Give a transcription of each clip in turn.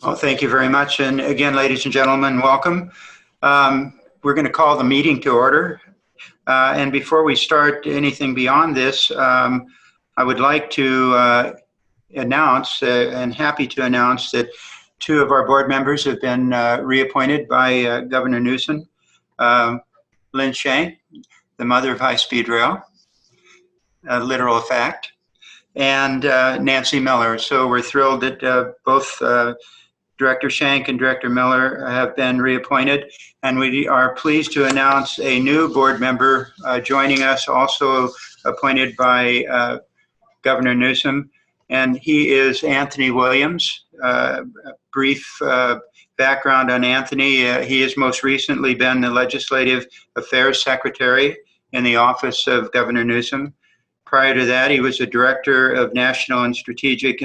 Well, thank you very much. And again, ladies and gentlemen, welcome. We're going to call the meeting to order. And before we start anything beyond this, I would like to announce and happy to announce that two of our board members have been reappointed by Governor Newsom. Lynn Shank, the mother of high-speed rail, a literal fact, and Nancy Miller. So we're thrilled that both Director Shank and Director Miller have been reappointed, and we are pleased to announce a new board member joining us, also appointed by Governor Newsom, and he is Anthony Williams. Brief background on Anthony. He has most recently been the Legislative Affairs Secretary in the office of Governor Newsom. Prior to that, he was a Director of National and Strategic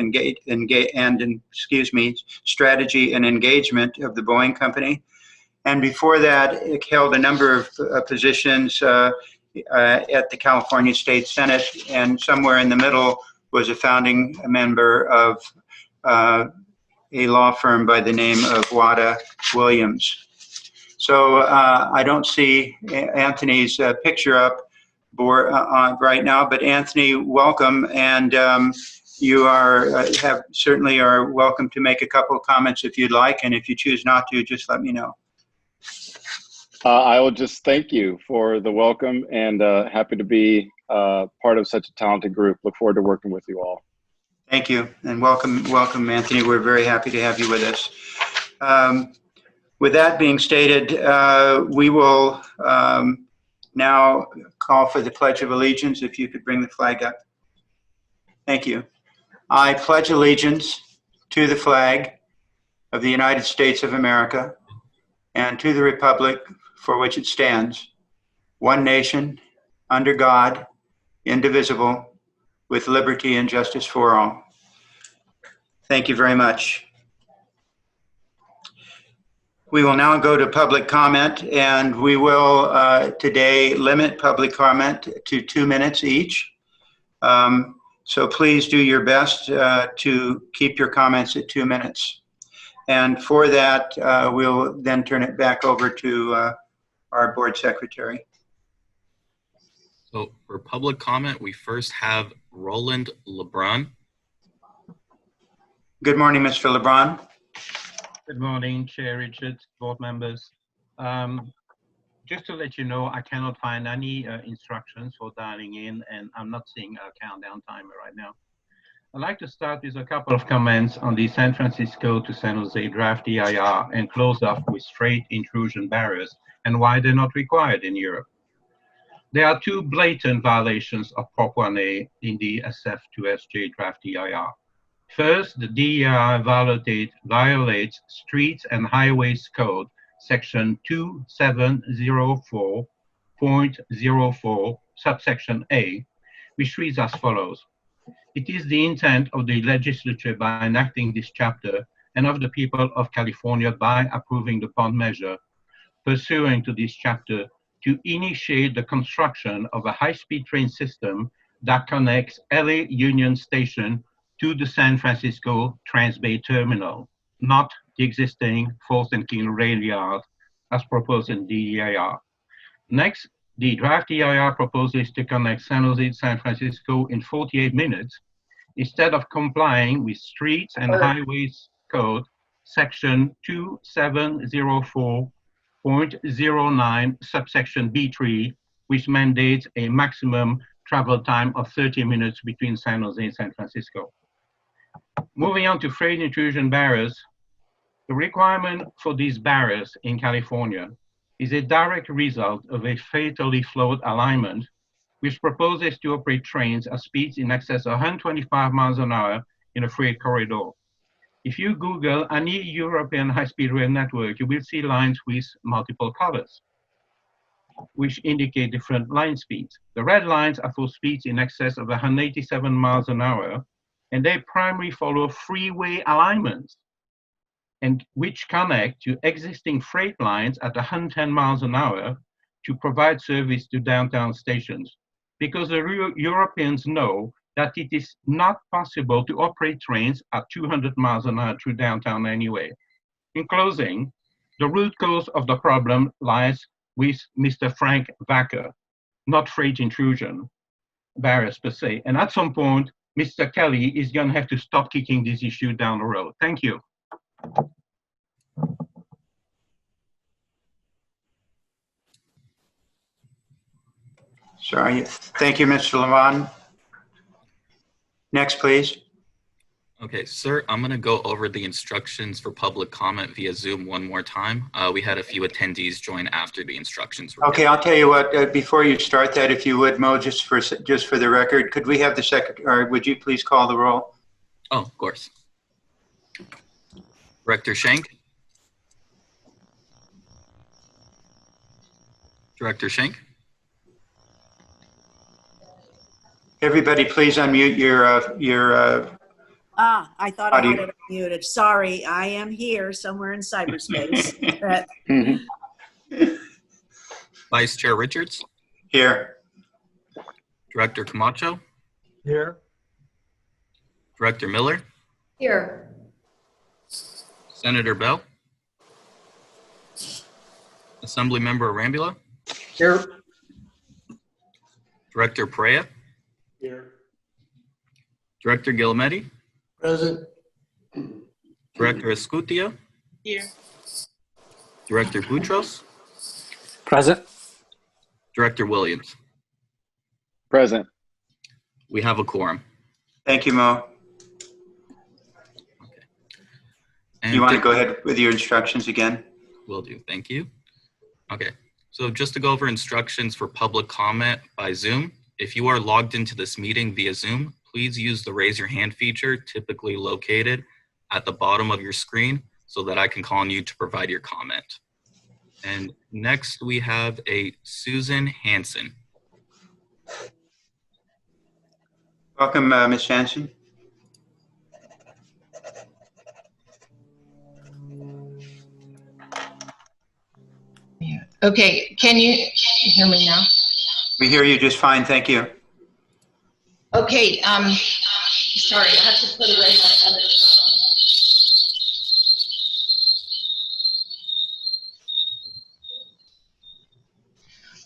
Strategy and Engagement of the Boeing Company. And before that, he held a number of positions at the California State Senate, and somewhere in the middle was a founding member of a law firm by the name of Wada Williams. So I don't see Anthony's picture up right now, but Anthony, welcome, and you certainly are welcome to make a couple of comments if you'd like, and if you choose not to, just let me know. I will just thank you for the welcome, and happy to be part of such a talented group. Look forward to working with you all. Thank you, and welcome, Anthony. We're very happy to have you with us. With that being stated, we will now call for the Pledge of Allegiance. If you could bring the flag up. Thank you. I pledge allegiance to the flag of the United States of America and to the republic for which it stands, one nation, under God, indivisible, with liberty and justice for all. Thank you very much. We will now go to public comment, and we will today limit public comment to 2 minutes each. So please do your best to keep your comments at 2 minutes. And for that, we'll then turn it back over to our board secretary. So for public comment, we first have Roland LeBron. Good morning, Mr. LeBron. Good morning, Chair Richard, board members. Just to let you know, I cannot find any instructions for dialing in, and I'm not seeing a countdown timer right now. I'd like to start with a couple of comments on the San Francisco to San Jose draft EIR and close off with straight intrusion barriers and why they're not required in Europe. There are two blatant violations of Prop 1A in the SF2SJ draft EIR. First, the DEIR violates Streets and Highways Code, section 2704.04, subsection A, which reads as follows. It is the intent of the legislature by enacting this chapter and of the people of California by approving the bond measure pursuant to this chapter to initiate the construction of a high-speed train system that connects LA Union Station to the San Francisco Transbay Terminal, not the existing Fourth and King rail yard as proposed in the EIR. Next, the draft EIR proposes to connect San Jose to San Francisco in 48 minutes instead of complying with Streets and Highways Code, section 2704.09, subsection B3, which mandates a maximum travel time of 30 minutes between San Jose and San Francisco. Moving on to freight intrusion barriers, the requirement for these barriers in California is a direct result of a fatally flawed alignment which proposes to operate trains at speeds in excess of 125 miles an hour in a freight corridor. If you Google any European high-speed rail network, you will see lines with multiple colors, which indicate different line speeds. The red lines are for speeds in excess of 187 miles an hour, and they primarily follow freeway alignments, and which connect to existing freight lines at 110 miles an hour to provide service to downtown stations. Because the Europeans know that it is not possible to operate trains at 200 miles an hour through downtown anyway. In closing, the root cause of the problem lies with Mr. Frank Vacker, not freight intrusion barriers per se. And at some point, Mr. Kelly is going to have to stop kicking this issue down the road. Thank you. Sorry. Thank you, Mr. Levon. Next, please. Okay, sir, I'm going to go over the instructions for public comment via Zoom one more time. We had a few attendees join after the instructions were Okay, given. I'll tell you what, before you start that, if you would, Mo, just for the record, could we have the secretary, or would you please call the roll? Oh, of course. Director Schenk? Director Schenk? Everybody, please unmute your I thought I audio. had it muted. Sorry, I am here somewhere in cyberspace. Vice Chair Richards? Here. Director Camacho? Here. Director Miller? Here. Senator Bell? Assemblymember Arambula? Here. Director Perea? Here. Director Guillemette? Present. Director Escutia? Here. Director Boutros? Present. Director Williams? Present. We have a quorum. Thank you, Mo. And You want to go ahead with your instructions again? Will do. Thank you. Okay. So just to go over instructions for public comment by Zoom, if you are logged into this meeting via Zoom, please use the raise your hand feature typically located at the bottom of your screen so that I can call on you to provide your comment. And next we have a Susan Hansen. Welcome, Ms. Hanson. Okay, can you hear me now? We hear you just fine, thank you. Okay, sorry, I have to put away my other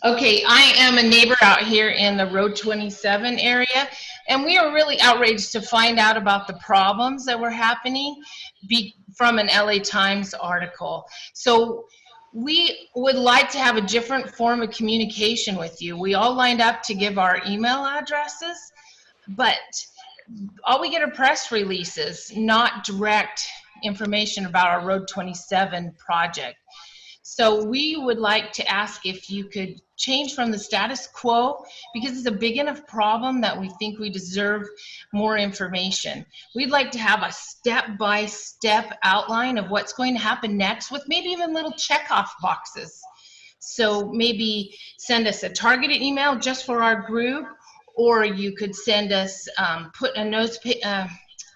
phone. Okay, I am a neighbor out here in the Road 27 area, and we are really outraged to find out about the problems that were happening from an LA Times article. So we would like to have a different form of communication with you. We all lined up to give our email addresses, but all we get are press releases, not direct information about our Road 27 project. So we would like to ask if you could change from the status quo, because it's a big enough problem that we think we deserve more information. We'd like to have a step-by-step outline of what's going to happen next, with maybe even little check-off boxes. So maybe send us a targeted email just for our group, or you could send us, put a notes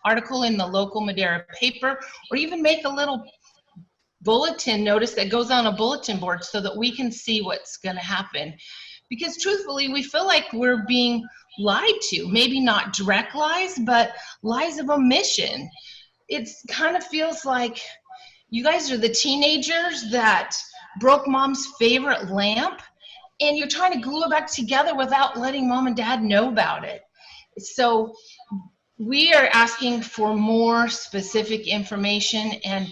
article in the local Madera paper, or even make a little bulletin notice that goes on a bulletin board so that we can see what's going to happen. Because truthfully, we feel like we're being lied to. Maybe not direct lies, but lies of omission. It kind of feels like you guys are the teenagers that broke mom's favorite lamp, and you're trying to glue it back together without letting mom and dad know about it. So we are asking for more specific information and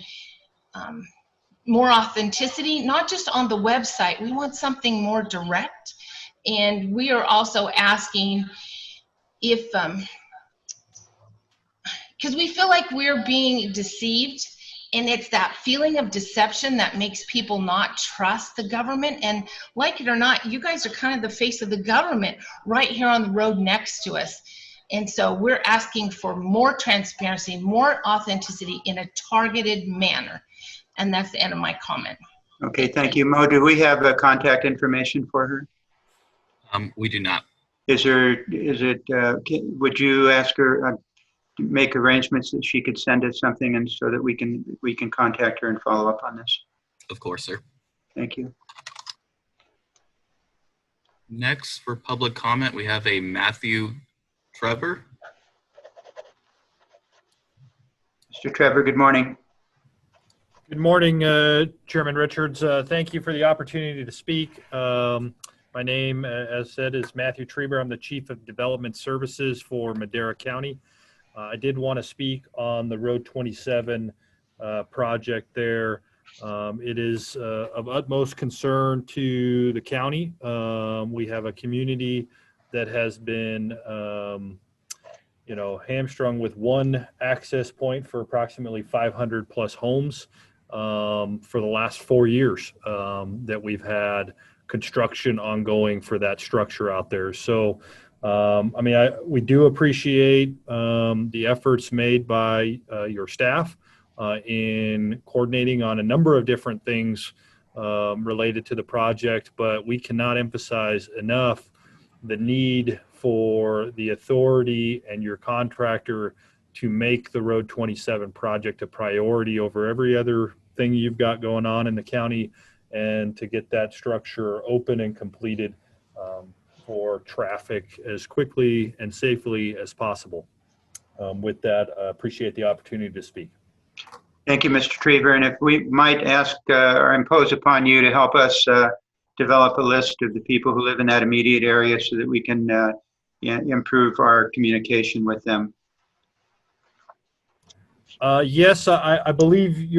more authenticity, not just on the website. We want something more direct. And we are also asking if, because we feel like we're being deceived, and it's that feeling of deception that makes people not trust the government. And like it or not, you guys are kind of the face of the government right here on the road next to us. And so we're asking for more transparency, more authenticity in a targeted manner. And that's the end of my comment. Okay, thank you. Mo, do we have contact information for her? We do not. Would you ask her, make arrangements that she could send us something, and so that we can contact her and follow up on this? Of course, sir. Thank you. Next, for public comment, we have a Matthew Trevor. Mr. Trevor, good morning. Good morning, Chairman Richards. Thank you for the opportunity to speak. My name, as said, is Matthew Trieber. I'm the Chief of Development Services for Madera County. I did want to speak on the Road 27 project there. It is of utmost concern to the county. We have a community that has been hamstrung with one access point for approximately 500 plus homes for the last 4 years that we've had construction ongoing for that structure out there. So, we do appreciate the efforts made by your staff in coordinating on a number of different things related to the project, but we cannot emphasize enough the need for the authority and your contractor to make the Road 27 project a priority over every other thing you've got going on in the county, and to get that structure open and completed for traffic as quickly and safely as possible. With that, I appreciate the opportunity to speak. Thank you, Mr. Trieber. And if we might ask or impose upon you to help us develop a list of the people who live in that immediate area so that we can improve our communication with them. Yes, I believe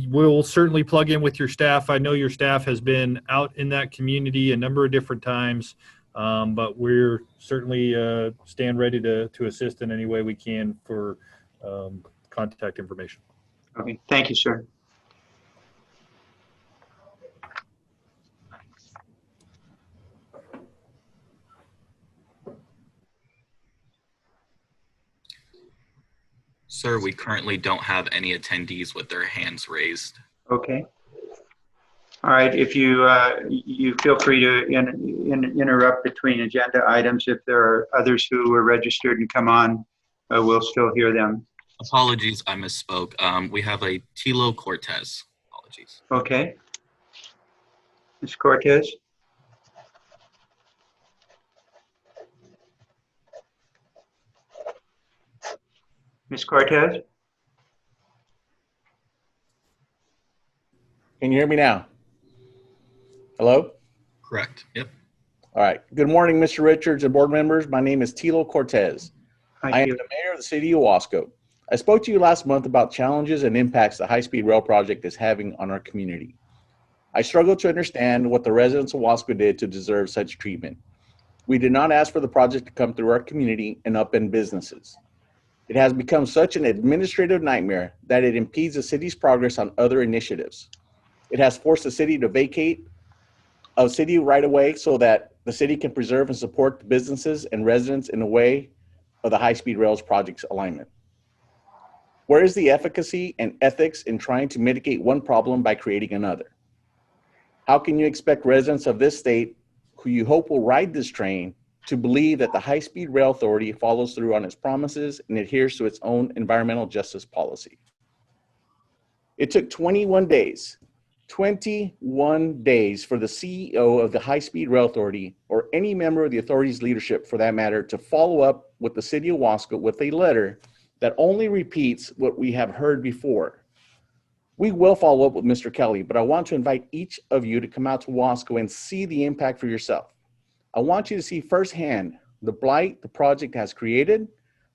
we'll certainly plug in with your staff. I know your staff has been out in that community a number of different times, but we're certainly stand ready to assist in any way we can for contact information. Okay, thank you, sir. Sir, we currently don't have any attendees with their hands raised. Okay. All right, if you you feel free to interrupt between agenda items. If there are others who are registered and come on, we'll still hear them. Apologies, I misspoke. We have a Tilo Cortez. Apologies. Okay. Ms. Cortez? Ms. Cortez? Can you hear me now? Hello? Correct. Yep. All right. Good morning, Mr. Richards and board members. My name is Tilo Cortez. I am the mayor of the city of Wasco. I spoke to you last month about challenges and impacts the high-speed rail project is having on our community. I struggle to understand what the residents of Wasco did to deserve such treatment. We did not ask for the project to come through our community and upend businesses. It has become such an administrative nightmare that it impedes the city's progress on other initiatives. It has forced the city to vacate a city right-of-way so that the city can preserve and support the businesses and residents in a way of the high-speed rails project's alignment. Where is the efficacy and ethics in trying to mitigate one problem by creating another? How can you expect residents of this state, who you hope will ride this train, to believe that the High-Speed Rail Authority follows through on its promises and adheres to its own environmental justice policy? It took 21 days for the CEO of the High-Speed Rail Authority, or any member of the authority's leadership for that matter, to follow up with the city of Wasco with a letter that only repeats what we have heard before. We will follow up with Mr. Kelly, but I want to invite each of you to come out to Wasco and see the impact for yourself. I want you to see firsthand the blight the project has created. I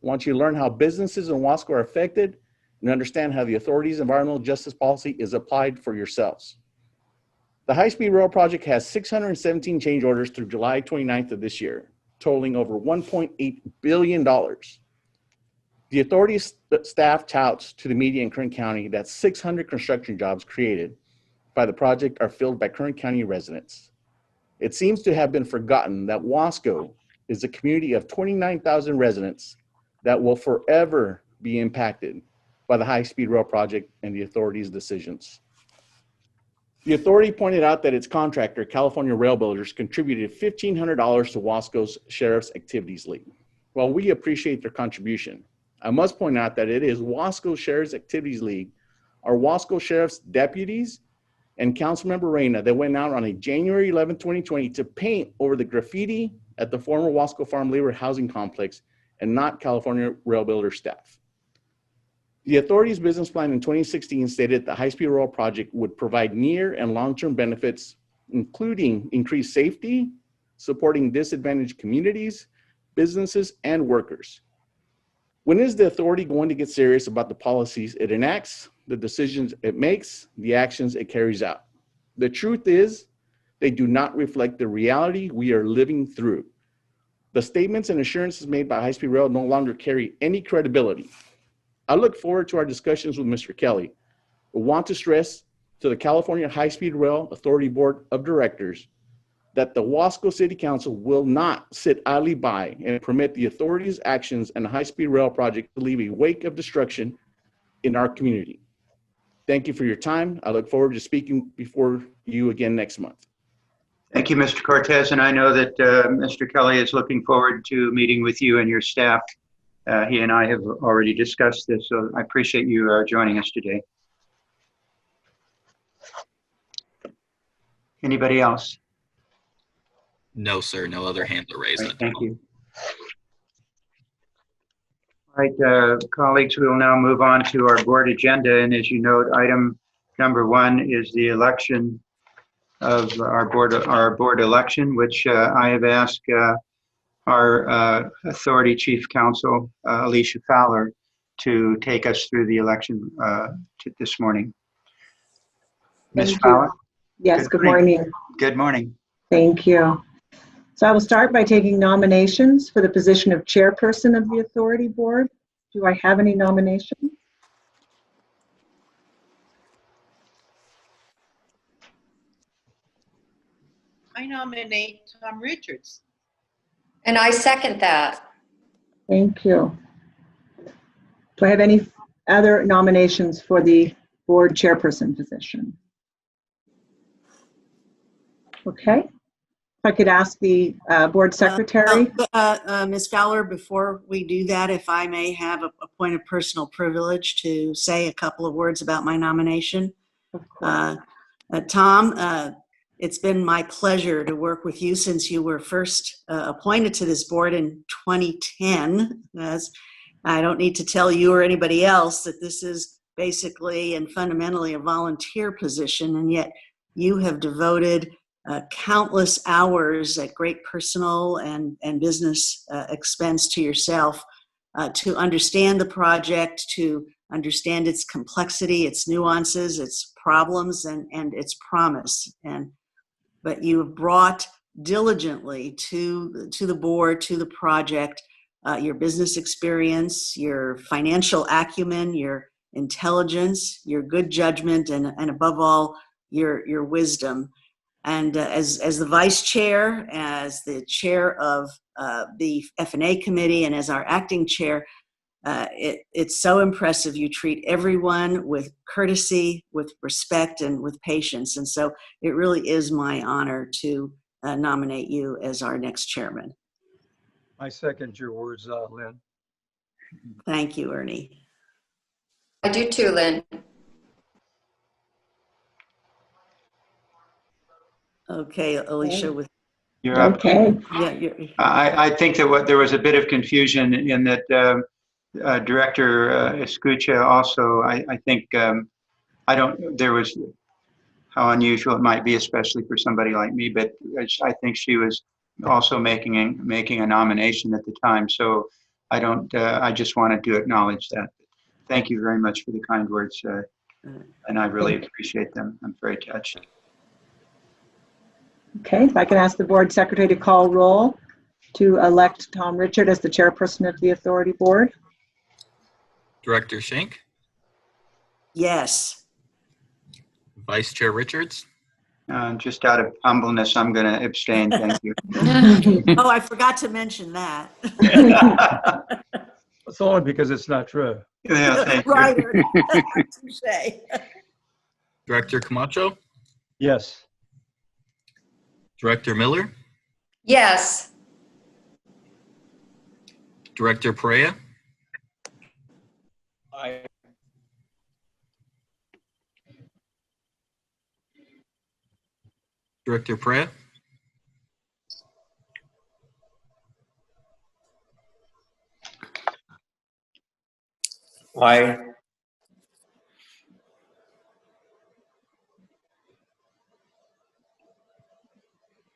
want you to learn how businesses in Wasco are affected and understand how the authority's environmental justice policy is applied for yourselves. The high-speed rail project has 617 change orders through July 29th of this year, totaling over $1.8 billion. The authority's staff touts to the media in Kern County that 600 construction jobs created by the project are filled by Kern County residents. It seems to have been forgotten that Wasco is a community of 29,000 residents that will forever be impacted by the high-speed rail project and the authority's decisions. The authority pointed out that its contractor, California Rail Builders, contributed $1,500 to Wasco's Sheriff's Activities League. While we appreciate their contribution, I must point out that it is Wasco Sheriff's Activities League, our Wasco Sheriff's deputies, and Councilmember Reyna that went out on a January 11, 2020 to paint over the graffiti at the former Wasco Farm Labor Housing Complex, and not California Rail Builder staff. The authority's business plan in 2016 stated the high-speed rail project would provide near and long-term benefits, including increased safety, supporting disadvantaged communities, businesses, and workers. When is the authority going to get serious about the policies it enacts, the decisions it makes, the actions it carries out? The truth is, they do not reflect the reality we are living through. The statements and assurances made by high-speed rail no longer carry any credibility. I look forward to our discussions with Mr. Kelly. I want to stress to the California High-Speed Rail Authority Board of Directors that the Wasco City Council will not sit idly by and permit the authority's actions and the high-speed rail project to leave a wake of destruction in our community. Thank you for your time. I look forward to speaking before you again next month. Thank you, Mr. Cortez, and I know that Mr. Kelly is looking forward to meeting with you and your staff. He and I have already discussed this, so I appreciate you joining us today. Anybody else? No, sir. No other hands are raised. Right, thank you. All right, colleagues, we will now move on to our board agenda. And as you note, item number 1 is the election of our board election, which I have asked our authority chief counsel, Alicia Fowler, to take us through the election this morning. Ms. Fowler? Yes, good morning. Good morning. Thank you. So I will start by taking nominations for the position of chairperson of the authority board. Do I have any nominations? I nominate Tom Richards. And I second that. Thank you. Do I have any other nominations for the board chairperson position? Okay. If I could ask the board secretary. Ms. Fowler, before we do that, if I may have a point of personal privilege to say a couple of words about my nomination. Of course. Tom, it's been my pleasure to work with you since you were first appointed to this board in 2010. As I don't need to tell you or anybody else that this is basically and fundamentally a volunteer position, and yet you have devoted countless hours at great personal and business expense to yourself to understand the project, to understand its complexity, its nuances, its problems, and its promise. But you have brought diligently to the board, to the project, your business experience, your financial acumen, your intelligence, your good judgment, and above all, your wisdom. And as the vice chair, as the chair of the F&A committee, and as our acting chair, it's so impressive. You treat everyone with courtesy, with respect, and with patience. And so it really is my honor to nominate you as our next chairman. I second your words, Lynn. Thank you, Ernie. I do too, Lynn. Okay, Alicia, with You're up. Okay. yeah, I think that there was a bit of confusion in that Director Escucha also, I think, there was how unusual it might be, especially for somebody like me, but I think she was also making a nomination at the time. So I just wanted to acknowledge that. Thank you very much for the kind words, and I really appreciate them. I'm very touched. Okay, if I can ask the board secretary to call roll to elect Tom Richard as the chairperson of the authority board. Director Schenk, yes. Vice Chair Richards, Just out of humbleness, I'm going to abstain. Thank you. Oh, I forgot to mention that. It's only because it's not true. Yeah, thank you. Right. Touché. Director Camacho, Yes. Director Miller, Yes. Director Perea, Aye. Director Perea, Aye.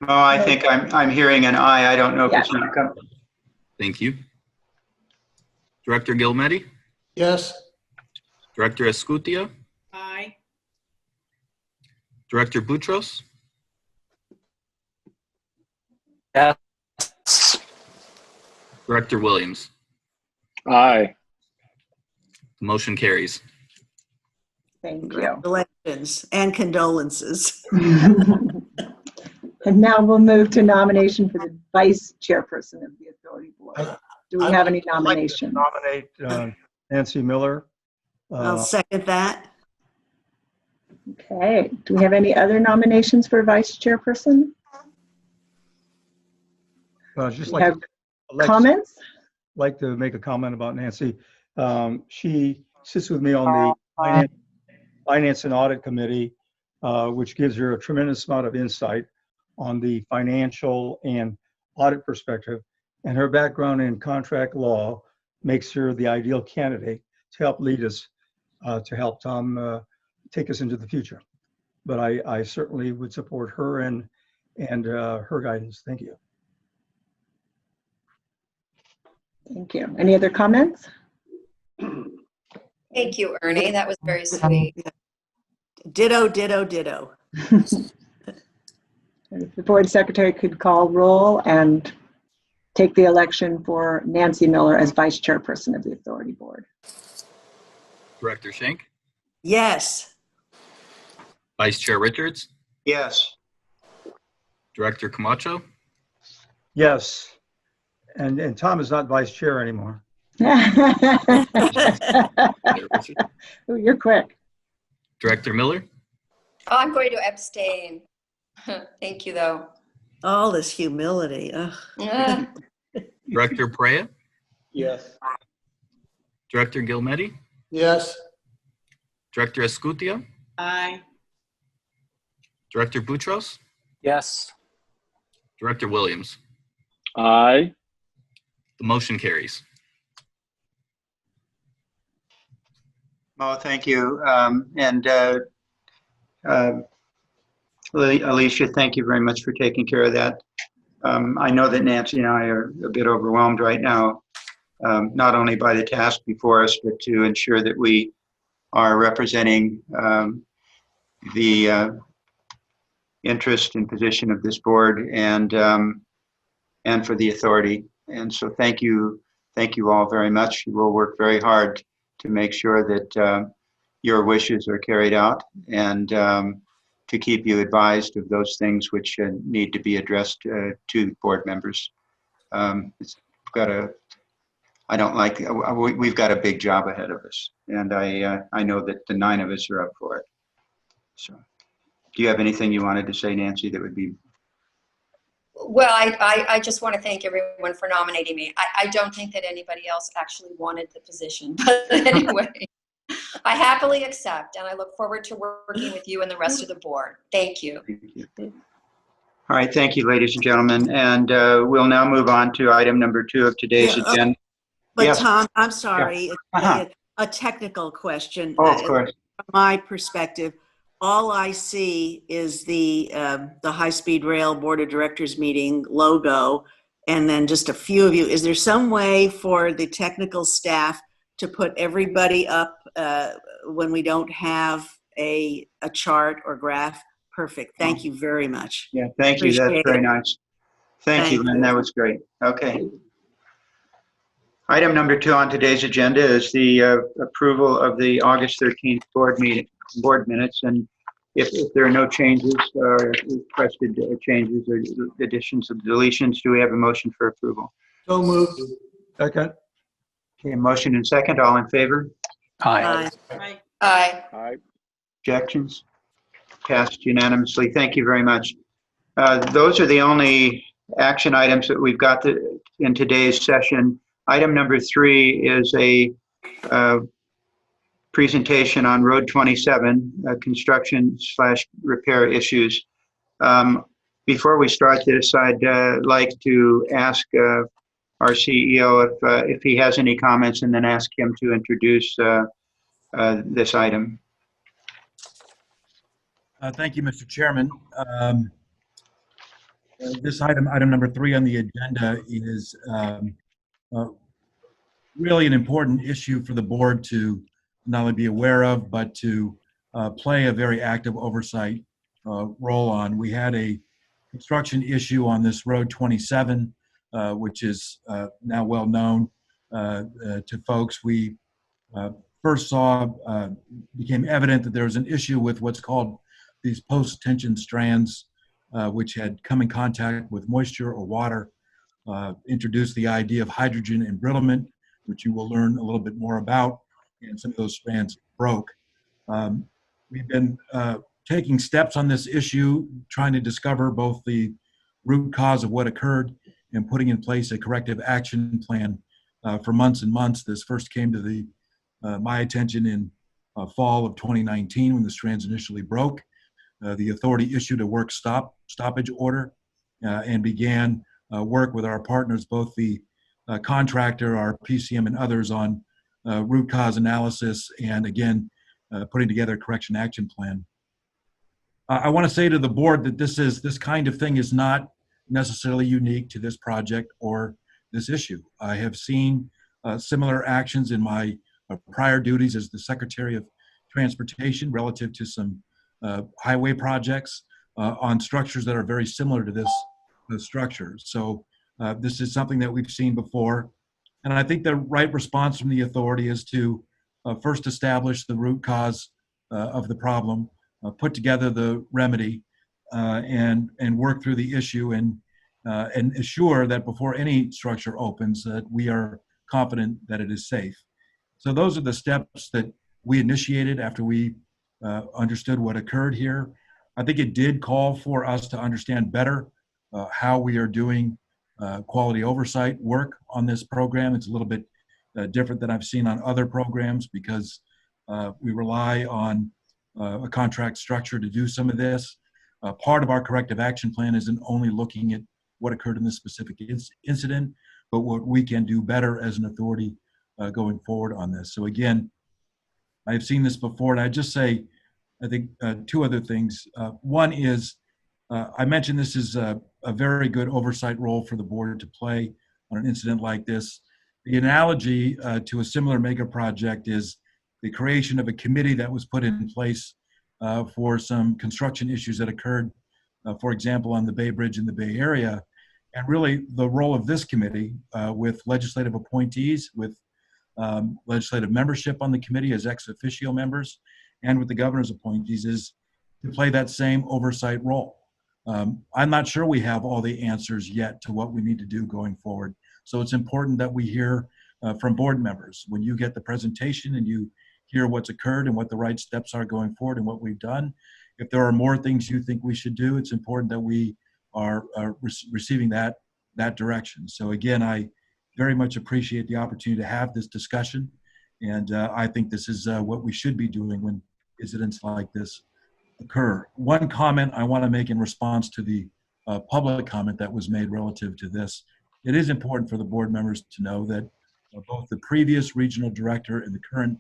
Oh, I think I'm hearing an aye. I don't know if it's not coming. Thank you. Director Gilmetti? Yes. Director Escutia? Aye. Director Boutros? Yes. Director Williams? Aye. The motion carries. Thank you. Congratulations and condolences. And now we'll move to nomination for the vice chairperson of the authority board. Do we have any nominations? Nominate Nancy Miller. I'll second that. Okay. Do we have any other nominations for vice chairperson? Just We like have Alex, comments? like to make a comment about Nancy. She sits with me on the Finance and Audit Committee, which gives her a tremendous amount of insight on the financial and audit perspective. And her background in contract law makes her the ideal candidate to help lead us, to help Tom take us into the future. But I certainly would support her and her guidance. Thank you. Thank you. Any other comments? Thank you, Ernie. That was very sweet. Ditto, ditto, ditto. If the board secretary could call roll and take the election for Nancy Miller as vice chairperson of the authority board. Director Schenk? Yes. Vice Chair Richards? Yes. Director Camacho? Yes. And Tom is not vice chair anymore. Ooh, you're quick. Director Miller? Oh, I'm going to abstain. Thank you, though. All this humility. Ugh. Director Perea? Yes. Director Gilmetti? Yes. Director Escutia? Aye. Director Boutros? Yes. Director Williams? Aye. The motion carries. Oh, thank you. Alicia, thank you very much for taking care of that. I know that Nancy and I are a bit overwhelmed right now, not only by the task before us, but to ensure that we are representing the interest and position of this board and for the authority. And so thank you all very much. We'll work very hard to make sure that your wishes are carried out and to keep you advised of those things which need to be addressed to board members. We've got a big job ahead of us, and I know that the 9 of us are up for it. So, do you have anything you wanted to say, Nancy, that would be? Well, I just want to thank everyone for nominating me. I don't think that anybody else actually wanted the position, but anyway, I happily accept, and I look forward to working with you and the rest of the board. Thank you. All right, thank you, ladies and gentlemen, and we'll now move on to item number 2 of today's agenda. But Yes. Tom, I'm sorry, Yeah. a technical question. Oh, of course. From my perspective, all I see is the High-Speed Rail Board of Directors meeting logo, and then just a few of you. Is there some way for the technical staff to put everybody up when we don't have a chart or graph? Perfect. Thank you very much. Yeah, thank you. That's Appreciate very it. nice. Thank you, Thank Lynn. you. That was great. Okay. Item number 2 on today's agenda is the approval of the August 13th board minutes. And if there are no changes or requested changes or additions or deletions, do we have a motion for approval? So moved. Second. Okay, motion and second. All in favor? Aye. Aye. Aye. Aye. Objections? Passed unanimously. Thank you very much. Those are the only action items that we've got in today's session. Item number 3 is a presentation on Road 27, construction/repair issues. Before we start this, I'd like to ask our CEO if he has any comments, and then ask him to introduce this item. Thank you, Mr. Chairman. This item number 3 on the agenda, is really an important issue for the board to not only be aware of, but to play a very active oversight role on. We had a construction issue on this Road 27, which is now well known to folks. We first became evident that there was an issue with what's called these post-tension strands, which had come in contact with moisture or water, introduced the idea of hydrogen embrittlement, which you will learn a little bit more about, and some of those strands broke. We've been taking steps on this issue, trying to discover both the root cause of what occurred and putting in place a corrective action plan for months and months. This first came to my attention in fall of 2019 when the strands initially broke. The authority issued a work stoppage order and began work with our partners, both the contractor, our PCM, and others on root cause analysis and, again, putting together a correction action plan. I want to say to the board that this kind of thing is not necessarily unique to this project or this issue. I have seen similar actions in my prior duties as the Secretary of Transportation relative to some highway projects on structures that are very similar to this structure. So this is something that we've seen before. And I think the right response from the authority is to first establish the root cause of the problem, put together the remedy, and work through the issue and assure that before any structure opens that we are confident that it is safe. So those are the steps that we initiated after we understood what occurred here. I think it did call for us to understand better how we are doing quality oversight work on this program. It's a little bit different than I've seen on other programs because we rely on a contract structure to do some of this. Part of our corrective action plan isn't only looking at what occurred in this specific incident, but what we can do better as an authority going forward on this. So again, I've seen this before, and I just say, I think two other things. One is, I mentioned this is a very good oversight role for the board to play on an incident like this. The analogy to a similar mega project is the creation of a committee that was put in place for some construction issues that occurred, for example, on the Bay Bridge in the Bay Area. And really the role of this committee with legislative appointees, with legislative membership on the committee as ex officio members, and with the governor's appointees is to play that same oversight role. I'm not sure we have all the answers yet to what we need to do going forward. So it's important that we hear from board members. When you get the presentation and you hear what's occurred and what the right steps are going forward and what we've done, if there are more things you think we should do, it's important that we are receiving that direction. So again, I very much appreciate the opportunity to have this discussion. And I think this is what we should be doing when incidents like this occur. One comment I want to make in response to the public comment that was made relative to this. It is important for the board members to know that both the previous regional director and the current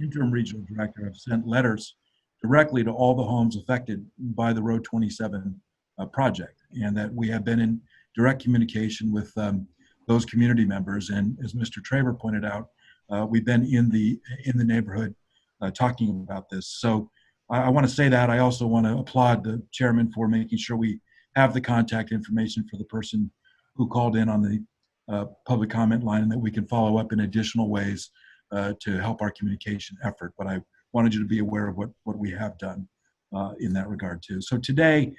interim regional director have sent letters directly to all the homes affected by the Road 27 project, and that we have been in direct communication with those community members. And as Mr. Traver pointed out, we've been in the neighborhood talking about this. So I want to say that. I also want to applaud the chairman for making sure we have the contact information for the person who called in on the public comment line, and that we can follow up in additional ways to help our communication effort. But I wanted you to be aware of what we have done in that regard too. So today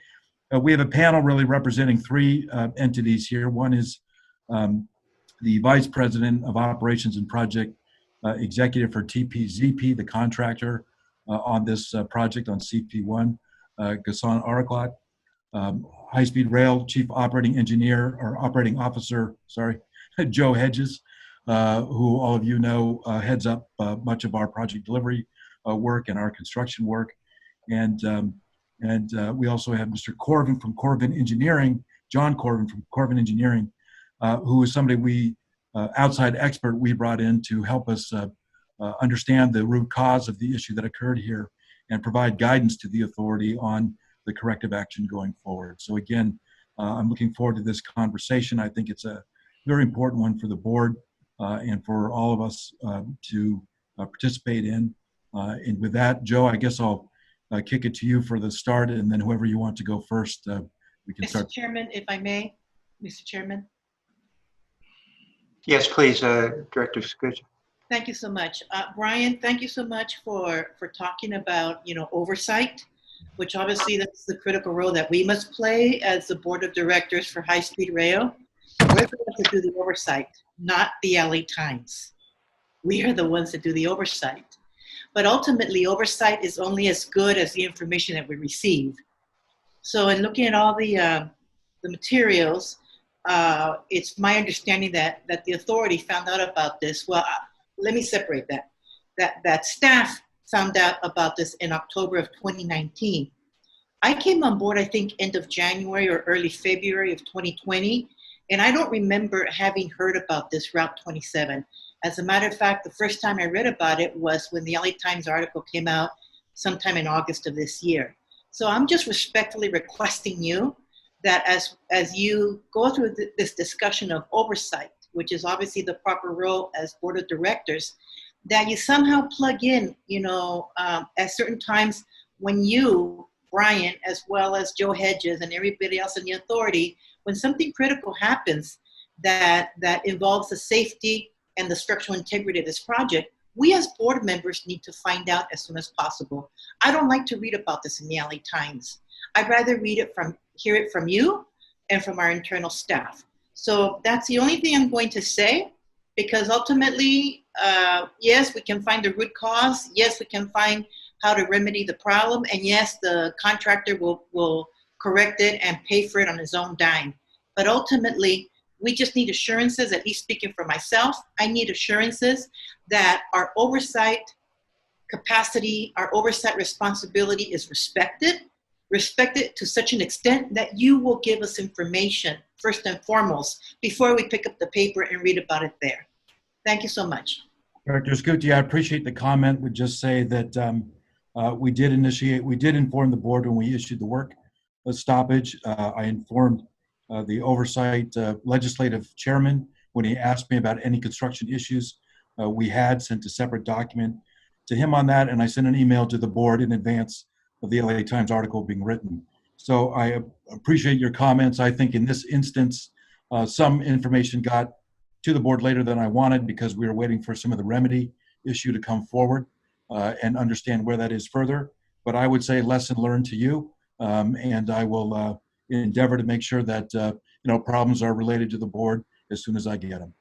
we have a panel really representing three entities here. One is the Vice President of Operations and Project Executive for TPZP, the contractor on this project on CP1, Ghassan Ariqat. High-Speed Rail Chief Operating Engineer, or Operating Officer, sorry, Joe Hedges, who all of you know heads up much of our project delivery work and our construction work. And we also have Mr. Corven from Corven Engineering, John Corven from Corven Engineering, who is somebody outside expert we brought in to help us understand the root cause of the issue that occurred here and provide guidance to the authority on the corrective action going forward. So again, I'm looking forward to this conversation. I think it's a very important one for the board and for all of us to participate in. And with that, Joe, I guess I'll kick it to you for the start, and then whoever you want to go first, we can start. Mr. Chairman, if I may, Mr. Chairman. Yes, please, Director Scucci. Thank you so much. Brian, thank you so much for talking about, oversight, which obviously that's the critical role that we must play as the board of directors for high-speed rail. We're the ones that do the oversight, not the LA Times. We are the ones that do the oversight. But ultimately, oversight is only as good as the information that we receive. So in looking at all the materials, it's my understanding that the authority found out about this. Well, let me separate that. That staff found out about this in October of 2019. I came on board, I think, end of January or early February of 2020, and I don't remember having heard about this Route 27. As a matter of fact, the first time I read about it was when the LA Times article came out sometime in August of this year. So I'm just respectfully requesting you that as you go through this discussion of oversight, which is obviously the proper role as board of directors, that you somehow plug in, at certain times when you, Brian, as well as Joe Hedges and everybody else in the authority, when something critical happens that involves the safety and the structural integrity of this project, we as board members need to find out as soon as possible. I don't like to read about this in the LA Times. I'd rather hear it from you and from our internal staff. So that's the only thing I'm going to say, because ultimately, yes, we can find the root cause. Yes, we can find how to remedy the problem. And yes, the contractor will correct it and pay for it on his own dime. But ultimately, we just need assurances, at least speaking for myself, I need assurances that our oversight capacity, our oversight responsibility is respected to such an extent that you will give us information, first and foremost, before we pick up the paper and read about it there. Thank you so much. Director Scucci, I appreciate the comment. Would just say that we did inform the board when we issued the work stoppage. I informed the oversight legislative chairman when he asked me about any construction issues. We had sent a separate document to him on that, and I sent an email to the board in advance of the LA Times article being written. So I appreciate your comments. I think in this instance, some information got to the board later than I wanted because we were waiting for some of the remedy issue to come forward and understand where that is further. But I would say lesson learned to you, and I will endeavor to make sure that problems are related to the board as soon as I get them.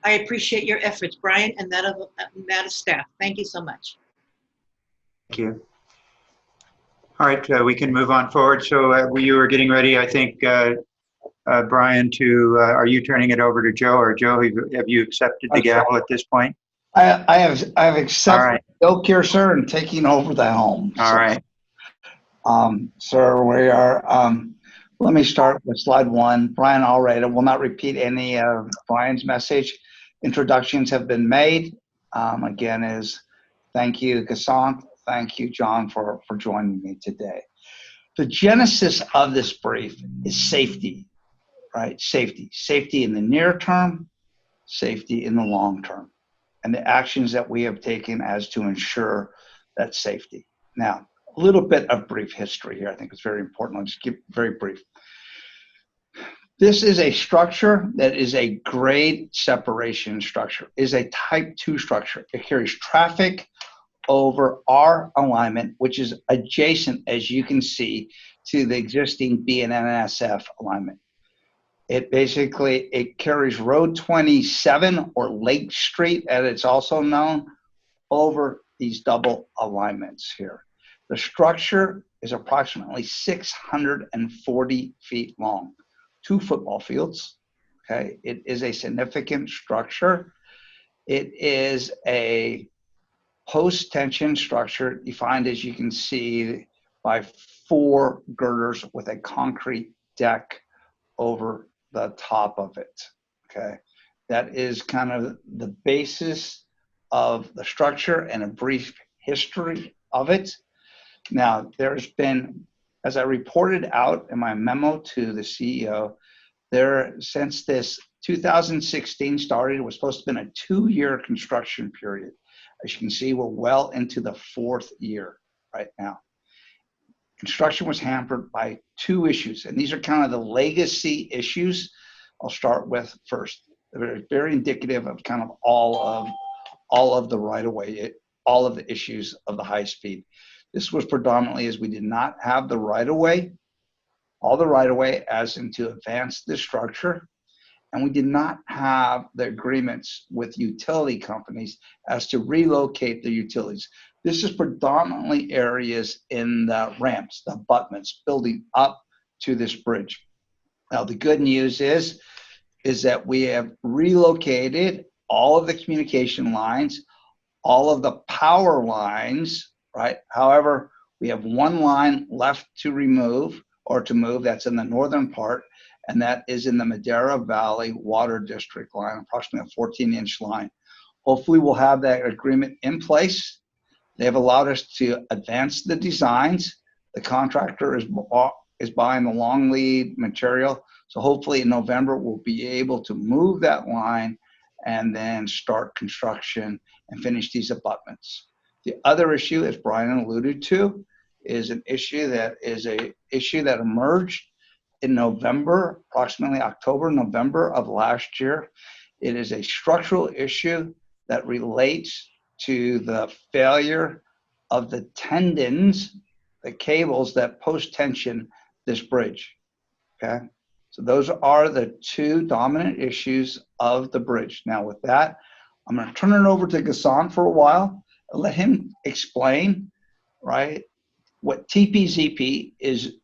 I appreciate your efforts, Brian, and that of staff. Thank you so much. Thank you. All right, we can move on forward. So you were getting ready, I think, Brian, are you turning it over to Joe, or Joe, have you accepted the gavel at this point? I have accepted the yoke here, sir, and taking over the helm. All right. Sir, we are, let me start with slide 1. Brian already will not repeat any of Brian's message. Introductions have been made. Again, thank you, Ghassan. Thank you, John, for joining me today. The genesis of this brief is safety, right? Safety in the near term, safety in the long term, and the actions that we have taken as to ensure that safety. Now, a little bit of brief history here. I think it's very important. I'll just keep it very brief. This is a structure that is a grade separation structure, is a type 2 structure. It carries traffic over our alignment, which is adjacent, as you can see, to the existing BNSF alignment. It carries Road 27, or Lake Street, as it's also known, over these double alignments here. The structure is approximately 640 feet long, 2 football fields. Okay, it is a significant structure. It is a post-tension structure defined, as you can see, by 4 girders with a concrete deck over the top of it. Okay, that is kind of the basis of the structure and a brief history of it. Now, there's been as I reported out in my memo to the CEO, since this 2016 started, it was supposed to have been a 2-year construction period. As you can see, we're well into the 4th year right now. Construction was hampered by 2 issues, and these are kind of the legacy issues I'll start with first. They're very indicative of kind of all of the right-of-way, all of the issues of the high speed. This was predominantly as we did not have the right-of-way, all the right-of-way as in to advance this structure, and we did not have the agreements with utility companies as to relocate the utilities. This is predominantly areas in the ramps, the abutments, building up to this bridge. Now, the good news is that we have relocated all of the communication lines, all of the power lines, right? However, we have 1 line left to remove or to move. That's in the northern part, and that is in the Madera Valley Water District line, approximately a 14-inch line. Hopefully, we'll have that agreement in place. They have allowed us to advance the designs. The contractor is buying the long lead material. So hopefully in November, we'll be able to move that line and then start construction and finish these abutments. The other issue, as Brian alluded to, is an issue that emerged in November, approximately October, November of last year. It is a structural issue that relates to the failure of the tendons, the cables that post-tension this bridge, okay? So those are the 2 dominant issues of the bridge. Now with that, I'm gonna turn it over to Ghassan for a while and let him explain, right, what TPZP is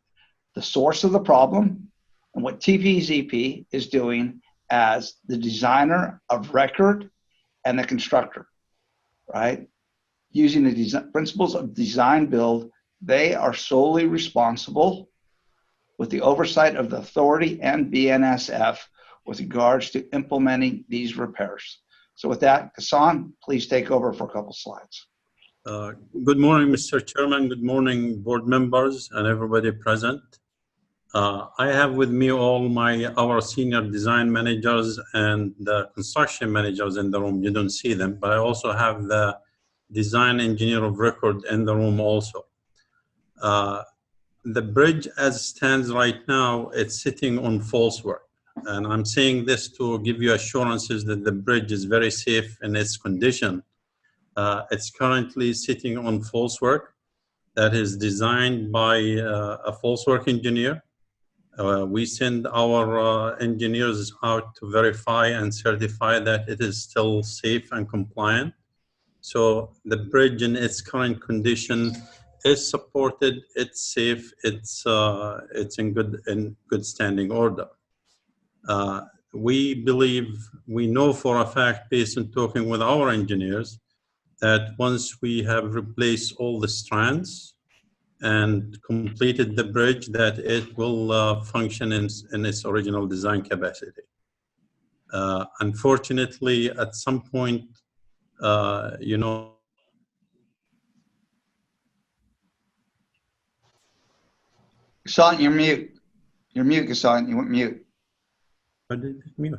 the source of the problem and what TPZP is doing as the designer of record and the constructor, right? Using the principles of design build, they are solely responsible with the oversight of the authority and BNSF with regards to implementing these repairs. So with that, Ghassan, please take over for a couple slides. Good morning, Mr. Chairman. Good morning, board members and everybody present. I have with me all our senior design managers and the construction managers in the room. You don't see them, but I also have the design engineer of record in the room also. The bridge as stands right now, it's sitting on false work. And I'm saying this to give you assurances that the bridge is very safe in its condition. It's currently sitting on false work that is designed by a false work engineer. We send our engineers out to verify and certify that it is still safe and compliant. So the bridge in its current condition is supported, it's safe, it's in good standing order. We believe, we know for a fact, based on talking with our engineers, that once we have replaced all the strands and completed the bridge, that it will function in its original design capacity. Unfortunately, at some point, you know, Ghassan, you're mute. You're mute, Ghassan. You went mute. I did mute.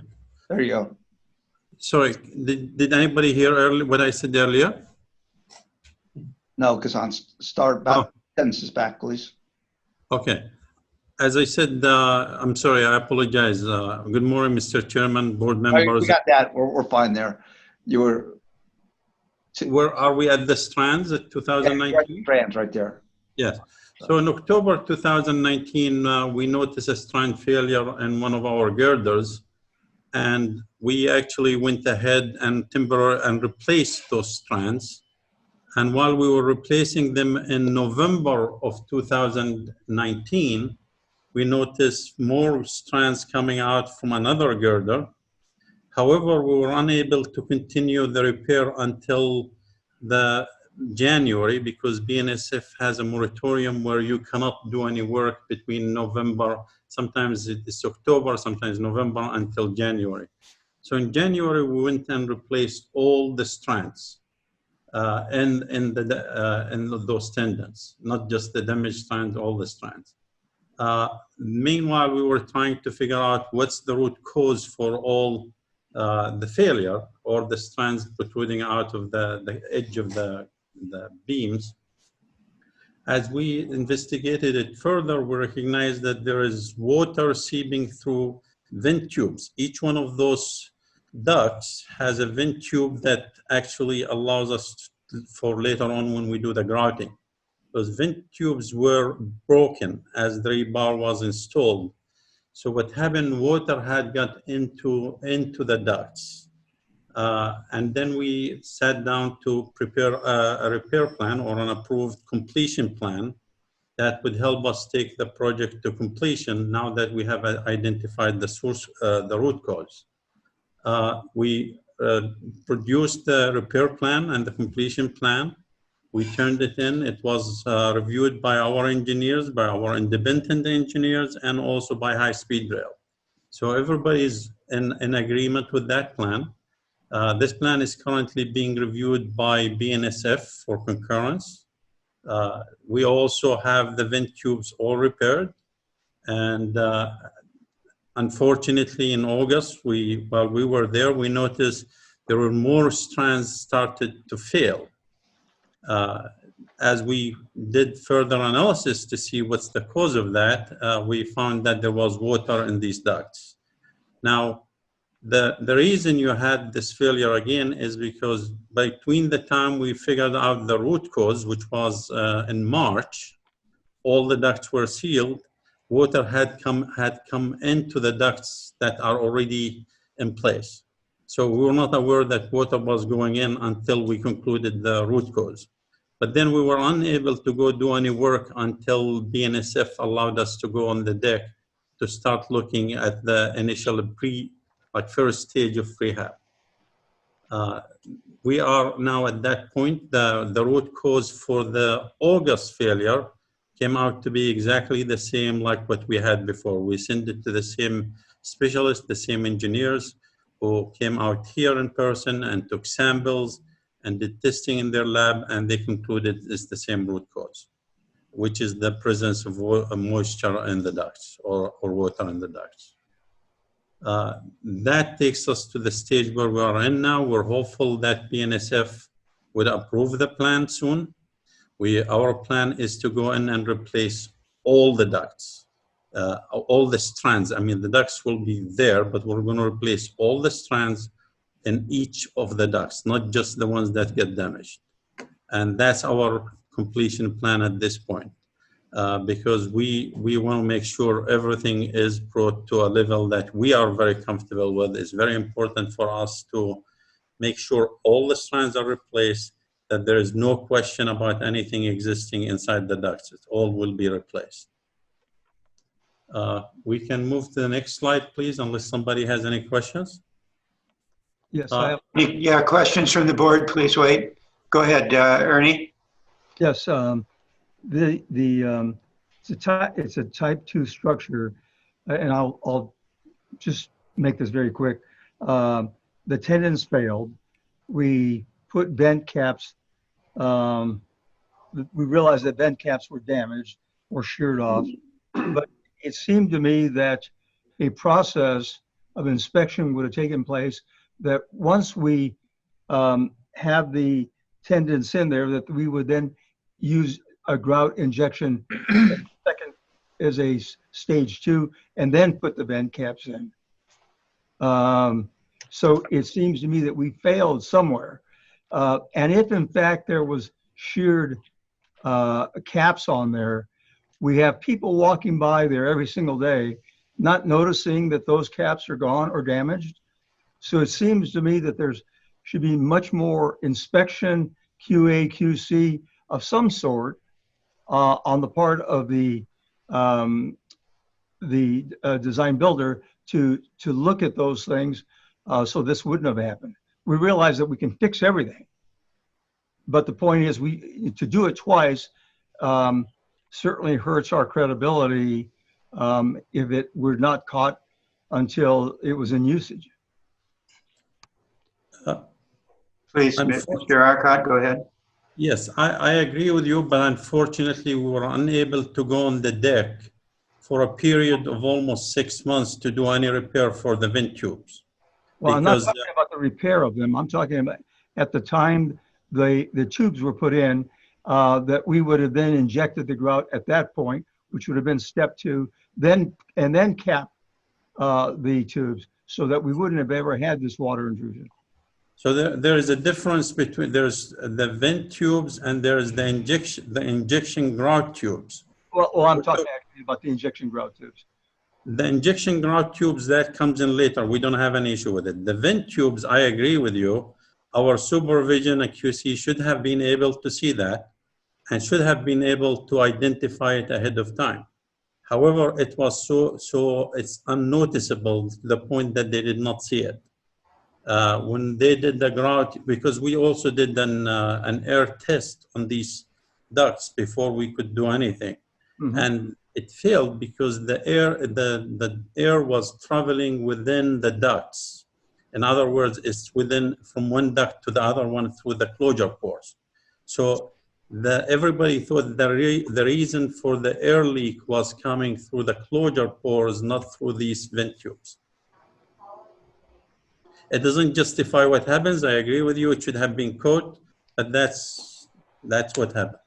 There you go. Sorry, did anybody hear what I said earlier? No, Ghassan, start about sentences back, please. Okay. As I said, I'm sorry, I apologize. Good morning, Mr. Chairman, board members. We got that. We're fine there. You were. Where are we at the strands at 2019? Yeah, strands right there. Yes. So in October 2019, we noticed a strand failure in one of our girders, and we actually went ahead and replaced those strands. And while we were replacing them in November of 2019, we noticed more strands coming out from another girder. However, we were unable to continue the repair until the January because BNSF has a moratorium where you cannot do any work between November, sometimes it's October, sometimes November until January. So in January, we went and replaced all the strands. in those tendons, not just the damaged strands, all the strands. Meanwhile, we were trying to figure out what's the root cause for all the failure or the strands protruding out of the edge of the beams. As we investigated it further, we recognized that there is water seeping through vent tubes. Each one of those ducts has a vent tube that actually allows us for later on when we do the grouting. Those vent tubes were broken as the rebar was installed. So what happened, water had got into the ducts. And then we sat down to prepare a repair plan or an approved completion plan that would help us take the project to completion now that we have identified the source, the root cause. We produced the repair plan and the completion plan. We turned it in. It was reviewed by our engineers, by our independent engineers, and also by High Speed Rail. So everybody's in agreement with that plan. This plan is currently being reviewed by BNSF for concurrence. We also have the vent tubes all repaired. And unfortunately, in August, while we were there, we noticed there were more strands started to fail. As we did further analysis to see what's the cause of that, we found that there was water in these ducts. Now, the reason you had this failure again is because between the time we figured out the root cause, which was in March, all the ducts were sealed, water had come into the ducts that are already in place. So we were not aware that water was going in until we concluded the root cause. But then we were unable to go do any work until BNSF allowed us to go on the deck to start looking at the initial first stage of rehab. We are now at that point. The root cause for the August failure came out to be exactly the same like what we had before. We sent it to the same specialists, the same engineers who came out here in person and took samples and did testing in their lab, and they concluded it's the same root cause, which is the presence of moisture in the ducts or water in the ducts. That takes us to the stage where we are in now. We're hopeful that BNSF would approve the plan soon. Our plan is to go in and replace all the ducts, all the strands. I mean, the ducts will be there, but we're going to replace all the strands in each of the ducts, not just the ones that get damaged. And that's our completion plan at this point, because we want to make sure everything is brought to a level that we are very comfortable with. It's very important for us to make sure all the strands are replaced, that there is no question about anything existing inside the ducts. It all will be replaced. We can move to the next slide, please, unless somebody has any questions. Yes, I have. Yeah, questions from the board, please wait. Go ahead, Ernie. Yes, it's a type 2 structure, and I'll just make this very quick. The tendons failed. We put vent caps. We realized that vent caps were damaged or sheared off, but it seemed to me that a process of inspection would have taken place, that once we have the tendons in there, that we would then use a grout injection second as a stage 2, and then put the vent caps in. So it seems to me that we failed somewhere. And if in fact there was sheared caps on there, we have people walking by there every single day, not noticing that those caps are gone or damaged. So it seems to me that there's should be much more inspection, QA, QC of some sort on the part of the design builder to look at those things, so this wouldn't have happened. We realize that we can fix everything, but the point is to do it twice certainly hurts our credibility if it were not caught until it was in usage. Please, Mr. Ariqat, go ahead. Yes, I agree with you, but unfortunately we were unable to go on the deck for a period of almost 6 months to do any repair for the vent tubes. Well, I'm not Because talking about the repair of them. I'm talking about at the time the tubes were put in, that we would have then injected the grout at that point, which would have been step 2, then cap the tubes so that we wouldn't have ever had this water intrusion. So there is a difference between, there's the vent tubes and there's the injection grout tubes. Well, I'm talking actually about the injection grout tubes. The injection grout tubes, that comes in later. We don't have any issue with it. The vent tubes, I agree with you. Our supervision and QC should have been able to see that and should have been able to identify it ahead of time. However, it was so it's unnoticeable to the point that they did not see it. When they did the grout, because we also did an air test on these ducts before we could do anything. Mm-hmm. And it failed because the air was traveling within the ducts. In other words, it's from one duct to the other one through the closure pores. So everybody thought the reason for the air leak was coming through the closure pores, not through these vent tubes. It doesn't justify what happens. I agree with you. It should have been caught, but that's what happened.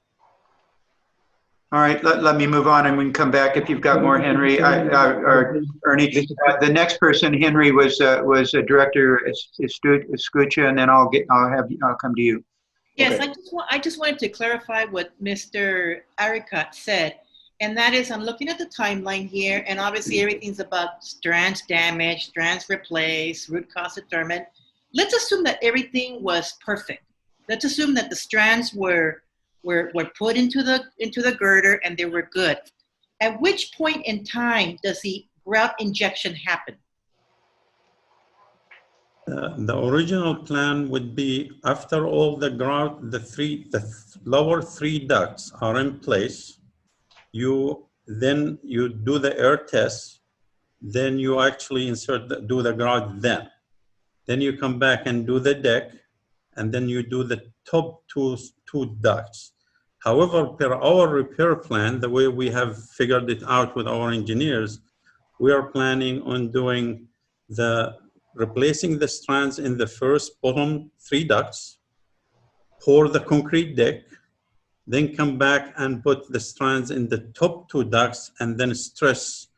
All right, let me move on and we can come back if you've got more, Henry. Or Ernie, the next person, Henry, was Director Escucha, and then I'll come to you. Yes, Okay. I just wanted to clarify what Mr. Ariqat said, and that is I'm looking at the timeline here, and obviously everything's about strands damaged, strands replaced, root cause determined. Let's assume that everything was perfect. Let's assume that the strands were put into the girder and they were good. At which point in time does the grout injection happen? The original plan would be after all the grout, the lower 3 ducts are in place, then you do the air test, then you actually do the grout then. Then you come back and do the deck, and then you do the top two ducts. However, per our repair plan, the way we have figured it out with our engineers, we are planning on doing replacing the strands in the first bottom 3 ducts, pour the concrete deck, then come back and put the strands in the top 2 ducts, and then stress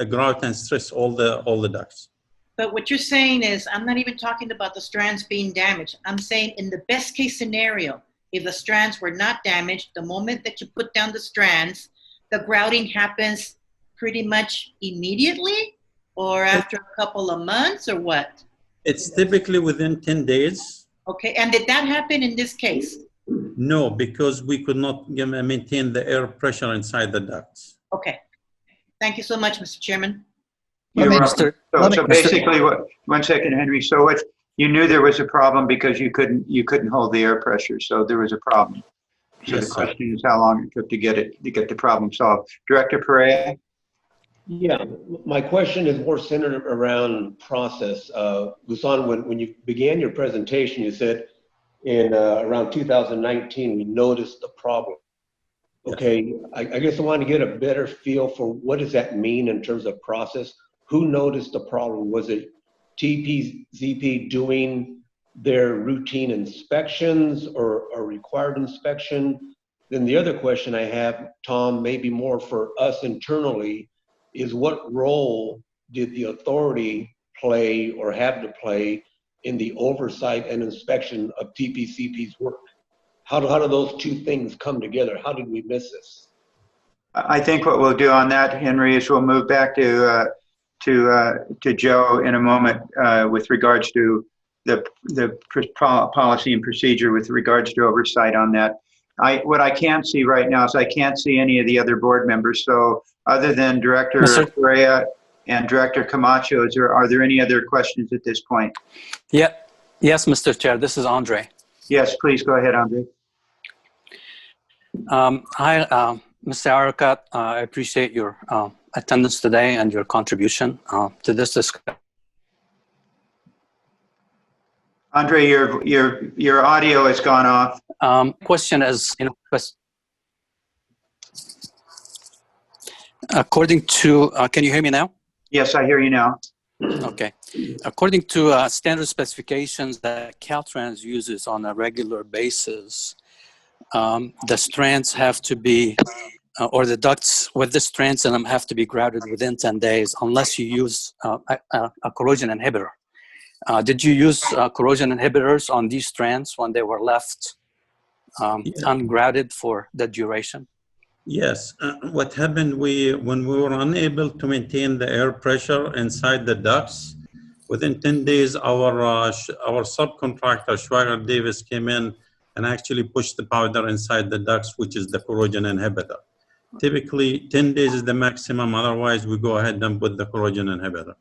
grout and stress all the ducts. But what you're saying is, I'm not even talking about the strands being damaged. I'm saying in the best case scenario, if the strands were not damaged, the moment that you put down the strands, the grouting happens pretty much immediately or after a couple of months or what? It's typically within 10 days. Okay, and did that happen in this case? No, because we could not maintain the air pressure inside the ducts. Okay. Thank you so much, Mr. Chairman. You're welcome. So basically, one second, Henry. So what you knew there was a problem because you couldn't hold the air pressure, so there was a problem. So Yes, the question is how long it took to get the problem solved. Director Perea? Yeah, my question is more centered around process. Ghassan, when you began your presentation, you said in around 2019 we noticed the problem. Okay, I guess I want to get a better feel for what does that mean in terms of process. Who noticed the problem? Was it TPZP doing their routine inspections or a required inspection? Then the other question I have, Tom, maybe more for us internally, is what role did the authority play or have to play in the oversight and inspection of TPCP's work? How do those 2 things come together? How did we miss this? I think what we'll do on that, Henry, is we'll move back to Joe in a moment with regards to the policy and procedure with regards to oversight on that. What I can't see right now is I can't see any of the other board members. So other than Director Perea and Director Camacho, are there any other questions at this point? Yeah. Yes, Mr. Chair. This is Andre. Yes, please go ahead, Andre. Hi, Mr. Ariqat. I appreciate your attendance today and your contribution to this discussion. Andre, your audio has gone off. Question is, according to, can you hear me now? Yes, I hear you now. Okay. According to standard specifications that Caltrans uses on a regular basis, the strands have to be, or the ducts with the strands in them have to be grouted within 10 days unless you use a corrosion inhibitor. Did you use corrosion inhibitors on these strands when they were left ungrouted for the duration? Yes. What happened, when we were unable to maintain the air pressure inside the ducts, within 10 days, our subcontractor, Schwager Davis, came in and actually pushed the powder inside the ducts, which is the corrosion inhibitor. Typically, 10 days is the maximum. Otherwise, we go ahead and put the corrosion inhibitor.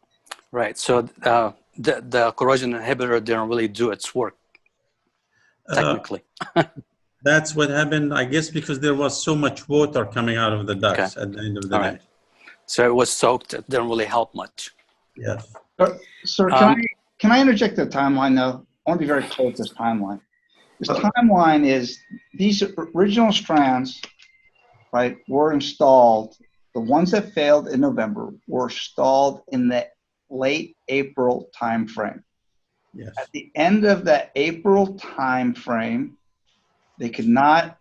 Right. So the corrosion inhibitor didn't really do its work, technically. That's what happened, I guess, because there was so much water coming out of the ducts at the end of the day. So it was soaked. It didn't really help much. Yes. Sir, can I interject the timeline, though? I want to be very clear with this timeline. This timeline is these original strands, right, were installed. The ones that failed in November were installed in the late April timeframe. Yes. At the end of that April timeframe, they could not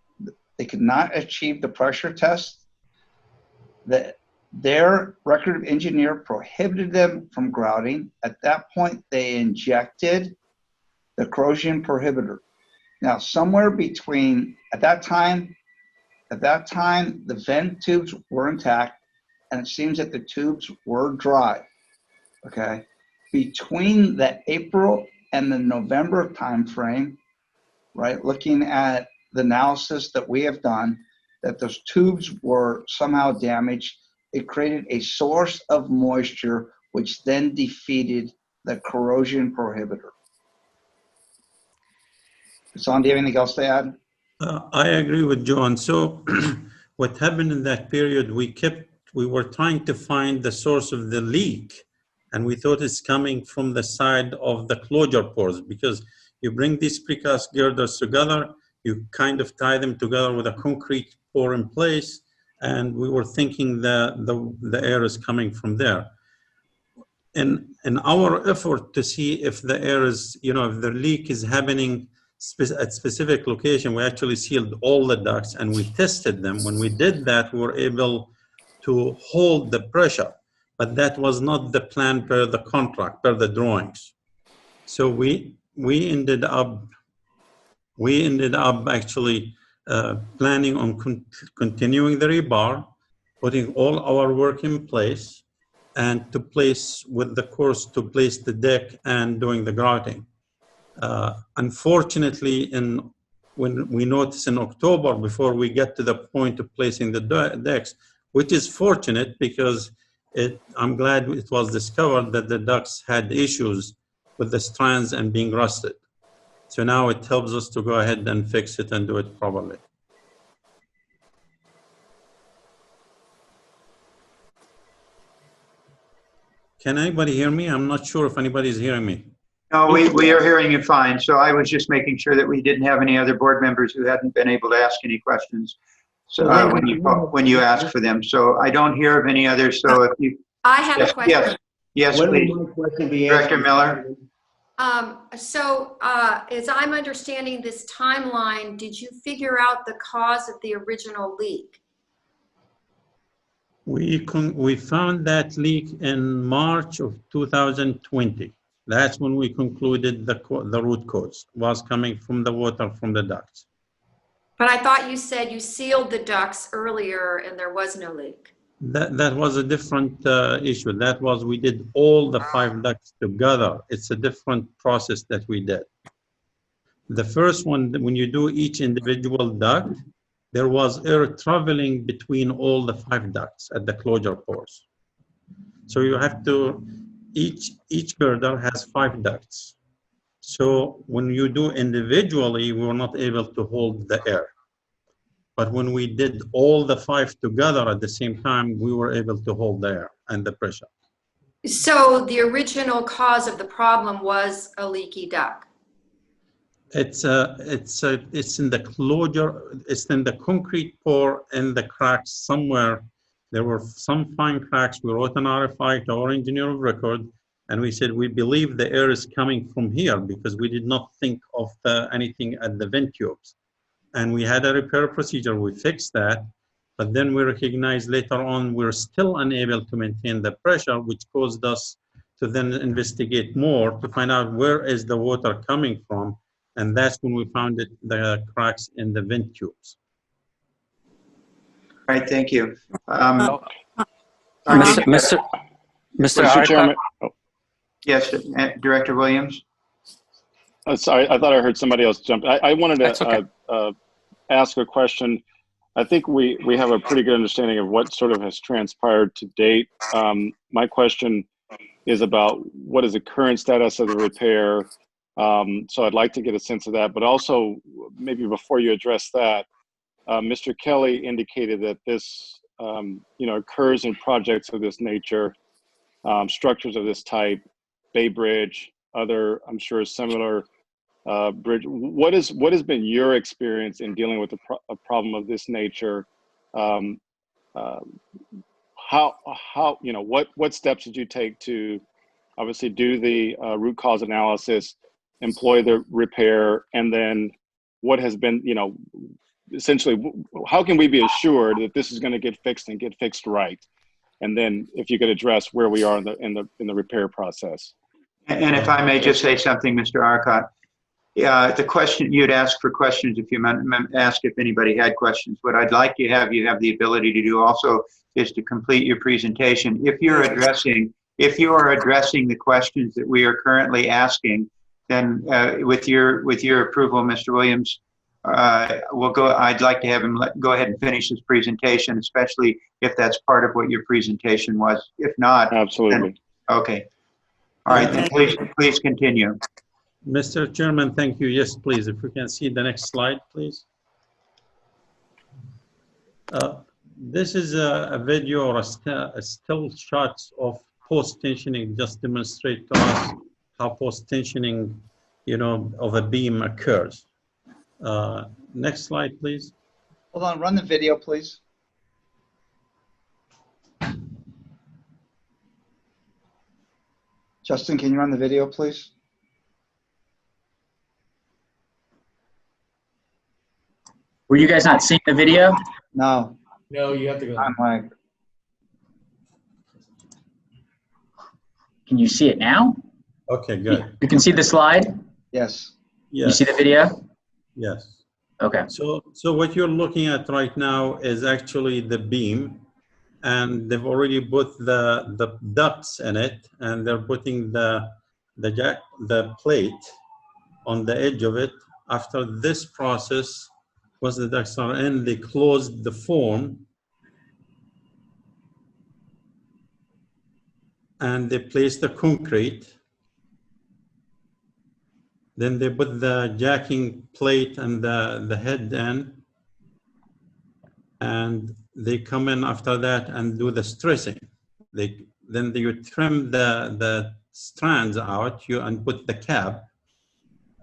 achieve the pressure test. Their record of engineer prohibited them from grouting. At that point, they injected the corrosion prohibitor. Now, somewhere between, at that time, the vent tubes were intact, and it seems that the tubes were dry, okay? Between the April and the November timeframe, right, looking at the analysis that we have done, that those tubes were somehow damaged, it created a source of moisture, which then defeated the corrosion prohibitor. Ghassan, do you have anything else to add? I agree with John. So what happened in that period, we were trying to find the source of the leak, and we thought it's coming from the side of the closure pores, because you bring these precast girders together, you kind of tie them together with a concrete pour in place, and we were thinking the air is coming from there. In our effort to see if the air is, if the leak is happening at specific location, we actually sealed all the ducts and we tested them. When we did that, we were able to hold the pressure, but that was not the plan per the contract, per the drawings. So we ended up actually planning on continuing the rebar, putting all our work in place, and to place with the course to place the deck and doing the grouting. Unfortunately, when we noticed in October, before we get to the point of placing the decks, which is fortunate because I'm glad it was discovered that the ducts had issues with the strands and being rusted. So now it helps us to go ahead and fix it and do it properly. Can anybody hear me? I'm not sure if anybody's hearing me. No, we are hearing you fine. So I was just making sure that we didn't have any other board members who hadn't been able to ask any questions. So when you ask for them. So I don't hear of any others. So if you, I have a question. Yes, When please. will my question be Director answered? Miller. As I'm understanding this timeline, did you figure out the cause of the original leak? We found that leak in March of 2020. That's when we concluded the root cause was coming from the water from the ducts. But I thought you said you sealed the ducts earlier and there was no leak. That was a different issue. That was, we did all the 5 ducts together. It's a different process that we did. The first one, when you do each individual duct, there was air traveling between all the 5 ducts at the closure pores. So you have to, each girder has 5 ducts. So when you do individually, we were not able to hold the air. But when we did all the 5 together at the same time, we were able to hold the air and the pressure. So the original cause of the problem was a leaky duct? It's in the closure. It's in the concrete pour in the cracks somewhere. There were some fine cracks. We wrote an RFI to our engineer of record, and we said we believe the air is coming from here because we did not think of anything at the vent tubes. And we had a repair procedure. We fixed that, but then we recognized later on we're still unable to maintain the pressure, which caused us to then investigate more to find out where is the water coming from. And that's when we found the cracks in the vent tubes. All right, thank you. Mr. Chairman. Oh. Yes, Director Williams. Sorry, I thought I heard somebody else jump. I wanted to ask a question. I think we have a pretty good understanding of what sort of has transpired to date. My question is about what is the current status of the repair. So I'd like to get a sense of that, but also maybe before you address that, Mr. Kelly indicated that this occurs in projects of this nature, structures of this type, Bay Bridge, other, I'm sure, similar bridge. What has been your experience in dealing with a problem of this nature? What steps did you take to obviously do the root cause analysis, employ the repair, and then what has been, essentially, how can we be assured that this is going to get fixed and get fixed right? And then if you could address where we are in the repair process. And if I may just say something, Mr. Ariqat. The question, you'd ask for questions if you ask if anybody had questions. What I'd like you have the ability to do also is to complete your presentation. If you are addressing the questions that we are currently asking, then with your approval, Mr. Williams, I'd like to have him go ahead and finish his presentation, especially if that's part of what your presentation was. If not, absolutely. Then, okay. All right, then please continue. Mr. Chairman, thank you. Yes, please. If we can see the next slide, please. This is a video or a still shots of post-tensioning, just demonstrate to us how post-tensioning, of a beam occurs. Next slide, please. Hold on, run the video, please. Justin, can you run the video, please? Were you guys not seeing the video? No. No, you have to go. I'm like, Can you see it now? Okay, good. You can see the slide? Yes. Yes. You see the video? Yes. Okay. So what you're looking at right now is actually the beam, and they've already put the ducts in it, and they're putting the plate on the edge of it. After this process, once the ducts are in, they closed the form, and they placed the concrete. Then they put the jacking plate and the head in, and they come in after that and do the stressing. Then you trim the strands out and put the cap.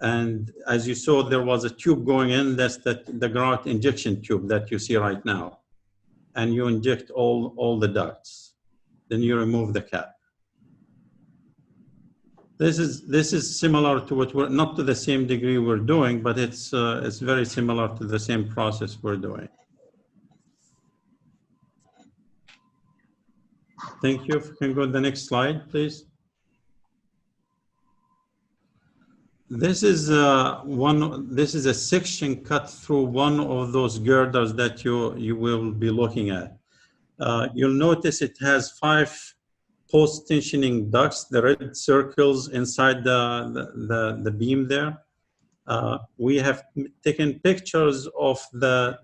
And as you saw, there was a tube going in. That's the grout injection tube that you see right now. And you inject all the ducts. Then you remove the cap. This is similar to what we're, not to the same degree we're doing, but it's very similar to the same process we're doing. Thank you. If we can go to the next slide, please. This is a section cut through one of those girders that you will be looking at. You'll notice it has 5 post-tensioning ducts, the red circles inside the beam there. We have taken pictures of the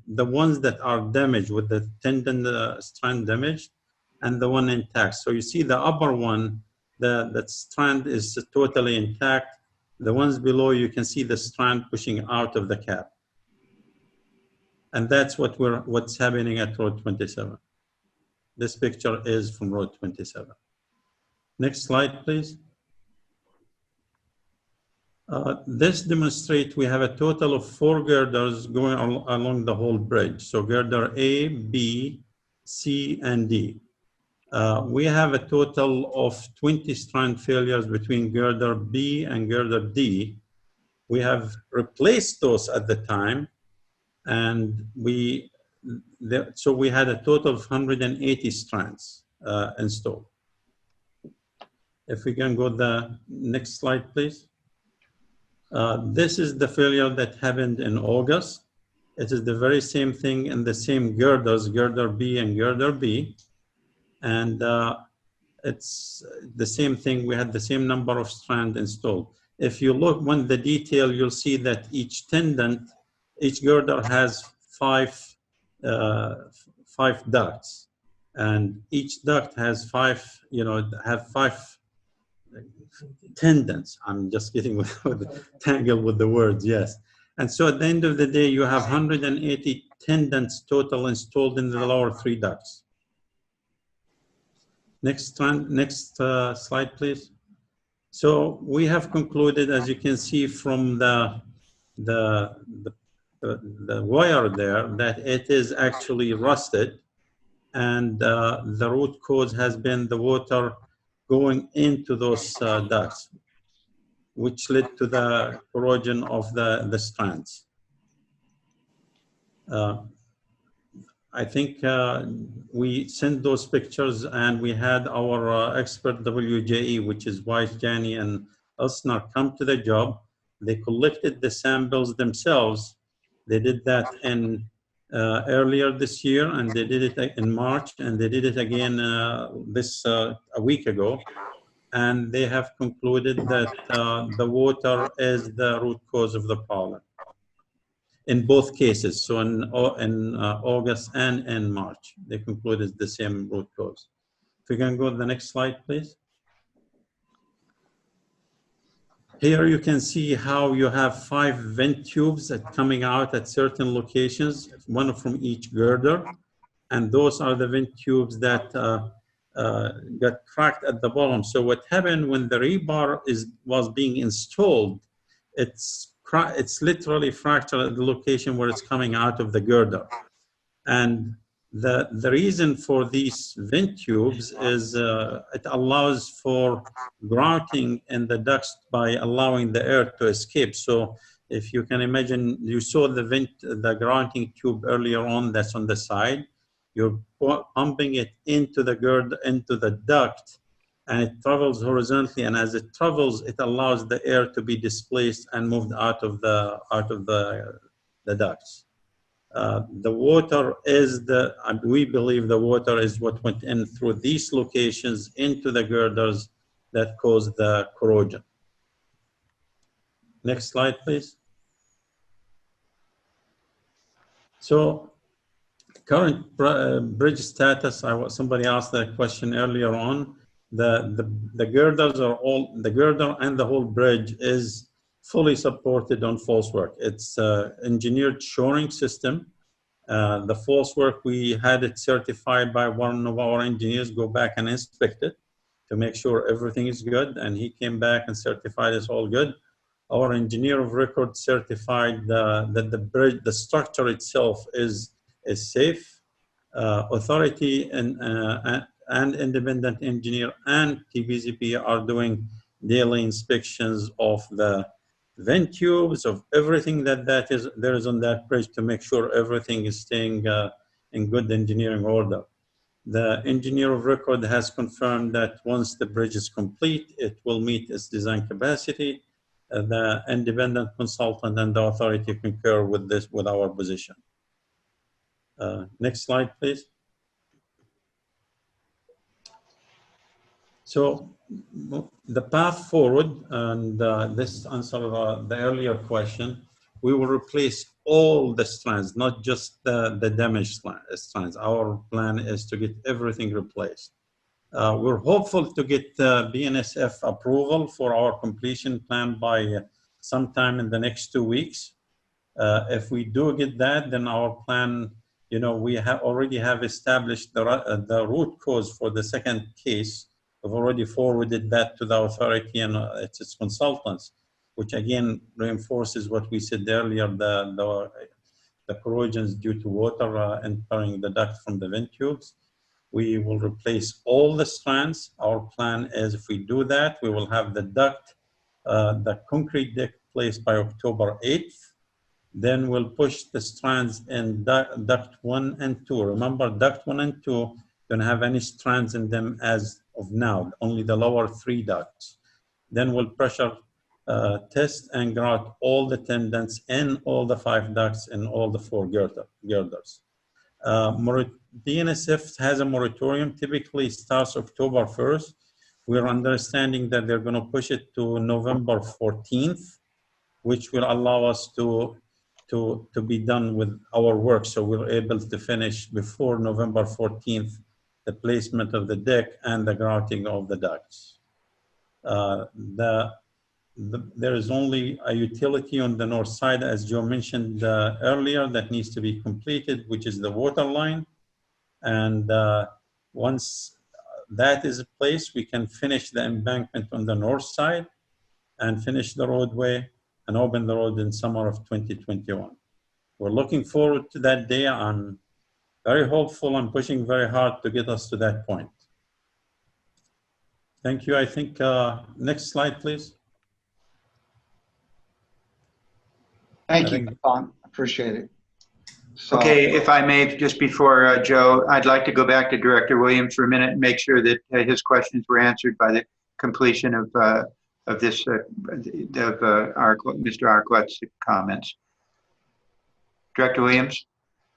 ones that are damaged with the tendon strand damage and the one intact. So you see the upper one, that strand is totally intact. The ones below, you can see the strand pushing out of the cap. And that's what's happening at Road 27. This picture is from Road 27. Next slide, please. This demonstrates we have a total of 4 girders going along the whole bridge. So girder A, B, C, and D. We have a total of 20 strand failures between girder B and girder D. We have replaced those at the time, and so we had a total of 180 strands installed. If we can go the next slide, please. This is the failure that happened in August. It is the very same thing in the same girders, girder B and girder B. And it's the same thing. We had the same number of strands installed. If you look on the detail, you'll see that each tendon, each girder has five ducts. And each duct has five tendons. I'm just getting tangled with the words, yes. And so at the end of the day, you have 180 tendons total installed in the lower 3 ducts. Next slide, please. So we have concluded, as you can see from the wire there, that it is actually rusted, and the root cause has been the water going into those ducts, which led to the corrosion of the strands. I think we sent those pictures, and we had our expert WJE, which is Weiss, Jani, and Elsner, come to the job. They collected the samples themselves. They did that in earlier this year, and they did it in March, and they did it again a week ago. And they have concluded that the water is the root cause of the problem in both cases. So in August and in March, they concluded the same root cause. If we can go to the next slide, please. Here you can see how you have 5 vent tubes coming out at certain locations, one from each girder. And those are the vent tubes that got cracked at the bottom. So what happened when the rebar was being installed, it's literally fractured at the location where it's coming out of the girder. And the reason for these vent tubes is it allows for grouting in the ducts by allowing the air to escape. So if you can imagine, you saw the grouting tube earlier on that's on the side. You're pumping it into the girder, into the duct, and it travels horizontally. And as it travels, it allows the air to be displaced and moved out of the ducts. The water is we believe the water is what went in through these locations into the girders that caused the corrosion. Next slide, please. So, current bridge status. Somebody asked that question earlier on. The girders are the girder and the whole bridge is fully supported on false work. It's engineered shoring system. The false work, we had it certified by one of our engineers, go back and inspect it to make sure everything is good. And he came back and certified it's all good. Our engineer of record certified that the bridge, the structure itself is safe. Authority and independent engineer and TPZP are doing daily inspections of the vent tubes, of everything there is on that bridge to make sure everything is staying in good engineering order. The engineer of record has confirmed that once the bridge is complete, it will meet its design capacity. The independent consultant and the authority concur with our position. Next slide, please. So the path forward, and this answers the earlier question, we will replace all the strands, not just the damaged strands. Our plan is to get everything replaced. We're hopeful to get BNSF approval for our completion plan by sometime in the next 2 weeks. If we do get that, then our plan, we already have established the root cause for the second case. We've already forwarded that to the authority and its consultants. which again reinforces what we said earlier, the corrosions due to water entering the duct from the vent tubes. We will replace all the strands. Our plan is if we do that, we will have the duct, the concrete deck placed by October 8th. Then we'll push the strands in duct 1 and 2. Remember, duct 1 and 2 don't have any strands in them as of now, only the lower 3 ducts. Then we'll pressure test and grout all the tendons in all the 5 ducts and all the 4 girders. BNSF has a moratorium, typically starts October 1st. We're understanding that they're going to push it to November 14th, which will allow us to be done with our work. So we're able to finish before November 14th, the placement of the deck and the grouting of the ducts. There is only a utility on the north side, as Joe mentioned earlier, that needs to be completed, which is the water line. And once that is in place, we can finish the embankment on the north side and finish the roadway and open the road in summer of 2021. We're looking forward to that day. I'm very hopeful and pushing very hard to get us to that point. Thank you. I think next slide, please. Thank you, Ghassan. Appreciate it. So, okay, if I may, just before Joe, I'd like to go back to Director Williams for a minute and make sure that his questions were answered by the completion of this Mr. Ariqat's comments. Director Williams.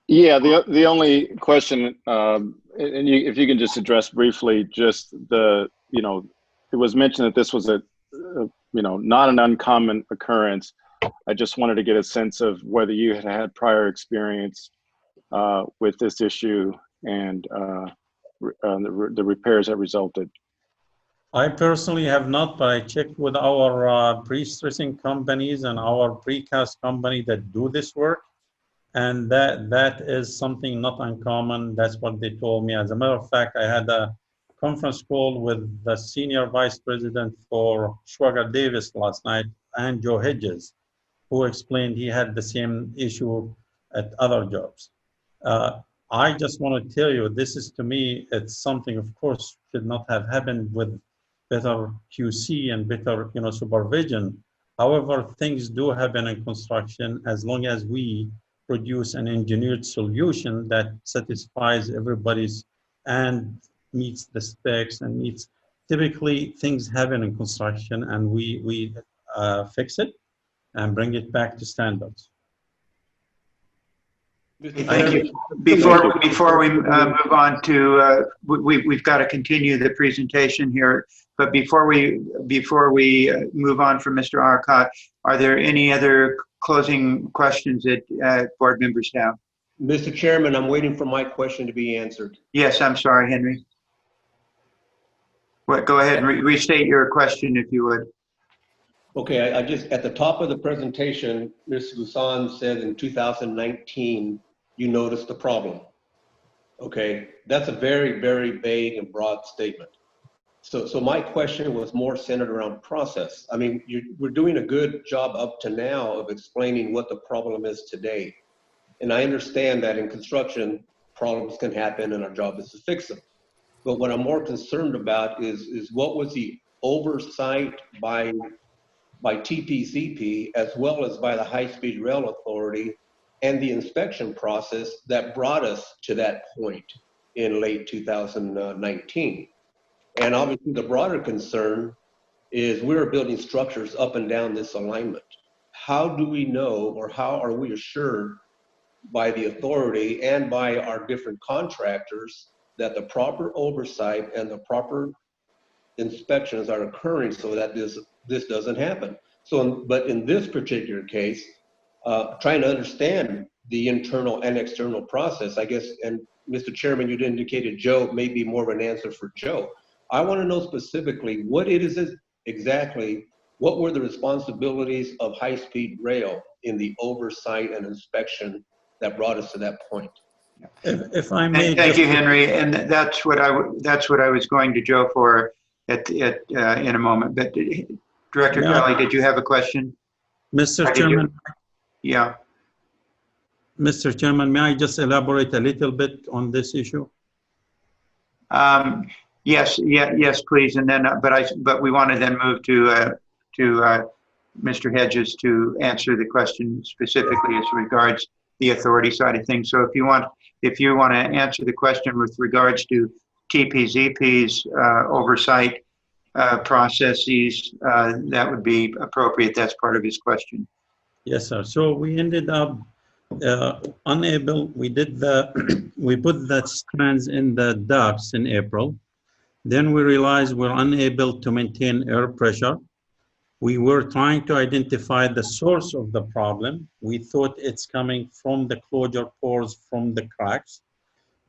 Yeah, the only question, and if you can just address briefly, just it was mentioned that this was not an uncommon occurrence. I just wanted to get a sense of whether you had prior experience with this issue and the repairs that resulted. I personally have not, but I checked with our pre-stressing companies and our precast company that do this work. And that is something not uncommon. That's what they told me. As a matter of fact, I had a conference call with the senior vice president for Schwager Davis last night and Joe Hedges, who explained he had the same issue at other jobs. I just want to tell you, this is to me, it's something, of course, should not have happened with better QC and better supervision. However, things do happen in construction as long as we produce an engineered solution that satisfies everybody's and meets the specs and meets, typically things happen in construction and we fix it and bring it back to standards. Thank you. Before we move on to, we've got to continue the presentation here, but before we move on from Mr. Ariqat, are there any other closing questions that board members have? Mr. Chairman, I'm waiting for my question to be answered. Yes, I'm sorry, Henry. Go ahead and restate your question if you would. Okay, I just, at the top of the presentation, Mr. Ghassan said in 2019, you noticed the problem. Okay, that's a very, very vague and broad statement. So my question was more centered around process. I mean, we're doing a good job up to now of explaining what the problem is today. And I understand that in construction, problems can happen and our job is to fix them. But what I'm more concerned about is what was the oversight by TPZP as well as by the High-Speed Rail Authority and the inspection process that brought us to that point in late 2019. And obviously the broader concern is we're building structures up and down this alignment. How do we know, or how are we assured by the authority and by our different contractors that the proper oversight and the proper inspections are occurring so that this doesn't happen? So, but in this particular case, trying to understand the internal and external process, I guess, and Mr. Chairman, you'd indicated Joe may be more of an answer for Joe. I want to know specifically what it is exactly, what were the responsibilities of high-speed rail in the oversight and inspection that brought us to that point? If I may, thank you, Henry, and that's what I was going to Joe for in a moment. But Director Yeah. Kelly, did you have a question? Mr. Chairman, Yeah. Mr. Chairman, may I just elaborate a little bit on this issue? Yes, yes, please. And then, but we want to then move to Mr. Hedges to answer the question specifically as regards the authority side of things. So if you want to answer the question with regards to TPZP's oversight processes, that would be appropriate. That's part of his question. Yes, sir. So we ended up unable. We did we put the strands in the DUCTS in April. Then we realized we're unable to maintain air pressure. We were trying to identify the source of the problem. We thought it's coming from the closure pores from the cracks.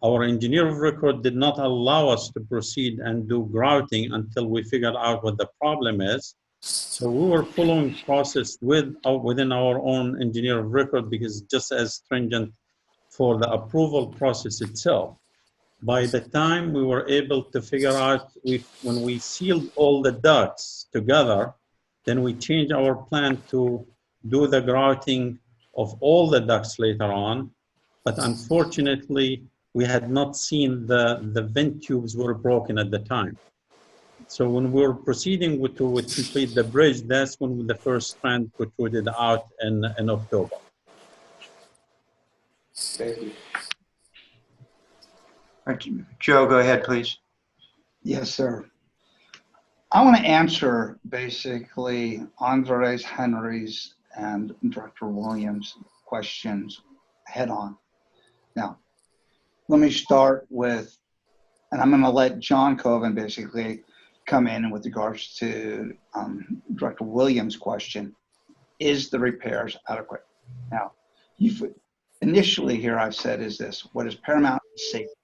Our engineer of record did not allow us to proceed and do grouting until we figured out what the problem is. So we were following process within our own engineer of record because it's just as stringent for the approval process itself. By the time we were able to figure out, when we sealed all the ducts together, then we changed our plan to do the grouting of all the ducts later on. But unfortunately, we had not seen the vent tubes were broken at the time. So when we were proceeding to complete the bridge, that's when the first strand protruded out in October. Thank you. Joe, go ahead, please. Yes, sir. I want to answer basically Andres, Henry's, and Director Williams' questions head on. Now, let me start with, and I'm going to let John Corven basically come in with regards to Director Williams' question, is the repairs adequate? Now, initially here I've said is this, what is paramount is safety.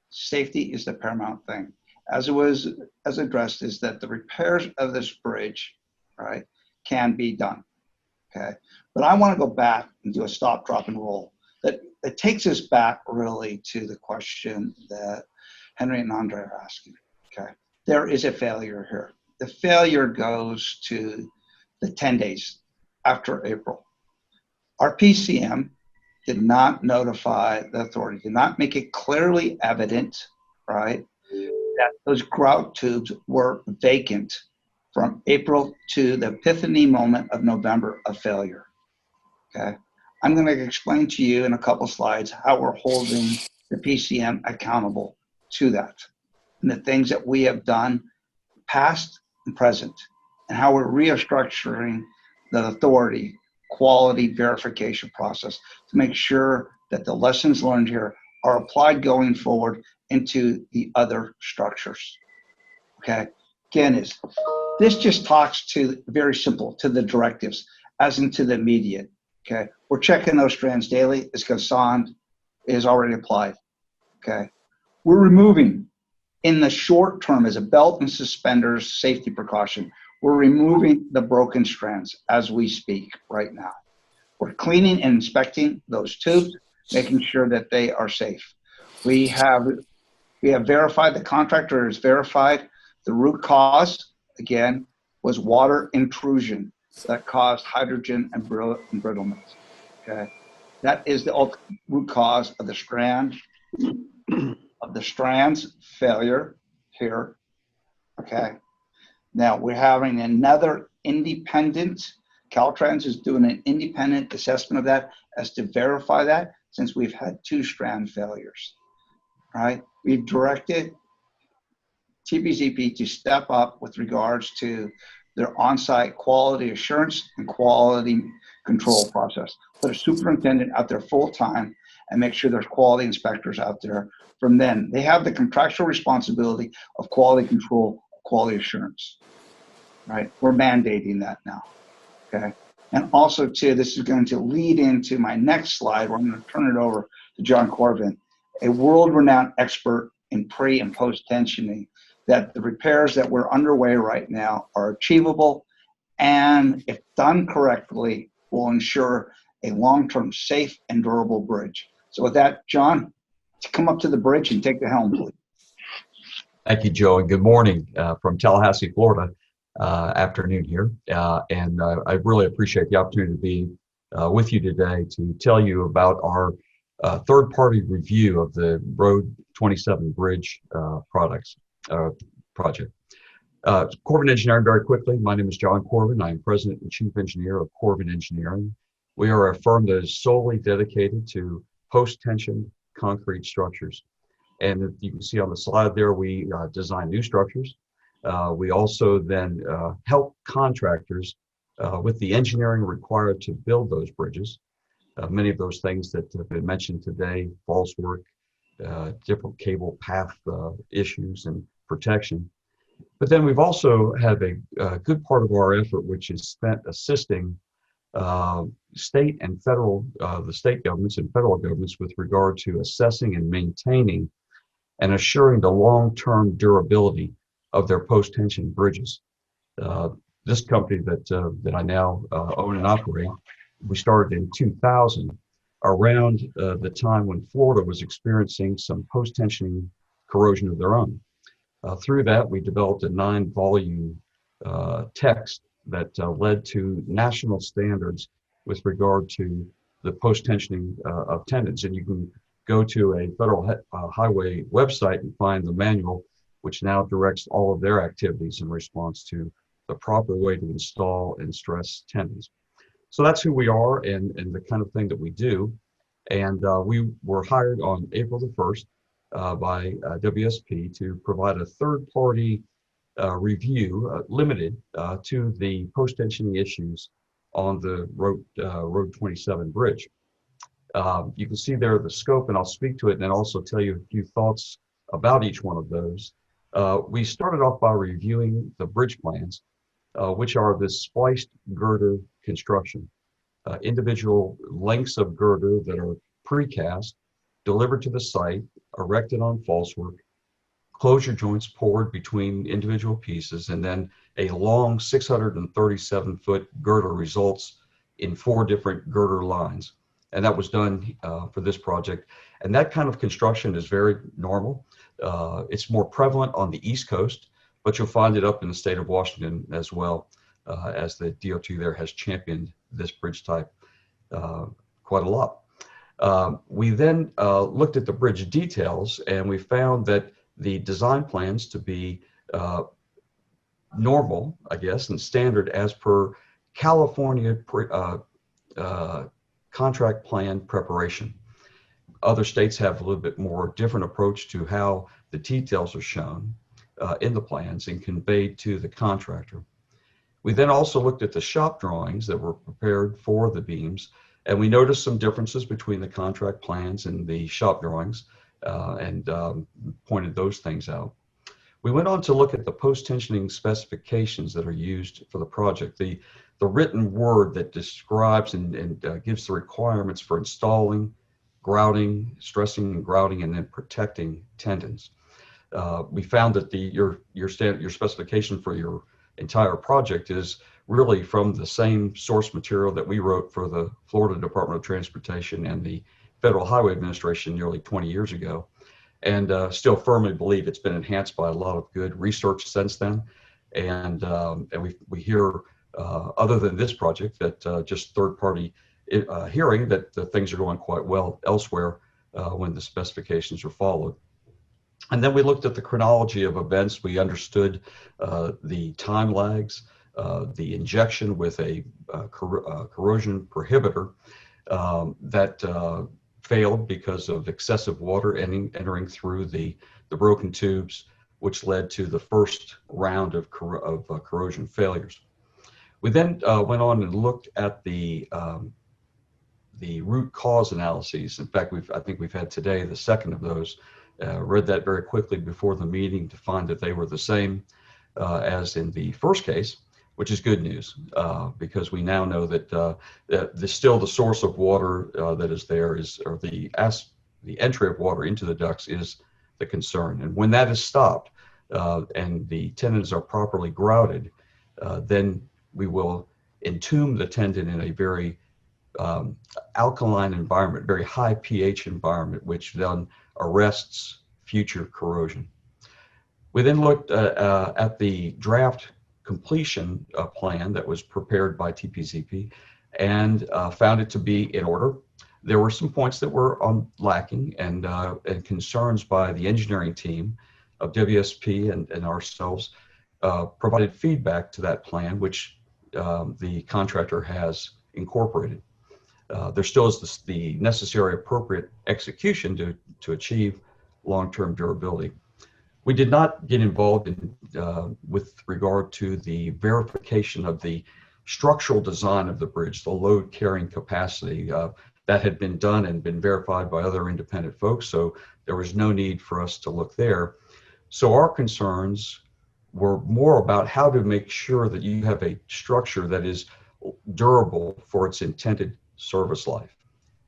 Safety is the paramount thing. As addressed is that the repairs of this bridge, right, can be done, okay? But I want to go back and do a stop, drop, and roll. That it takes us back really to the question that Henry and Andre are asking, okay? There is a failure here. The failure goes to the 10 days after April. Our PCM did not notify the authority, did not make it clearly evident, right, that those grout tubes were vacant from April to the epiphany moment of November of failure, okay? I'm going to explain to you in a couple slides how we're holding the PCM accountable to that and the things that we have done past and present and how we're restructuring the authority quality verification process to make sure that the lessons learned here are applied going forward into the other structures, okay? Again, this just talks to, very simple, to the directives, as into the immediate, okay? We're checking those strands daily, as Ghassan is already applied, okay? We're removing, in the short term, as a belt and suspenders safety precaution, we're removing the broken strands as we speak right now. We're cleaning and inspecting those tubes, making sure that they are safe. We have verified, the contractor has verified the root cause, again, was water intrusion that caused hydrogen embrittlement, okay? That is the ultimate root cause of the strands failure here, okay? Now we're having another independent, Caltrans is doing an independent assessment of that as to verify that, since we've had 2 strand failures, right? We've directed TPZP to step up with regards to their on-site quality assurance and quality control process. Put a superintendent out there full-time and make sure there's quality inspectors out there from them. They have the contractual responsibility of quality control, quality assurance, right? We're mandating that now, okay? And also too, this is going to lead into my next slide where I'm going to turn it over to John Corven, a world-renowned expert in pre and post-tensioning, that the repairs that we're underway right now are achievable and if done correctly will ensure a long-term safe and durable bridge. So with that, John, come up to the bridge and take the helm, please. Thank you, Joe, and good morning from Tallahassee, Florida. afternoon here. And I really appreciate the opportunity to be with you today to tell you about our third-party review of the Road 27 Bridge project. Corven Engineering, very quickly. My name is John Corven. I am President and Chief Engineer of Corven Engineering. We are a firm that is solely dedicated to post-tension concrete structures. And if you can see on the slide there, we design new structures. We also then help contractors with the engineering required to build those bridges. Many of those things that have been mentioned today, false work, different cable path issues and protection. But then we've also had a good part of our effort, which is spent assisting state and federal, the state governments and federal governments with regard to assessing and maintaining and assuring the long-term durability of their post-tension bridges. This company that I now own and operate, we started in 2000, around the time when Florida was experiencing some post-tensioning corrosion of their own. Through that, we developed a 9-volume text that led to national standards with regard to the post-tensioning of tendons. And you can go to a federal highway website and find the manual, which now directs all of their activities in response to the proper way to install and stress tendons. So that's who we are and the kind of thing that we do. And we were hired on April the 1st by WSP to provide a third-party review limited to the post-tensioning issues on the Road 27 bridge. You can see there the scope, and I'll speak to it and then also tell you a few thoughts about each one of those. We started off by reviewing the bridge plans, which are this spliced girder construction. Individual lengths of girder that are precast, delivered to the site, erected on falsework, closure joints poured between individual pieces, and then a long 637-foot girder results in 4 different girder lines. And that was done for this project. And that kind of construction is very normal. It's more prevalent on the East Coast, but you'll find it up in the state of Washington as well, as the DOT there has championed this bridge type quite a lot. We then looked at the bridge details, and we found that the design plans to be normal, I guess, and standard as per California contract plan preparation. Other states have a little bit more different approach to how the details are shown in the plans and conveyed to the contractor. We then also looked at the shop drawings that were prepared for the beams, and we noticed some differences between the contract plans and the shop drawings and pointed those things out. We went on to look at the post-tensioning specifications that are used for the project, the written word that describes and gives the requirements for installing, grouting, stressing and grouting, and then protecting tendons. We found that your specification for your entire project is really from the same source material that we wrote for the Florida Department of Transportation and the Federal Highway Administration nearly 20 years ago, and still firmly believe it's been enhanced by a lot of good research since then. And we hear, other than this project, that just third-party hearing that things are going quite well elsewhere when the specifications are followed. And then we looked at the chronology of events. We understood the time lags, the injection with a corrosion prohibitor that failed because of excessive water entering through the broken tubes, which led to the first round of corrosion failures. We then went on and looked at the root cause analyses. In fact, I think we've had today the second of those. Read that very quickly before the meeting to find that they were the same as in the first case, which is good news because we now know that still the source of water that is there is, or the entry of water into the ducts is the concern. And when that is stopped and the tendons are properly grouted, then we will entomb the tendon in a very alkaline environment, very high pH environment, which then arrests future corrosion. We then looked at the draft completion plan that was prepared by TPZP and found it to be in order. There were some points that were lacking and concerns by the engineering team of WSP and ourselves provided feedback to that plan, which the contractor has incorporated. There still is the necessary appropriate execution to achieve long-term durability. We did not get involved in, with regard to the verification of the structural design of the bridge, the load carrying capacity. That had been done and been verified by other independent folks, so there was no need for us to look there. So our concerns were more about how to make sure that you have a structure that is durable for its intended service life.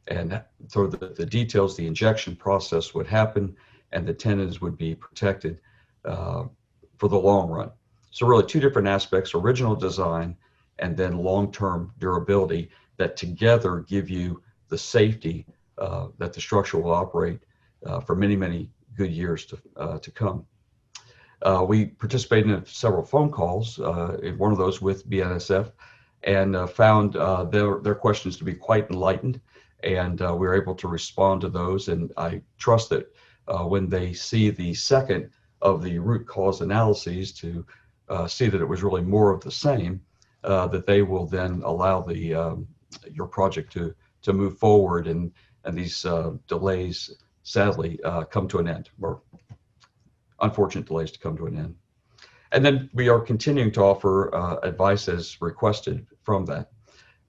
And so the details, the injection process would happen and the tendons would be protected for the long run. So really two different aspects, original design and then long-term durability that together give you the safety that the structure will operate for many, many good years to come. We participated in several phone calls, in one of those with BNSF, and found their questions to be quite enlightened, and we were able to respond to those. And I trust that when they see the second of the root cause analyses to see that it was really more of the same, that they will then allow your project to move forward and these delays sadly come to an end, or unfortunate delays to come to an end. And then we are continuing to offer advice as requested from that.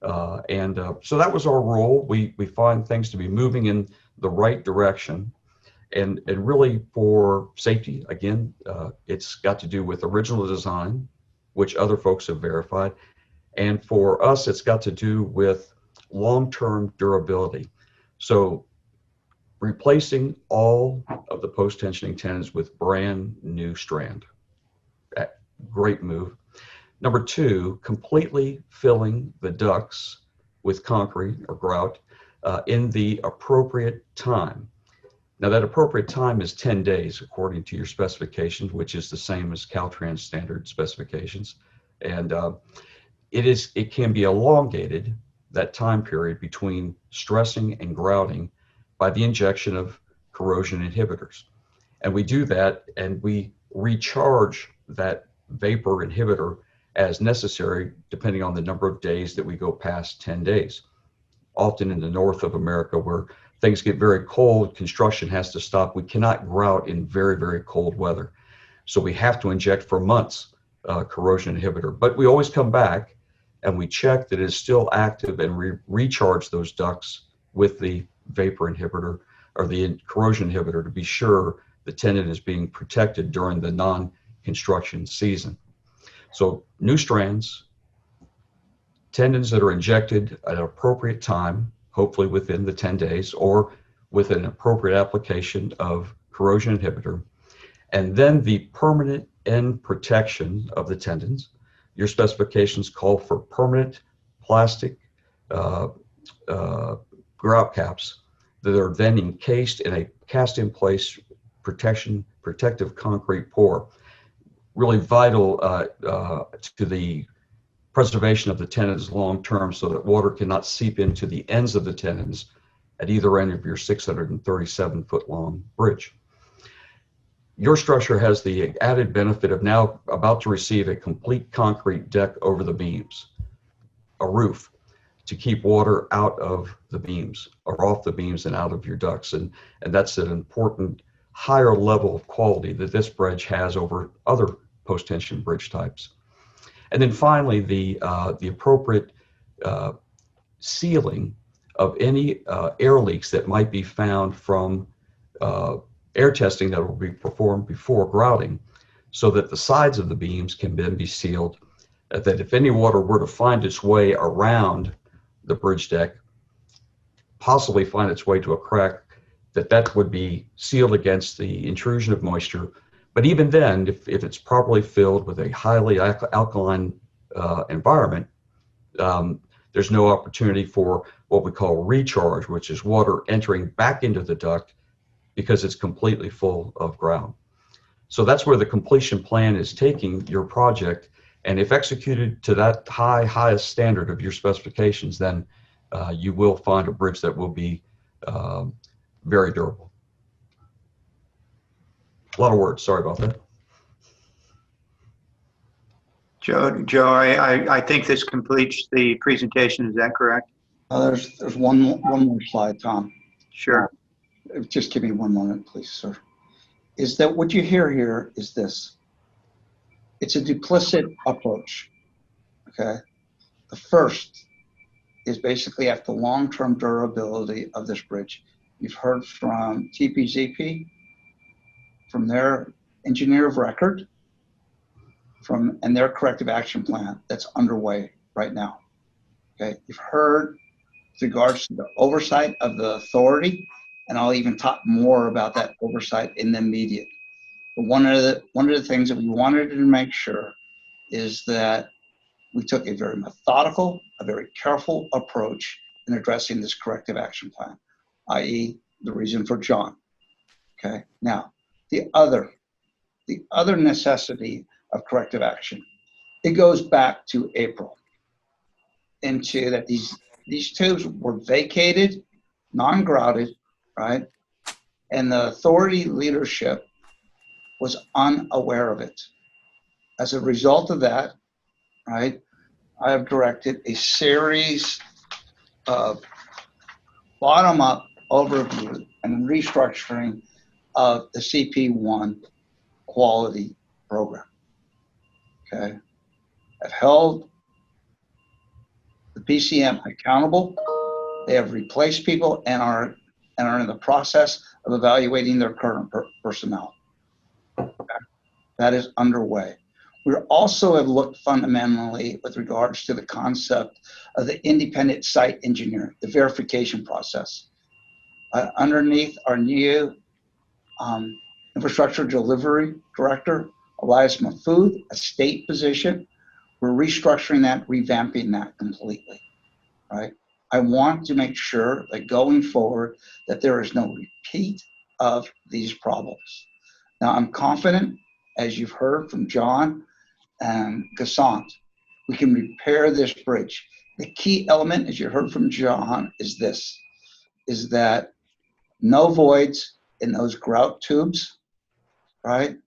So that was our role. We find things to be moving in the right direction. And really for safety, again, it's got to do with original design, which other folks have verified. And for us, it's got to do with long-term durability. So replacing all of the post-tensioning tendons with brand new strand. Great move. Number two, completely filling the ducts with concrete or grout in the appropriate time. Now that appropriate time is 10 days according to your specifications, which is the same as Caltrans standard specifications. And it can be elongated, that time period between stressing and grouting, by the injection of corrosion inhibitors. And we do that and we recharge that vapor inhibitor as necessary depending on the number of days that we go past 10 days. Often in the north of America where things get very cold, construction has to stop. We cannot grout in very, very cold weather. So we have to inject for months corrosion inhibitor. But we always come back and we check that it's still active and recharge those ducts with the vapor inhibitor or the corrosion inhibitor to be sure the tendon is being protected during the non-construction season. So new strands, tendons that are injected at an appropriate time, hopefully within the 10 days or with an appropriate application of corrosion inhibitor, and then the permanent end protection of the tendons. Your specifications call for permanent plastic grout caps that are then encased in a cast-in-place protective concrete pour. Really vital to the preservation of the tendons long-term so that water cannot seep into the ends of the tendons at either end of your 637-foot-long bridge. Your structure has the added benefit of now about to receive a complete concrete deck over the beams, a roof to keep water out of the beams or off the beams and out of your ducts. And that's an important higher level of quality that this bridge has over other post-tension bridge types. And then finally, the appropriate sealing of any air leaks that might be found from air testing that will be performed before grouting, so that the sides of the beams can then be sealed, that if any water were to find its way around the bridge deck, possibly find its way to a crack, that would be sealed against the intrusion of moisture. But even then, if it's properly filled with a highly alkaline environment, there's no opportunity for what we call recharge, which is water entering back into the duct because it's completely full of grout. So that's where the completion plan is taking your project, And if executed to that highest standard of your specifications, then you will find a bridge that will be very durable. A lot of words, sorry about that. Joe, I think this completes the presentation. Is that correct? There's one more slide, Tom. Sure. Just give me one moment, please, sir. Is that what you hear here is this? It's a duplicit approach, okay? The first is basically at the long-term durability of this bridge. You've heard from TPZP, from their engineer of record, and their corrective action plan that's underway right now, okay? You've heard with regards to the oversight of the authority, and I'll even talk more about that oversight in the immediate. But one of the things that we wanted to make sure is that we took a very methodical, a very careful approach in addressing this corrective action plan, i.e. the reason for John. Okay. Now, the other necessity of corrective action, it goes back to April, into that these tubes were vacated, non-grouted, right? And the authority leadership was unaware of it. As a result of that, right, I have directed a series of bottom-up overview and restructuring of the CP1 quality program. Okay, I've held the PCM accountable. They have replaced people and are in the process of evaluating their current personnel. Okay. That is underway. We also have looked fundamentally with regards to the concept of the independent site engineer, the verification process. Underneath our new infrastructure delivery director, Elias Mahfoud, a state position, we're restructuring that, revamping that completely, right? I want to make sure that going forward that there is no repeat of these problems. Now, I'm confident, as you've heard from John and Ghassan, we can repair this bridge. The key element, as you heard from John, is this, is that no voids in those grout tubes, right?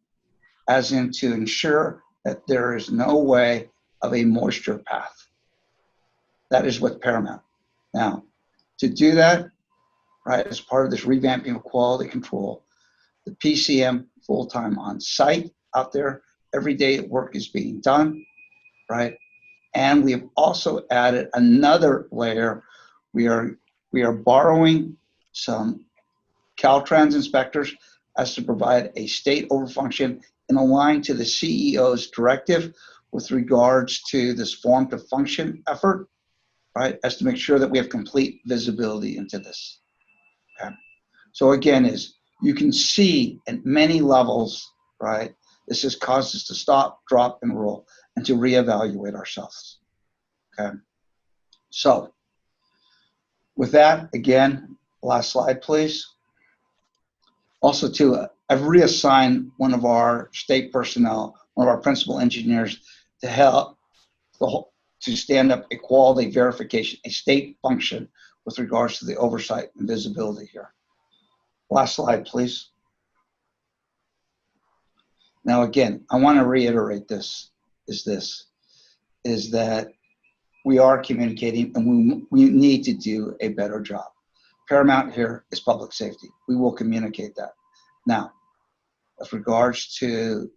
As in to ensure that there is no way of a moisture path. That is what's paramount. Now, to do that, right, as part of this revamping of quality control, the PCM full-time on site out there, every day work is being done, right? And we have also added another layer. We are borrowing some Caltrans inspectors as to provide a state overfunction and align to the CEO's directive with regards to this form to function effort, right? As to make sure that we have complete visibility into this. Okay. So again, is you can see at many levels, right? This has caused us to stop, drop, and roll, and to reevaluate ourselves. Okay. So, with that, again, last slide, please. Also, I've reassigned one of our state personnel, one of our principal engineers, to help to stand up a quality verification, a state function with regards to the oversight and visibility here. Last slide, please. Now, again, I want to reiterate this, is that we are communicating and we need to do a better job. Paramount here is public safety. We will communicate that. Now, with regards to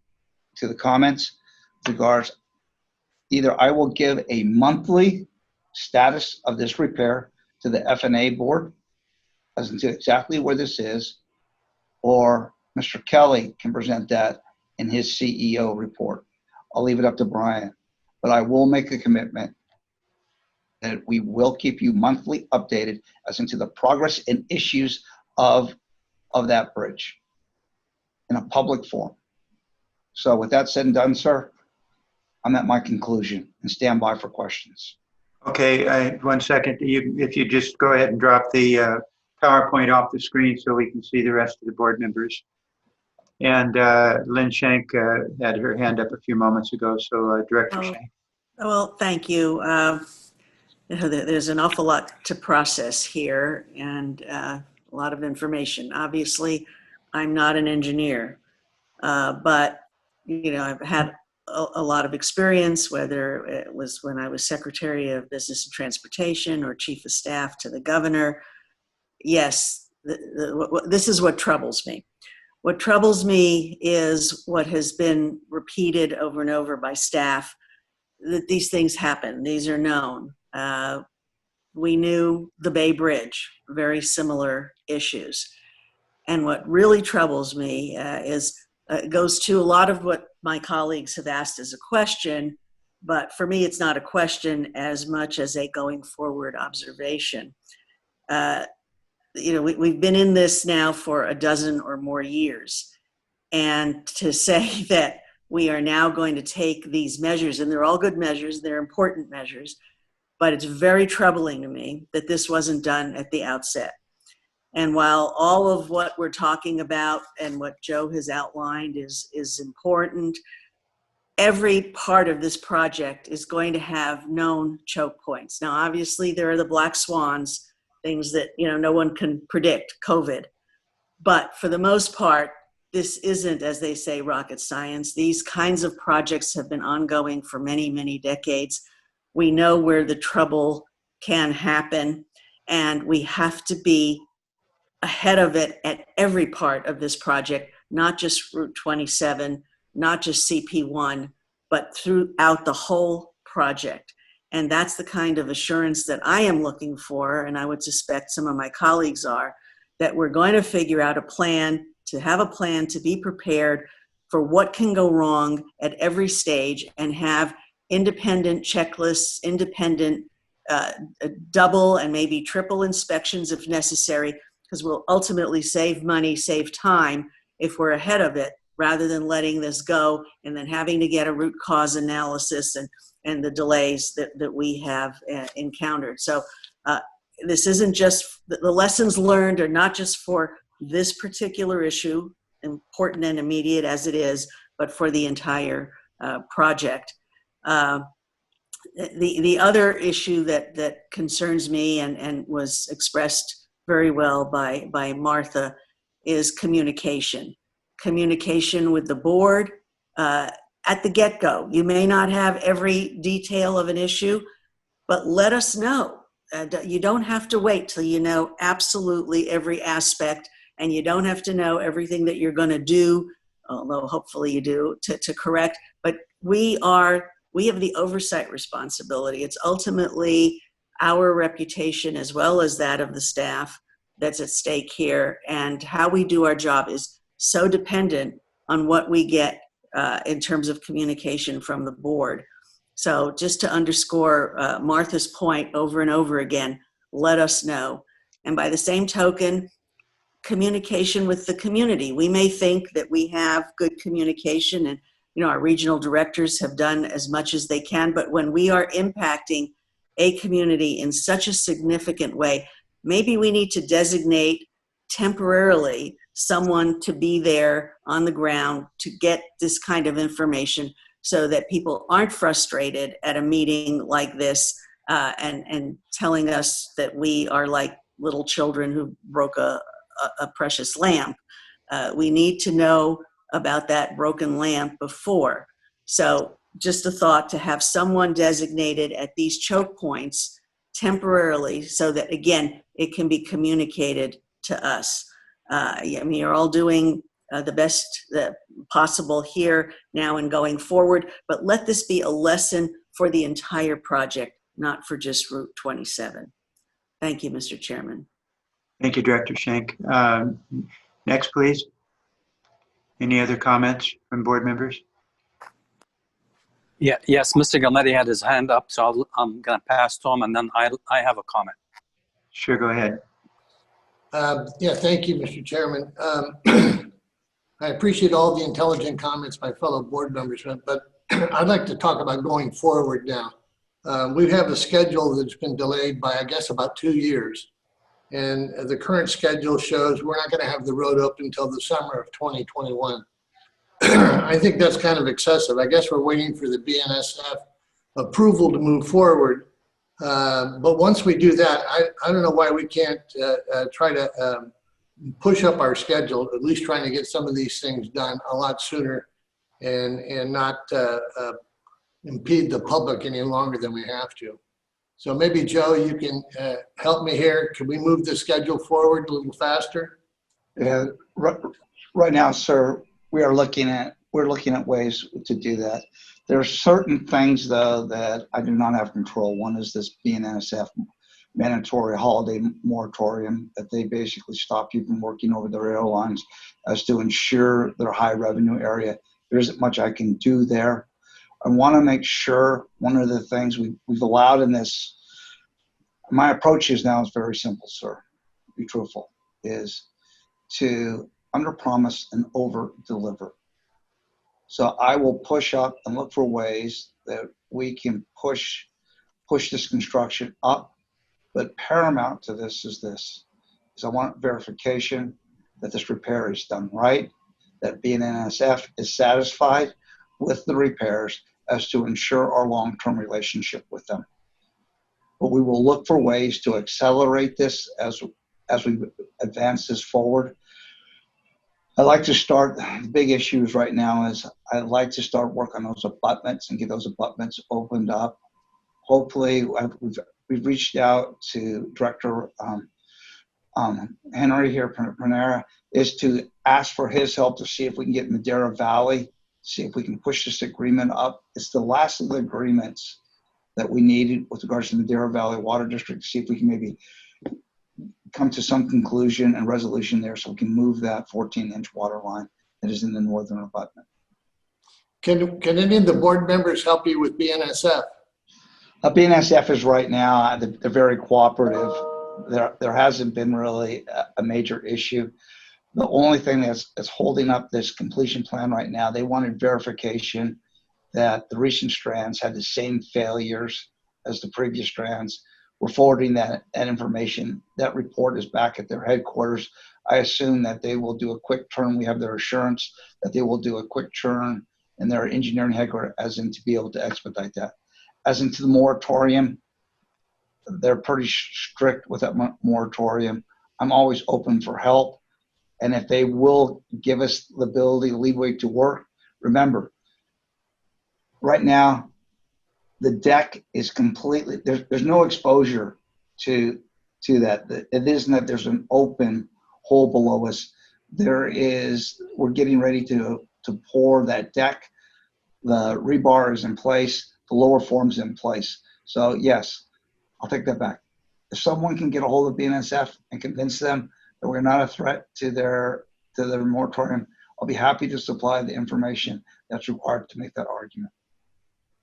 the comments, with regards, either I will give a monthly status of this repair to the FNA board as to exactly where this is, or Mr. Kelly can present that in his CEO report. I'll leave it up to Brian, but I will make a commitment that we will keep you monthly updated as into the progress and issues of that bridge in a public forum. So with that said and done, sir, I'm at my conclusion and stand by for questions. Okay, 1 second. If you just go ahead and drop the PowerPoint off the screen so we can see the rest of the board members. And Lynn Shank had her hand up a few moments ago, so Director Shank. Well, thank you. There's an awful lot to process here and a lot of information. Obviously, I'm not an engineer, but I've had a lot of experience, whether it was when I was Secretary of Business and Transportation or Chief of Staff to the Governor. Yes, this is what troubles me. What troubles me is what has been repeated over and over by staff, that these things happen. These are known. We knew the Bay Bridge, very similar issues. And what really troubles me is goes to a lot of what my colleagues have asked as a question, but for me, it's not a question as much as a going forward observation. We've been in this now for a dozen or more years. And to say that we are now going to take these measures, and they're all good measures, they're important measures, but it's very troubling to me that this wasn't done at the outset. And while all of what we're talking about and what Joe has outlined is important, every part of this project is going to have known choke points. Now, obviously, there are the black swans, things that no one can predict, COVID. But for the most part, this isn't, as they say, rocket science. These kinds of projects have been ongoing for many, many decades. We know where the trouble can happen, and we have to be ahead of it at every part of this project, not just Route 27, not just CP1, but throughout the whole project. And that's the kind of assurance that I am looking for, and I would suspect some of my colleagues are, that we're going to figure out a plan, to have a plan to be prepared for what can go wrong at every stage, and have independent checklists, independent double and maybe triple inspections if necessary, because we'll ultimately save money, save time if we're ahead of it, rather than letting this go and then having to get a root cause analysis and the delays that we have encountered. So this isn't just, the lessons learned are not just for this particular issue, important and immediate as it is, but for the entire project. The other issue that concerns me and was expressed very well by Martha is communication. Communication with the board at the get-go. You may not have every detail of an issue, but let us know. You don't have to wait till you know absolutely every aspect, and you don't have to know everything that you're going to do, although hopefully you do, to correct. But we have the oversight responsibility. It's ultimately our reputation as well as that of the staff that's at stake here, and how we do our job is so dependent on what we get in terms of communication from the board. So just to underscore Martha's point over and over again, let us know. And by the same token, communication with the community. We may think that we have good communication, and our regional directors have done as much as they can, but when we are impacting a community in such a significant way, maybe we need to designate temporarily someone to be there on the ground to get this kind of information, so that people aren't frustrated at a meeting like this and telling us that we are like little children who broke a precious lamp. We need to know about that broken lamp before. So just a thought to have someone designated at these choke points temporarily, so that, again, it can be communicated to us. You're all doing the best possible here now and going forward, but let this be a lesson for the entire project, not for just Route 27. Thank you, Mr. Chairman. Thank you, Director Shank. Next, please. Any other comments from board members? Yes, Mr. Galnetti had his hand up, so I'm going to pass to him, and then I have a comment. Sure, go ahead. Thank you, Mr. Chairman. I appreciate all the intelligent comments by fellow board members, but I'd like to talk about going forward now. We have a schedule that's been delayed by, I guess, about 2 years. And the current schedule shows we're not going to have the road open until the summer of 2021. I think that's kind of excessive. I guess we're waiting for the BNSF approval to move forward. But once we do that, I don't know why we can't try to push up our schedule, at least trying to get some of these things done a lot sooner and not impede the public any longer than we have to. So maybe, Joe, you can help me here. Can we move the schedule forward a little faster? Yeah, right now, sir, we're looking at ways to do that. There are certain things, though, that I do not have control. One is this BNSF mandatory holiday moratorium that they basically stop you from working over their airlines as to ensure their high revenue area. There isn't much I can do there. I want to make sure one of the things we've allowed in this, my approach is now is very simple, sir, to be truthful, is to under-promise and over-deliver. So I will push up and look for ways that we can push this construction up. But paramount to this is I want verification that this repair is done right, that BNSF is satisfied with the repairs as to ensure our long-term relationship with them. But we will look for ways to accelerate this as we advance this forward. I'd like to start, the big issues right now is I'd like to start work on those abutments and get those abutments opened up. Hopefully, we've reached out to Director Henry here, Panera, is to ask for his help to see if we can get Madera Valley, see if we can push this agreement up. It's the last of the agreements that we needed with regards to the Madera Valley Water District, see if we can maybe come to some conclusion and resolution there so we can move that 14-inch water line that is in the northern abutment. Can any of the board members help you with BNSF? BNSF is right now, they're very cooperative. There hasn't been really a major issue. The only thing that's holding up this completion plan right now, they wanted verification that the recent strands had the same failures as the previous strands. We're forwarding that information. That report is back at their headquarters. I assume that they will do a quick turn. We have their assurance that they will do a quick turn in their engineering headquarters as in to be able to expedite that. As into the moratorium, they're pretty strict with that moratorium. I'm always open for help. And if they will give us the ability, leeway to work, remember, right now, the deck is completely, there's no exposure to that. It isn't that there's an open hole below us. We're getting ready to pour that deck. The rebar is in place, the lower form's in place. So yes, I'll take that back. If someone can get a hold of BNSF and convince them that we're not a threat to their moratorium, I'll be happy to supply the information that's required to make that argument.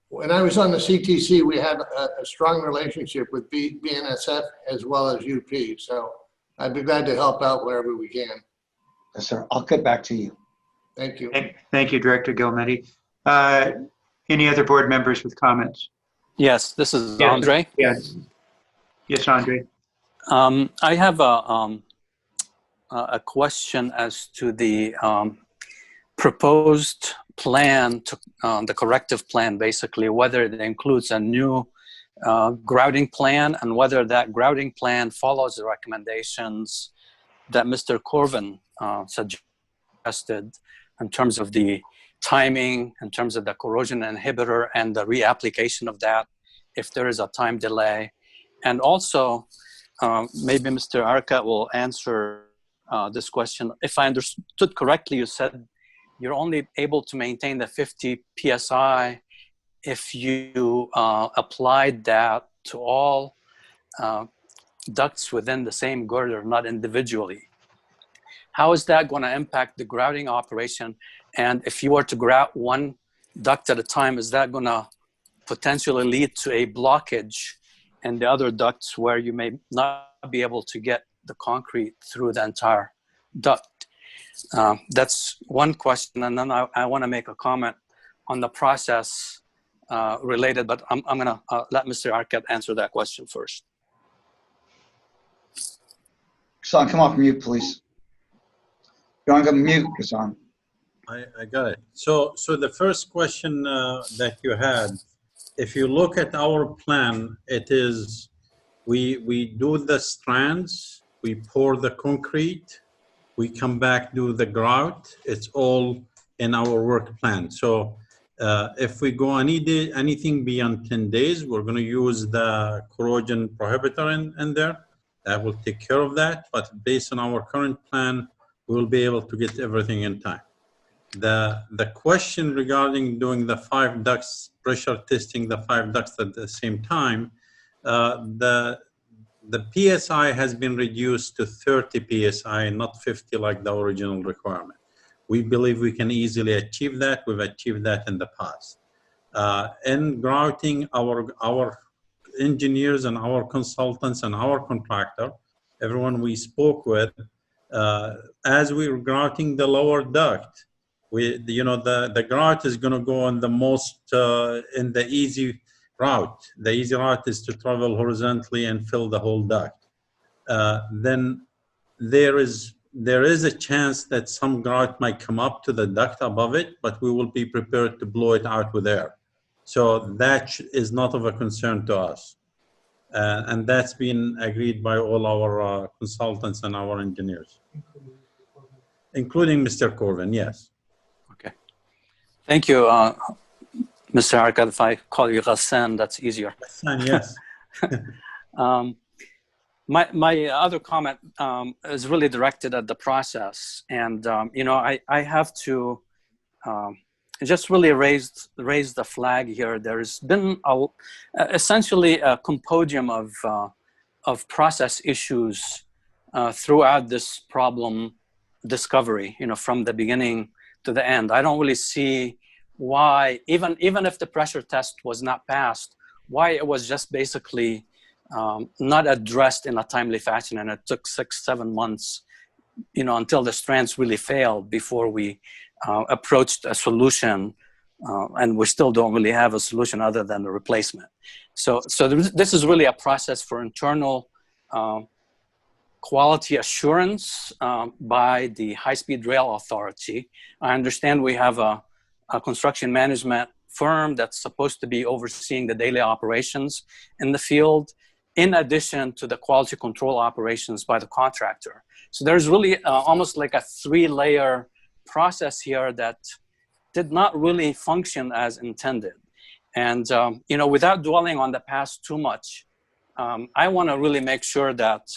When I was on the CTC, we had a strong relationship with BNSF as well as UP. So I'd be glad to help out wherever we can. Yes, sir. I'll get back to you. Thank you. Thank you, Director Gilmedi. Any other board members with comments? Yes, this is Andre. Yes. Yes, Andre. I have a question as to the proposed plan, to the corrective plan, basically, whether it includes a new grouting plan and whether that grouting plan follows the recommendations that Mr. Corven suggested in terms of the timing, in terms of the corrosion inhibitor and the reapplication of that if there is a time delay. And also, maybe Mr. Ariqat will answer this question. If I understood correctly, you said you're only able to maintain the 50 PSI if you applied that to all ducts within the same girder, not individually. How is that going to impact the grouting operation? And if you were to grout one duct at a time, is that going to potentially lead to a blockage in the other ducts where you may not be able to get the concrete through the entire duct? That's one question. And then I want to make a comment on the process related, but I'm going to let Mr. Ariqat answer that question first. Ghassan, come off mute, please. You want to go mute, Ghassan? I got it. So the first question that you had, if you look at our plan, it is we do the strands, we pour the concrete, we come back, do the grout. It's all in our work plan. So if we go anything beyond 10 days, we're going to use the corrosion prohibitor in there. That will take care of that. But based on our current plan, we will be able to get everything in time. The question regarding doing the 5 ducts, pressure testing the 5 ducts at the same time, the PSI has been reduced to 30 PSI, not 50 like the original requirement. We believe we can easily achieve that. We've achieved that in the past. In grouting, our engineers and our consultants and our contractor, everyone we spoke with, as we were grouting the lower duct, the grout is going to go on the most, in the easy route. The easy route is to travel horizontally and fill the whole duct. Then there is a chance that some grout might come up to the duct above it, but we will be prepared to blow it out with air. So that is not of a concern to us. And that's been agreed by all our consultants and our engineers, including Mr. Corven, yes. Okay. Thank you, Mr. Ariqat. If I call you Ghassan, that's easier. Ghassan, yes. My other comment is really directed at the process. And, I have to just really raise the flag here. There's been essentially a compendium of process issues throughout this problem discovery, from the beginning to the end. I don't really see why, even if the pressure test was not passed, why it was just basically not addressed in a timely fashion, and it took 6-7 months, until the strands really failed before we approached a solution, and we still don't really have a solution other than the replacement. So this is really a process for internal quality assurance by the High-Speed Rail Authority. I understand we have a construction management firm that's supposed to be overseeing the daily operations in the field, in addition to the quality control operations by the contractor. So there's really almost like a 3-layer process here that did not really function as intended. And, without dwelling on the past too much, I want to really make sure that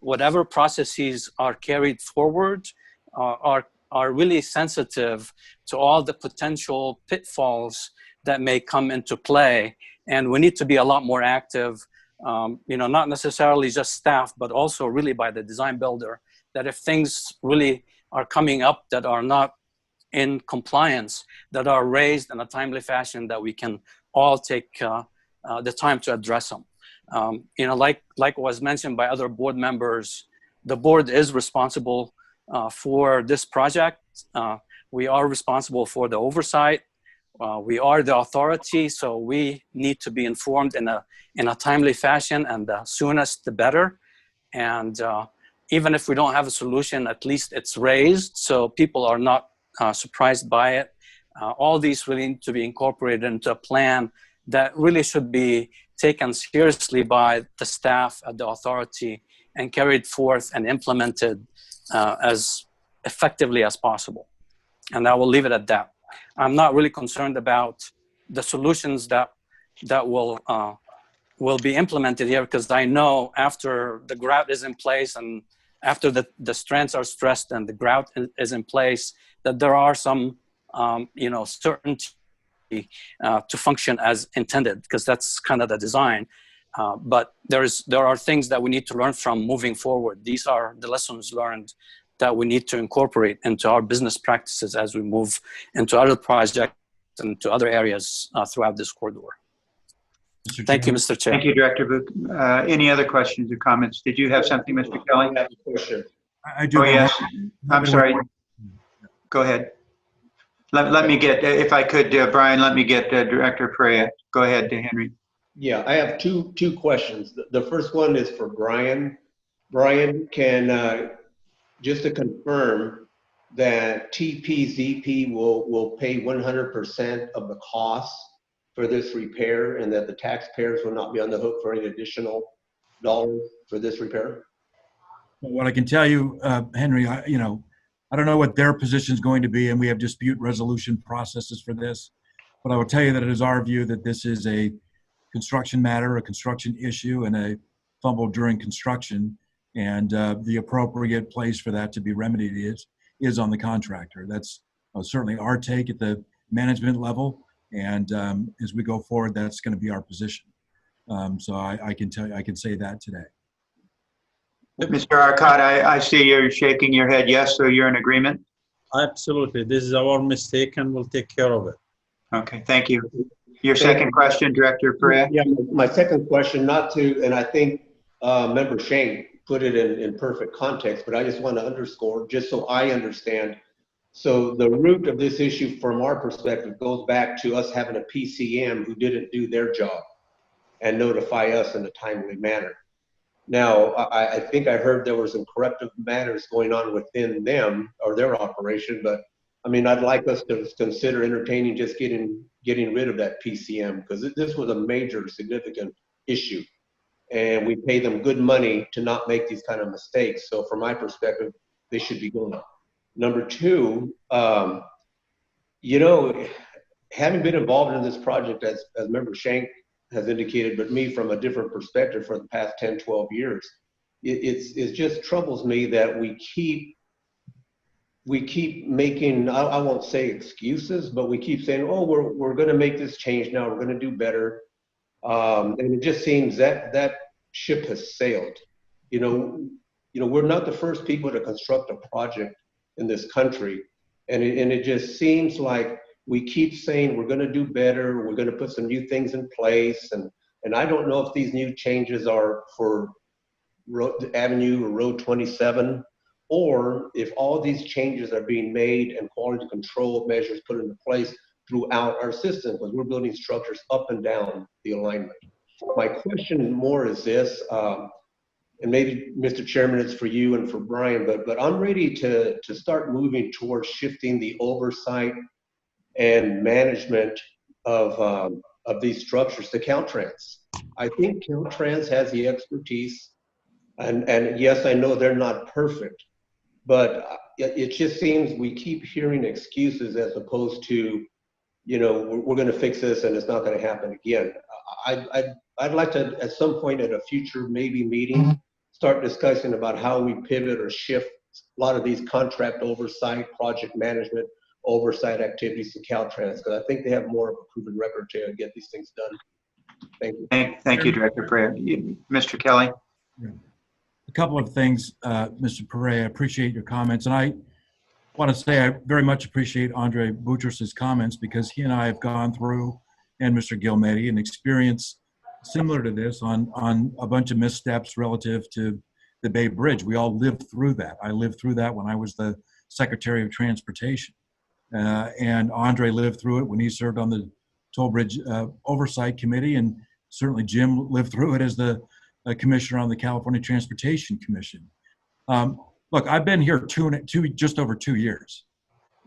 whatever processes are carried forward are really sensitive to all the potential pitfalls that may come into play. And we need to be a lot more active, not necessarily just staff, but also really by the design builder, that if things really are coming up that are not in compliance, that are raised in a timely fashion, that we can all take the time to address them. Like was mentioned by other board members, the board is responsible for this project. We are responsible for the oversight. We are the authority, so we need to be informed in a timely fashion, and the soonest the better. And even if we don't have a solution, at least it's raised so people are not surprised by it. All these really need to be incorporated into a plan that really should be taken seriously by the staff at the authority and carried forth and implemented as effectively as possible. And I will leave it at that. I'm not really concerned about the solutions that will be implemented here, because I know after the grout is in place and after the strands are stressed and the grout is in place, that there are some certainty to function as intended, because that's kind of the design. But there are things that we need to learn from moving forward. These are the lessons learned that we need to incorporate into our business practices as we move into other projects and to other areas throughout this corridor. Thank you, Mr. Chair. Thank you, Director Book. Any other questions or comments? Did you have something, Mr. Kelly? I have a question. I do. Oh, yes. I'm sorry. Go ahead. Let me get, if I could, Brian, let me get Director Perea. Go ahead, Henry. Yeah, I have two questions. The first one is for Brian. Brian, can just to confirm that TPZP will pay 100% of the cost for this repair, and that the taxpayers will not be on the hook for any additional dollars for this repair? What I can tell you, Henry, I don't know what their position is going to be, and we have dispute resolution processes for this. But I will tell you that it is our view that this is a construction matter, a construction issue, and a fumble during construction. And the appropriate place for that to be remedied is on the contractor. That's certainly our take at the management level. And as we go forward, that's going to be our position. So I can tell you, I can say that today. Mr. Ariqat, I see you're shaking your head yes, so you're in agreement? Absolutely. This is our mistake and we'll take care of it. Okay, thank you. Your second question, Director Perea? Yeah, my second question, and I think Member Shane put it in perfect context, but I just want to underscore, just so I understand. So the root of this issue from our perspective goes back to us having a PCM who didn't do their job and notify us in a timely manner. Now, I think I heard there were some corrective matters going on within them or their operation, but I mean, I'd like us to consider entertaining just getting rid of that PCM, because this was a major significant issue. And we pay them good money to not make these kind of mistakes. So from my perspective, they should be going up. Number two, having been involved in this project as Member Shank has indicated, but me from a different perspective for the past 10, 12 years, it just troubles me that we keep making, I won't say excuses, but we keep saying, oh, we're going to make this change now, we're going to do better. And it just seems that ship has sailed. We're not the first people to construct a project in this country. And it just seems like we keep saying we're going to do better, we're going to put some new things in place. And I don't know if these new changes are for Avenue or Road 27, or if all these changes are being made and quality control measures put into place throughout our system, because we're building structures up and down the alignment. My question more is this, and maybe Mr. Chairman, it's for you and for Brian, but I'm ready to start moving towards shifting the oversight and management of these structures to Caltrans. I think Caltrans has the expertise, and yes, I know they're not perfect, but it just seems we keep hearing excuses as opposed to, we're going to fix this and it's not going to happen again. I'd like to, at some point at a future maybe meeting, start discussing about how we pivot or shift a lot of these contract oversight, project management oversight activities to Caltrans, because I think they have more of a proven record to get these things done. Thank you. Thank you, Director Perea. Mr. Kelly? A couple of things, Mr. Perea. I appreciate your comments. And I want to say I very much appreciate Andre Boutros' comments, because he and I have gone through, and Mr. Gilmedi, an experience similar to this on a bunch of missteps relative to the Bay Bridge. We all lived through that. I lived through that when I was the Secretary of Transportation. And Andre lived through it when he served on the Toll Bridge Oversight Committee, and certainly Jim lived through it as the commissioner on the California Transportation Commission. Look, I've been here just over 2 years,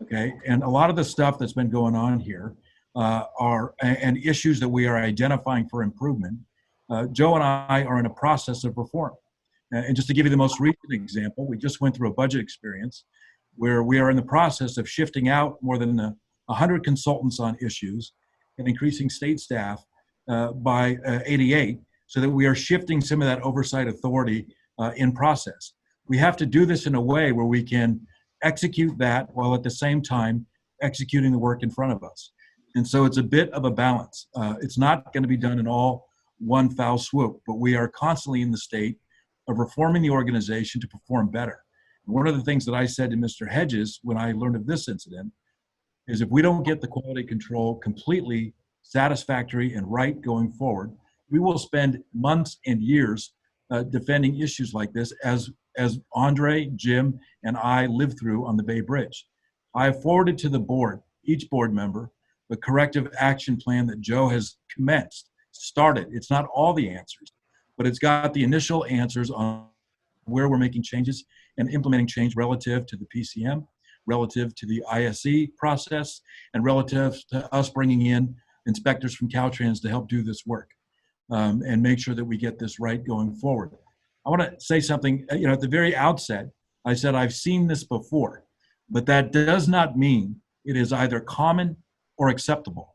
okay? And a lot of the stuff that's been going on here and issues that we are identifying for improvement, Joe and I are in a process of reform. And just to give you the most recent example, we just went through a budget experience where we are in the process of shifting out more than 100 consultants on issues and increasing state staff by 88, so that we are shifting some of that oversight authority in process. We have to do this in a way where we can execute that while at the same time executing the work in front of us. And so it's a bit of a balance. It's not going to be done in all one foul swoop, but we are constantly in the state of reforming the organization to perform better. And one of the things that I said to Mr. Hedges when I learned of this incident is, if we don't get the quality control completely satisfactory and right going forward, we will spend months and years defending issues like this, as Andre, Jim, and I lived through on the Bay Bridge. I have forwarded to the board, each board member, the corrective action plan that Joe has commenced, started. It's not all the answers, but it's got the initial answers on where we're making changes and implementing change relative to the PCM, relative to the ISE process, and relative to us bringing in inspectors from Caltrans to help do this work and make sure that we get this right going forward. I want to say something, at the very outset, I said I've seen this before, but that does not mean it is either common or acceptable.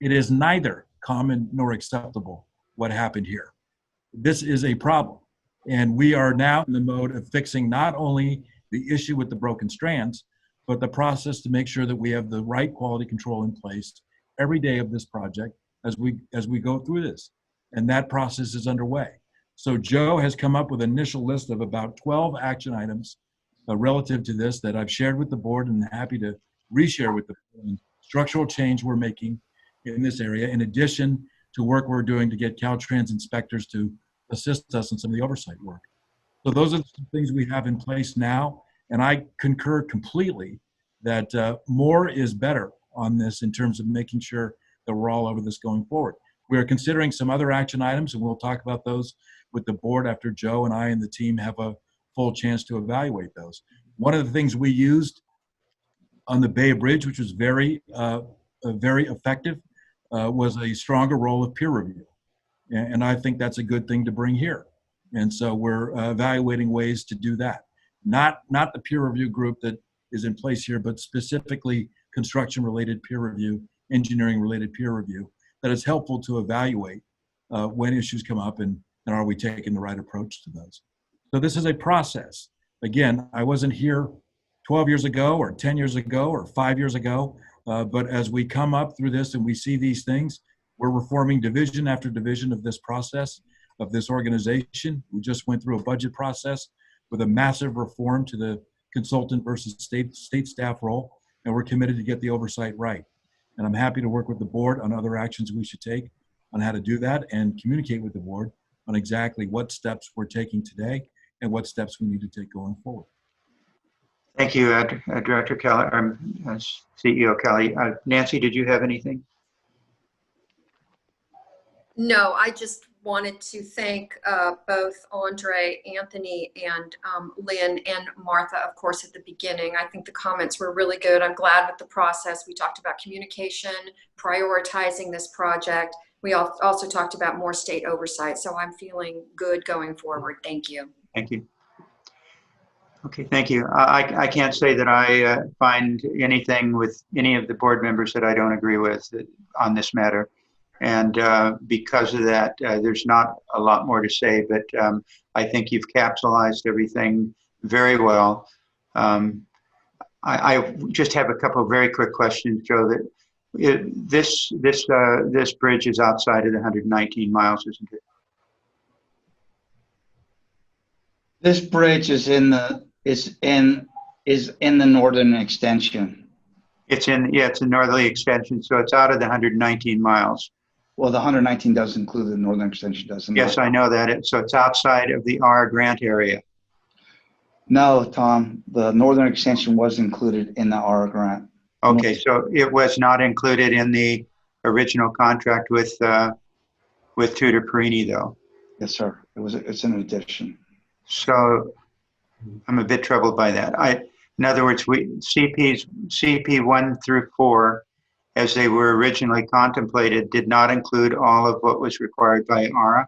It is neither common nor acceptable what happened here. This is a problem. And we are now in the mode of fixing not only the issue with the broken strands, but the process to make sure that we have the right quality control in place every day of this project as we go through this. And that process is underway. So Joe has come up with an initial list of about 12 action items relative to this that I've shared with the board and happy to reshare with the board. Structural change we're making in this area, in addition to work we're doing to get Caltrans inspectors to assist us in some of the oversight work. So those are the things we have in place now, and I concur completely that more is better on this in terms of making sure that we're all over this going forward. We are considering some other action items, and we'll talk about those with the board after Joe and I and the team have a full chance to evaluate those. One of the things we used on the Bay Bridge, which was very effective, was a stronger role of peer review. And I think that's a good thing to bring here. And so we're evaluating ways to do that. Not the peer review group that is in place here, but specifically construction-related peer review, engineering-related peer review, that is helpful to evaluate when issues come up and are we taking the right approach to those. So this is a process. Again, I wasn't here 12 years ago or 10 years ago or 5 years ago, but as we come up through this and we see these things, we're reforming division after division of this process, of this organization. We just went through a budget process with a massive reform to the consultant versus state staff role, and we're committed to get the oversight right. And I'm happy to work with the board on other actions we should take on how to do that and communicate with the board on exactly what steps we're taking today and what steps we need to take going forward. Thank you, Director Kelly, or CEO Kelly. Nancy, did you have anything? No, I just wanted to thank both Andre, Anthony, and Lynn and Martha, of course, at the beginning. I think the comments were really good. I'm glad with the process. We talked about communication, prioritizing this project. We also talked about more state oversight. So I'm feeling good going forward. Thank you. Thank you. Okay, thank you. I can't say that I find anything with any of the board members that I don't agree with on this matter. And because of that, there's not a lot more to say, but I think you've capsulized everything very well. I just have a couple of very quick questions, Joe. That this bridge is outside of the 119 miles, isn't it? This bridge is in the northern extension. It's a northerly extension, so it's out of the 119 miles. Well, the 119 does include the northern extension, doesn't it? Yes, I know that. So it's outside of the R grant area. No, Tom, the northern extension was included in the R grant. Okay, so it was not included in the original contract with Tudor Perini, though. Yes, sir. It's an addition. So I'm a bit troubled by that. In other words, CP 1 through 4, as they were originally contemplated, did not include all of what was required by ARA?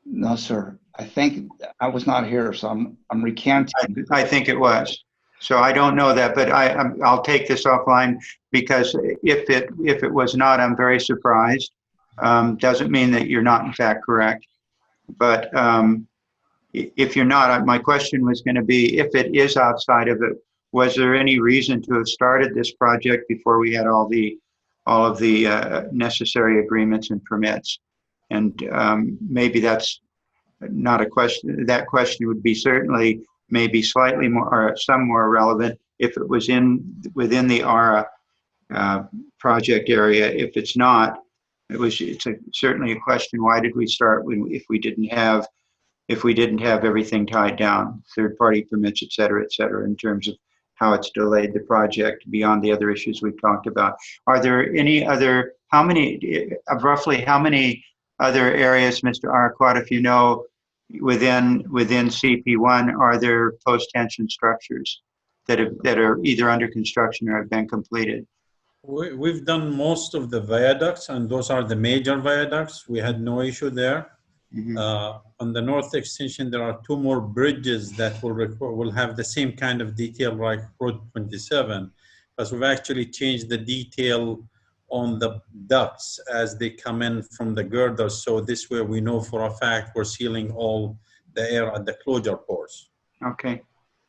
No, sir. I think I was not here, so I'm recanting. I think it was. So I don't know that, but I'll take this offline, because if it was not, I'm very surprised. Doesn't mean that you're not in fact correct. But if you're not, my question was going to be, if it is outside of it, was there any reason to have started this project before we had all of the necessary agreements and permits? And maybe that's not a question. That question would be certainly maybe slightly more or some more relevant if it was within the ARA project area. If it's not, it's certainly a question. Why did we start if we didn't have everything tied down, third-party permits, et cetera, in terms of how it's delayed the project beyond the other issues we've talked about? Are there any other, roughly how many other areas, Mr. Ariqat, if you know, within CP1 are there post-tension structures that are either under construction or have been completed? We've done most of the viaducts, and those are the major viaducts. We had no issue there. On the north extension, there are 2 more bridges that will have the same kind of detail like Road 27, because we've actually changed the detail on the ducts as they come in from the girders. So this way we know for a fact we're sealing all the air at the closure pores. Okay,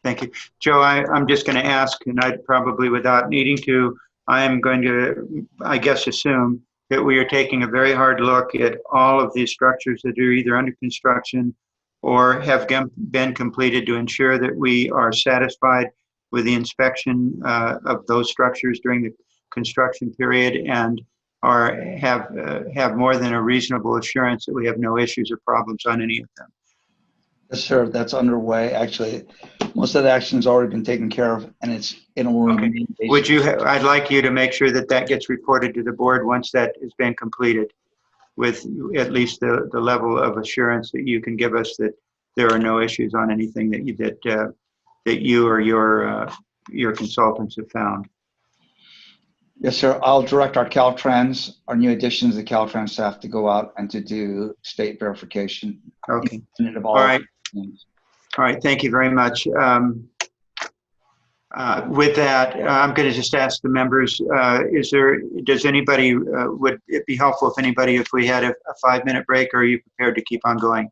thank you. Joe, I'm just going to ask, and I probably without needing to, I am going to, I guess, assume that we are taking a very hard look at all of these structures that are either under construction or have been completed to ensure that we are satisfied with the inspection of those structures during the construction period and have more than a reasonable assurance that we have no issues or problems on any of them. Yes, sir, that's underway. Actually, most of the action's already been taken care of, and it's in a remediation. Would you? I'd like you to make sure that that gets reported to the board once that has been completed, with at least the level of assurance that you can give us that there are no issues on anything that you or your consultants have found. Yes, sir. I'll direct our Caltrans, our new additions to the Caltrans staff, to go out and to do state verification. Okay. All right. All right. Thank you very much. With that, I'm going to just ask the members, does anybody, would it be helpful if we had a 5-minute break, or are you prepared to keep on going?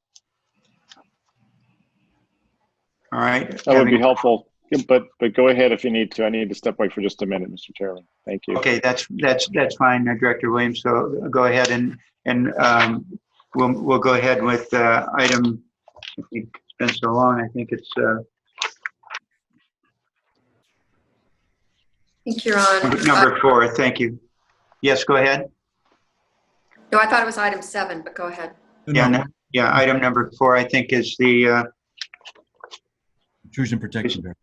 All right. That would be helpful, but go ahead if you need to. I need to step away for just a minute, Mr. Chairman. Thank you. Okay, that's fine, Director Williams. So go ahead and we'll go ahead with item. I think it's been so long. I think it's. I think you're on number 4. Thank you. Yes, go ahead. No, I thought it was item 7, but go ahead. Yeah, item number 4, I think, is the intrusion protection.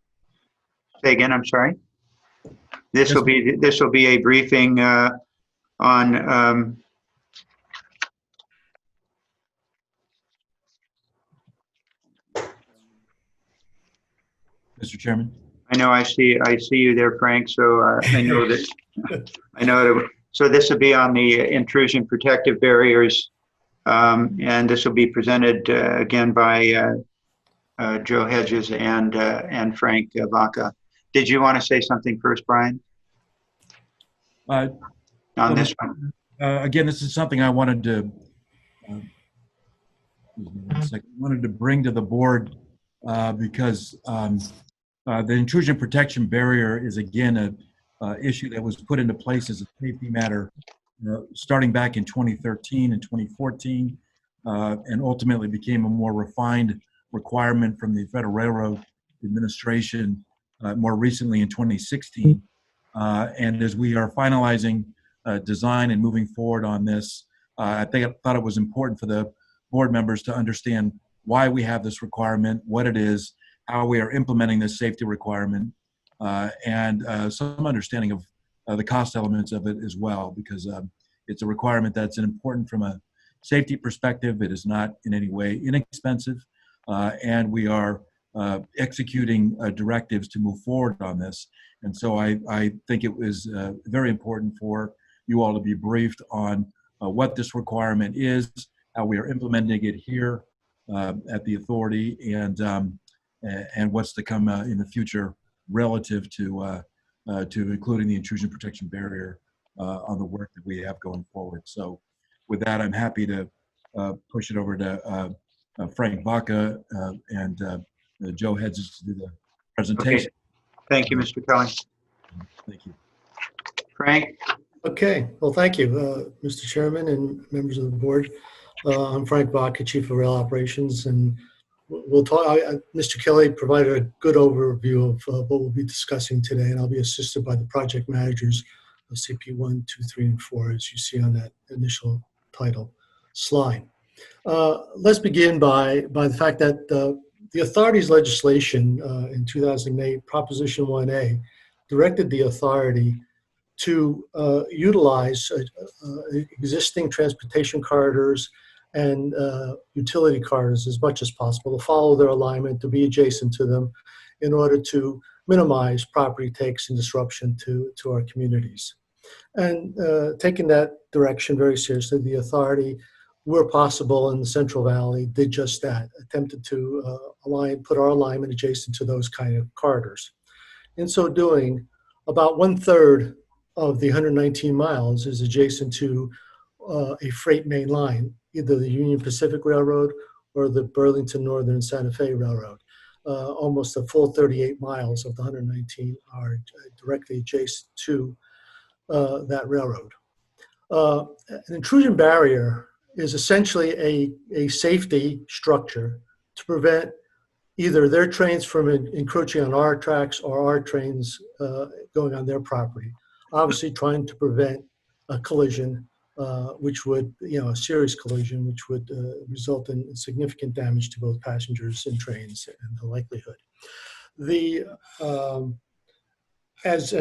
Say again, I'm sorry. This will be a briefing on Mr. Chairman. I know I see you there, Frank. So I know that so this will be on the intrusion protective barriers, and this will be presented again by Joe Hedges and Frank Vaca. Did you want to say something first, Brian? On this one. Again, this is something I wanted to bring to the board because the intrusion protection barrier is again a issue that was put into place as a safety matter starting back in 2013 and 2014, and ultimately became a more refined requirement from the Federal Railroad Administration more recently in 2016. And as we are finalizing design and moving forward on this, I thought it was important for the board members to understand why we have this requirement, what it is, how we are implementing this safety requirement, and some understanding of the cost elements of it as well, because it's a requirement that's important from a safety perspective. It is not in any way inexpensive, and we are executing directives to move forward on this. And so I think it was very important for you all to be briefed on what this requirement is, how we are implementing it here at the authority, and what's to come in the future relative to including the intrusion protection barrier on the work that we have going forward. So with that, I'm happy to push it over to Frank Vaca and Joe Hedges to do the presentation. Okay. Thank you, Mr. Kelly. Thank you. Frank? Okay. Well, thank you, Mr. Chairman and members of the board. I'm Frank Vaca, Chief of Rail Operations, and we'll talk. Mr. Kelly provided a good overview of what we'll be discussing today, and I'll be assisted by the project managers of CP 1, 2, 3, and 4, as you see on that initial title slide. Let's begin by the fact that the authority's legislation in 2008, Proposition 1A, directed the authority to utilize existing transportation corridors and utility corridors as much as possible, to follow their alignment, to be adjacent to them in order to minimize property takes and disruption to our communities. And taking that direction very seriously, the authority, where possible in the Central Valley, did just that, attempted to put our alignment adjacent to those kind of corridors. In so doing, about 1/3 of the 119 miles is adjacent to a freight main line, either the Union Pacific Railroad or the Burlington Northern Santa Fe Railroad. Almost a full 38 miles of the 119 are directly adjacent to that railroad. An intrusion barrier is essentially a safety structure to prevent either their trains from encroaching on our tracks or our trains going on their property. Obviously trying to prevent a collision, which would, a serious collision, which would result in significant damage to both passengers and trains and the likelihood. As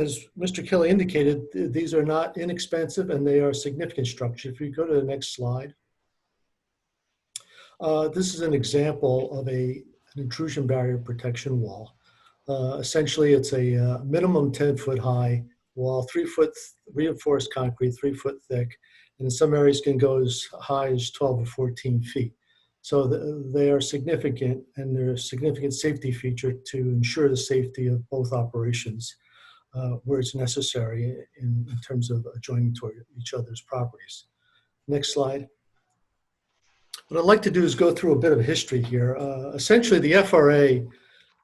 Mr. Kelly indicated, these are not inexpensive and they are significant structures. If you go to the next slide. This is an example of an intrusion barrier protection wall. Essentially, it's a minimum 10-foot high wall, 3-foot reinforced concrete, 3-foot thick, and in some areas can go as high as 12 or 14 feet. So they are significant, and they're a significant safety feature to ensure the safety of both operations where it's necessary in terms of adjoining to each other's properties. Next slide. What I'd like to do is go through a bit of history here. Essentially, the FRA,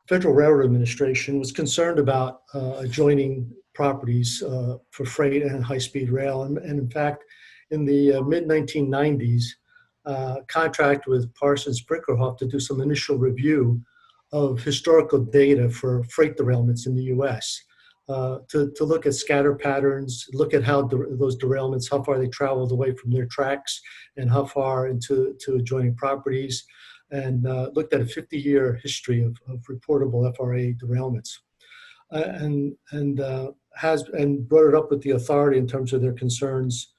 Federal Railroad Administration, was concerned about adjoining properties for freight and high-speed rail. And in fact, in the mid-1990s, contract with Parsons Brinckerhoff to do some initial review of historical data for freight derailments in the U.S. To look at scatter patterns, look at how those derailments, how far they traveled away from their tracks and how far into adjoining properties, and looked at a 50-year history of reportable FRA derailments, and brought it up with the authority in terms of their concerns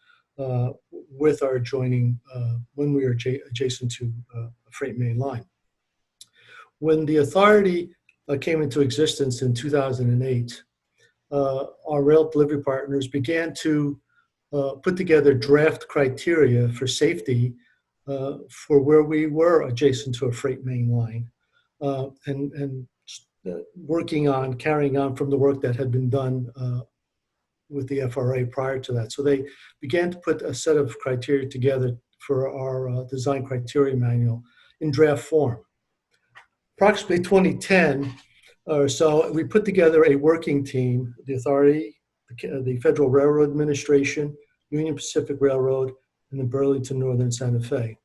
with our adjoining when we are adjacent to a freight main line. When the authority came into existence in 2008, our rail delivery partners began to put together draft criteria for safety for where we were adjacent to a freight main line, and carrying on from the work that had been done with the FRA prior to that. So they began to put a set of criteria together for our design criteria manual in draft form. Approximately 2010 or so, we put together a working team, the authority, the Federal Railroad Administration, Union Pacific Railroad, and the Burlington Northern Santa Fe,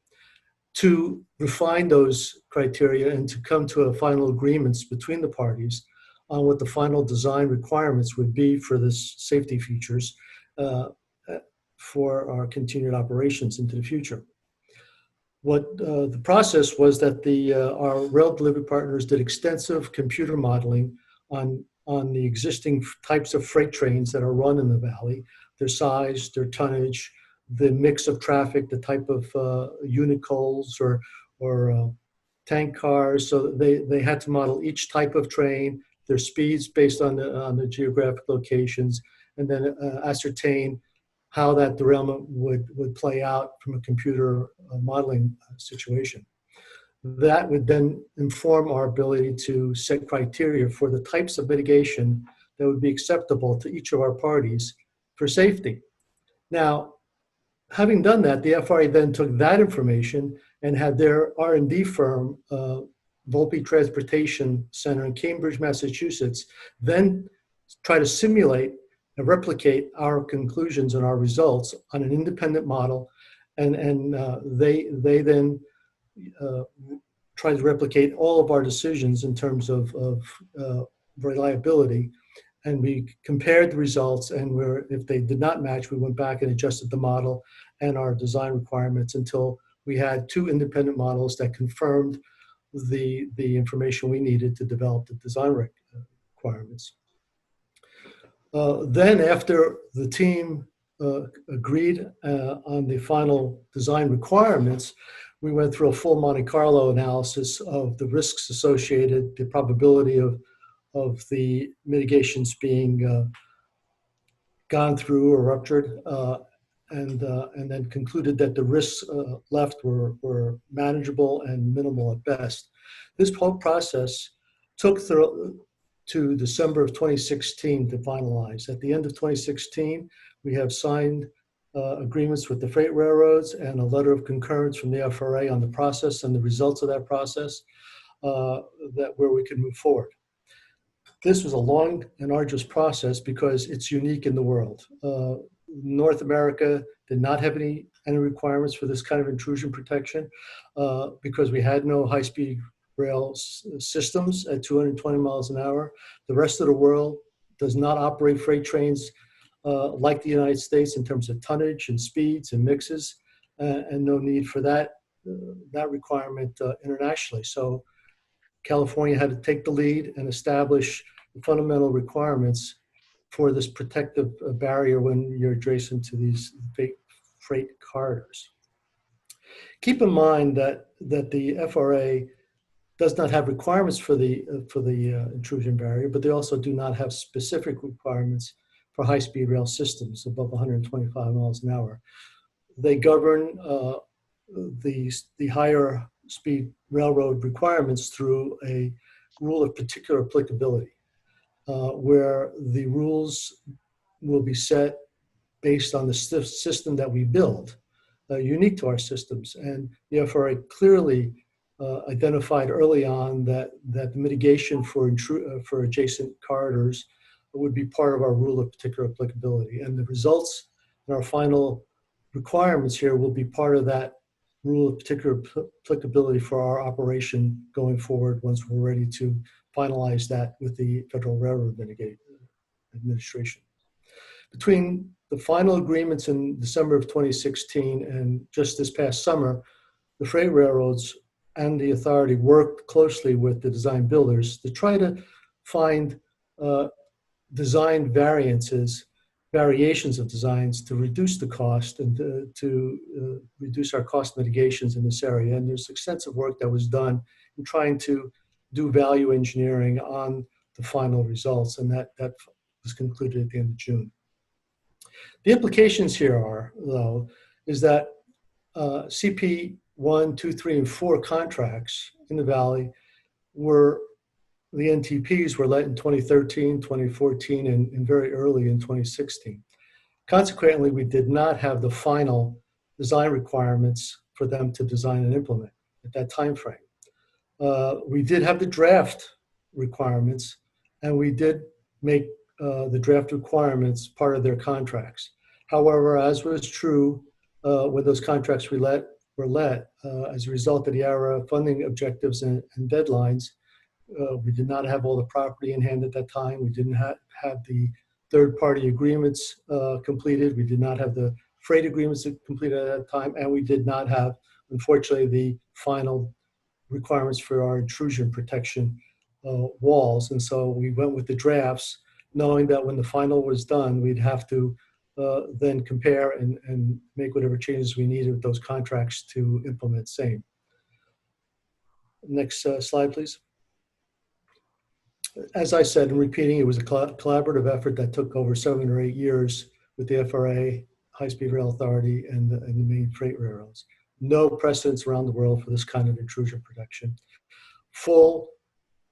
to refine those criteria and to come to a final agreements between the parties on what the final design requirements would be for this safety features for our continued operations into the future. What the process was that our rail delivery partners did extensive computer modeling on the existing types of freight trains that are run in the valley, their size, their tonnage, the mix of traffic, the type of unit coals or tank cars. So they had to model each type of train, their speeds based on the geographic locations, and then ascertain how that derailment would play out from a computer modeling situation. That would then inform our ability to set criteria for the types of mitigation that would be acceptable to each of our parties for safety. Now, having done that, the FRA then took that information and had their R&D firm, Volpe Transportation Center in Cambridge, Massachusetts, then try to simulate and replicate our conclusions and our results on an independent model, and they then try to replicate all of our decisions in terms of reliability. And we compared the results, and if they did not match, we went back and adjusted the model and our design requirements until we had 2 independent models that confirmed the information we needed to develop the design requirements. Then after the team agreed on the final design requirements, we went through a full Monte Carlo analysis of the risks associated, the probability of the mitigations being gone through or ruptured, and then concluded that the risks left were manageable and minimal at best. This whole process took to December of 2016 to finalize. At the end of 2016, we have signed agreements with the freight railroads and a letter of concurrence from the FRA on the process and the results of that process where we can move forward. This was a long and arduous process because it's unique in the world. North America did not have any requirements for this kind of intrusion protection because we had no high-speed rail systems at 220 miles an hour. The rest of the world does not operate freight trains like the United States in terms of tonnage and speeds and mixes, and no need for that requirement internationally. So California had to take the lead and establish the fundamental requirements for this protective barrier when you're adjacent to these freight corridors. Keep in mind that the FRA does not have requirements for the intrusion barrier, but they also do not have specific requirements for high-speed rail systems above 125 miles an hour. They govern the higher speed railroad requirements through a rule of particular applicability, where the rules will be set based on the system that we build, unique to our systems. And the FRA clearly identified early on that the mitigation for adjacent corridors would be part of our rule of particular applicability. And the results in our final requirements here will be part of that rule of particular applicability for our operation going forward once we're ready to finalize that with the Federal Railroad Administration. Between the final agreements in December of 2016 and just this past summer, the freight railroads and the authority worked closely with the design builders to try to find design variations of designs to reduce the cost and to reduce our cost mitigations in this area. And there's extensive work that was done in trying to do value engineering on the final results, and that was concluded at the end of June. The implications here are, though, is that CP 1, 2, 3, and 4 contracts in the Valley the NTPs were let in 2013, 2014, and very early in 2016. Consequently, we did not have the final design requirements for them to design and implement at that time frame. We did have the draft requirements, and we did make the draft requirements part of their contracts. However, as was true when those contracts were let, as a result of the ARA funding objectives and deadlines, we did not have all the property in hand at that time. We didn't have the third-party agreements completed. We did not have the freight agreements completed at that time, and we did not have, unfortunately, the final requirements for our intrusion protection walls. And so we went with the drafts, knowing that when the final was done, we'd have to then compare and make whatever changes we needed with those contracts to implement same. Next slide, please. As I said, and repeating, it was a collaborative effort that took over 7 or 8 years with the FRA, High-Speed Rail Authority, and the main freight railroads. No precedents around the world for this kind of intrusion protection. Full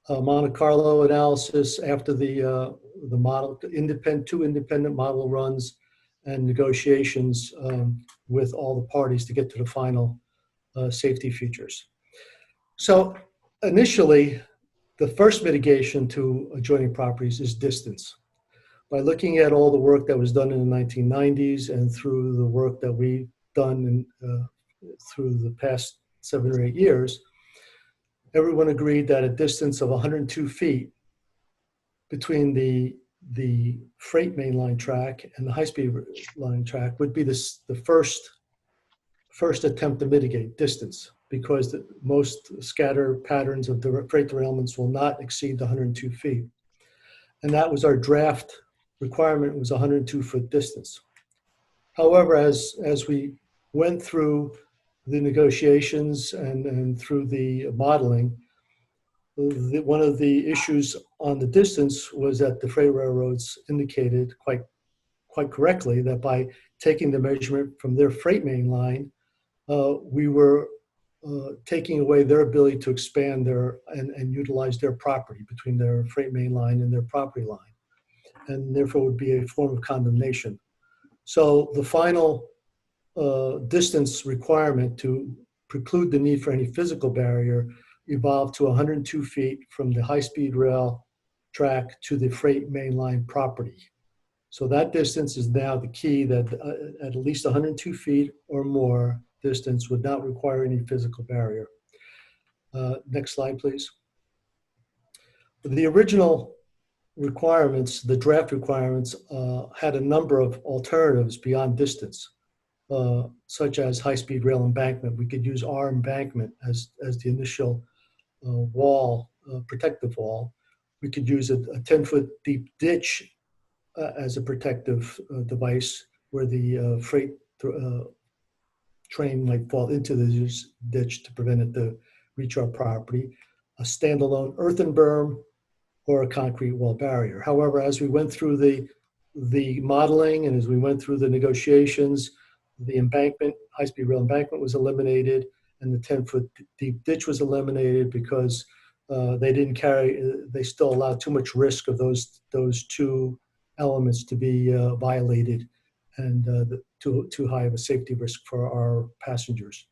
Monte Carlo analysis after the model, two independent model runs and negotiations with all the parties to get to the final safety features. So initially, the first mitigation to adjoining properties is distance. By looking at all the work that was done in the 1990s and through the work that we've done through the past 7 or 8 years, everyone agreed that a distance of 102 feet between the freight mainline track and the high-speed line track would be the first attempt to mitigate distance, because most scatter patterns of the freight derailments will not exceed the 102 feet. And that was our draft requirement, was 102-foot distance. However, as we went through the negotiations and through the modeling, one of the issues on the distance was that the freight railroads indicated quite correctly that by taking the measurement from their freight main line, we were taking away their ability to expand and utilize their property between their freight main line and their property line, and therefore would be a form of condemnation. So the final distance requirement to preclude the need for any physical barrier evolved to 102 feet from the high-speed rail track to the freight mainline property. So that distance is now the key, that at least 102 feet or more distance would not require any physical barrier. Next slide, please. The original requirements, the draft requirements, had a number of alternatives beyond distance, such as high-speed rail embankment. We could use our embankment as the initial wall, protective wall. We could use a 10-foot deep ditch as a protective device where the freight train might fall into the ditch to prevent it to reach our property, a standalone earthen berm, or a concrete wall barrier. However, as we went through the modeling and as we went through the negotiations, the embankment, high-speed rail embankment was eliminated, and the 10-foot deep ditch was eliminated because they still allowed too much risk of those two elements to be violated, and too high of a safety risk for our passengers.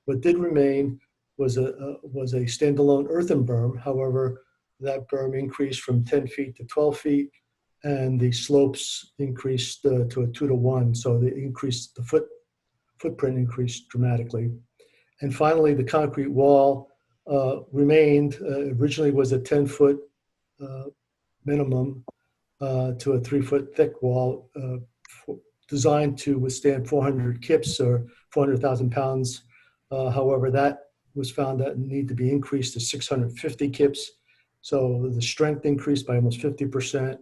What did remain was a standalone earthen berm. However, that berm increased from 10 feet to 12 feet, and the slopes increased to a 2-to-1. So the footprint increased dramatically. And finally, the concrete wall remained, originally was a 10-foot minimum to a 3-foot thick wall designed to withstand 400 kips or 400,000 pounds. However, that was found that need to be increased to 650 kips. So the strength increased by almost 50%,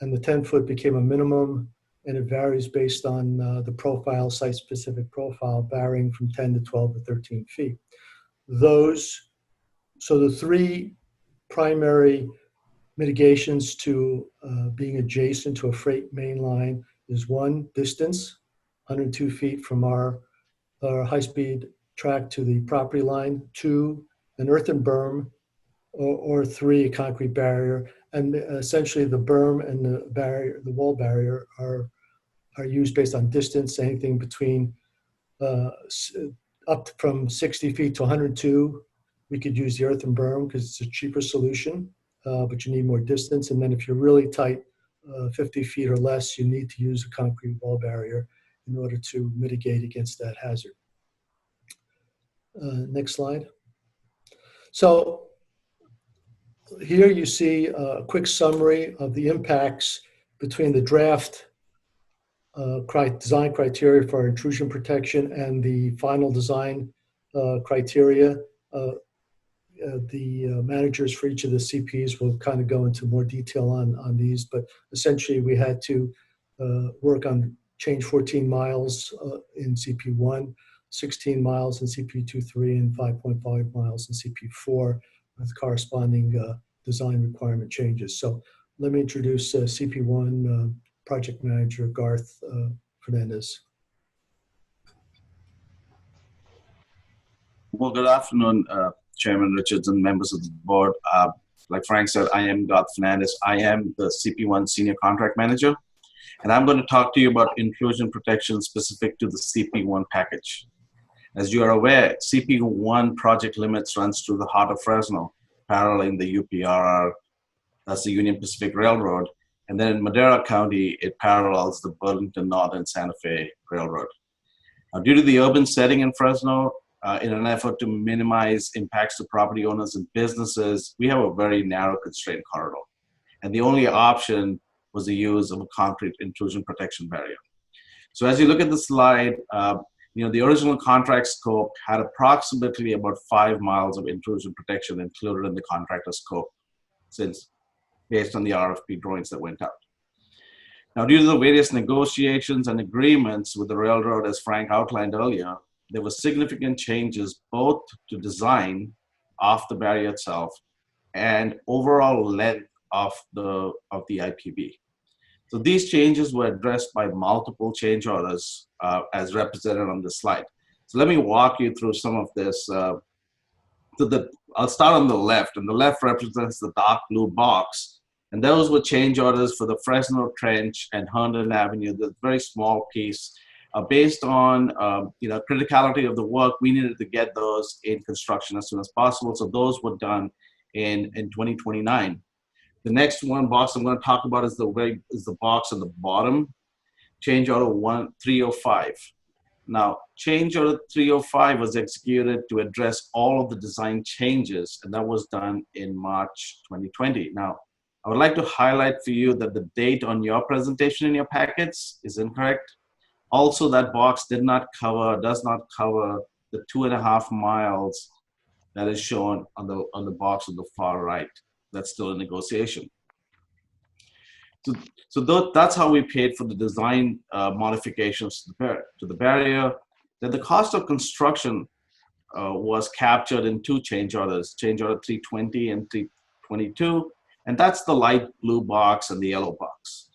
and the 10-foot became a minimum, and it varies based on the profile, site-specific profile, varying from 10 to 12 to 13 feet. So the three primary mitigations to being adjacent to a freight main line is: one, distance, 102 feet from our high-speed track to the property line; two, an earthen berm; or three, a concrete barrier. And essentially the berm and the wall barrier are used based on distance, anything between up from 60 feet to 102. We could use the earthen berm because it's a cheaper solution, but you need more distance. And then if you're really tight, 50 feet or less, you need to use a concrete wall barrier in order to mitigate against that hazard. Next slide. So here you see a quick summary of the impacts between the draft design criteria for our intrusion protection and the final design criteria. The managers for each of the CPs will kind of go into more detail on these, but essentially we had to work on change 14 miles in CP1, 16 miles in CP23, and 5.5 miles in CP4 with corresponding design requirement changes. So let me introduce CP1 project manager Garth Fernandez. Well, good afternoon, Chairman Richards and members of the board. Like Frank said, I am Garth Fernandez. I am the CP1 Senior Contract Manager, and I'm going to talk to you about intrusion protection specific to the CP1 package. As you are aware, CP1 project limits runs through the heart of Fresno, paralleling the UPRR, that's the Union Pacific Railroad, and then in Madera County, it parallels the Burlington Northern Santa Fe Railroad. Due to the urban setting in Fresno, in an effort to minimize impacts to property owners and businesses, we have a very narrow constraint corridor. And the only option was the use of a concrete intrusion protection barrier. So as you look at the slide, the original contract scope had approximately about 5 miles of intrusion protection included in the contractor scope, since based on the RFP drawings that went out. Now, due to the various negotiations and agreements with the railroad, as Frank outlined earlier, there were significant changes both to design of the barrier itself and overall length of the IPB. So these changes were addressed by multiple change orders as represented on this slide. So let me walk you through some of this. I'll start on the left, and the left represents the dark blue box. And those were change orders for the Fresno Trench and Herndon Avenue, the very small piece. Based on criticality of the work, we needed to get those in construction as soon as possible. So those were done in 2029. The next box I'm going to talk about is the box on the bottom, change order 305. Now, change order 305 was executed to address all of the design changes, and that was done in March 2020. Now, I would like to highlight for you that the date on your presentation in your packets is incorrect. Also, that box does not cover the 2.5 miles that is shown on the box on the far right. That's still in negotiation. So that's how we paid for the design modifications to the barrier. Then the cost of construction was captured in two change orders, change order 320 and 322, and that's the light blue box and the yellow box.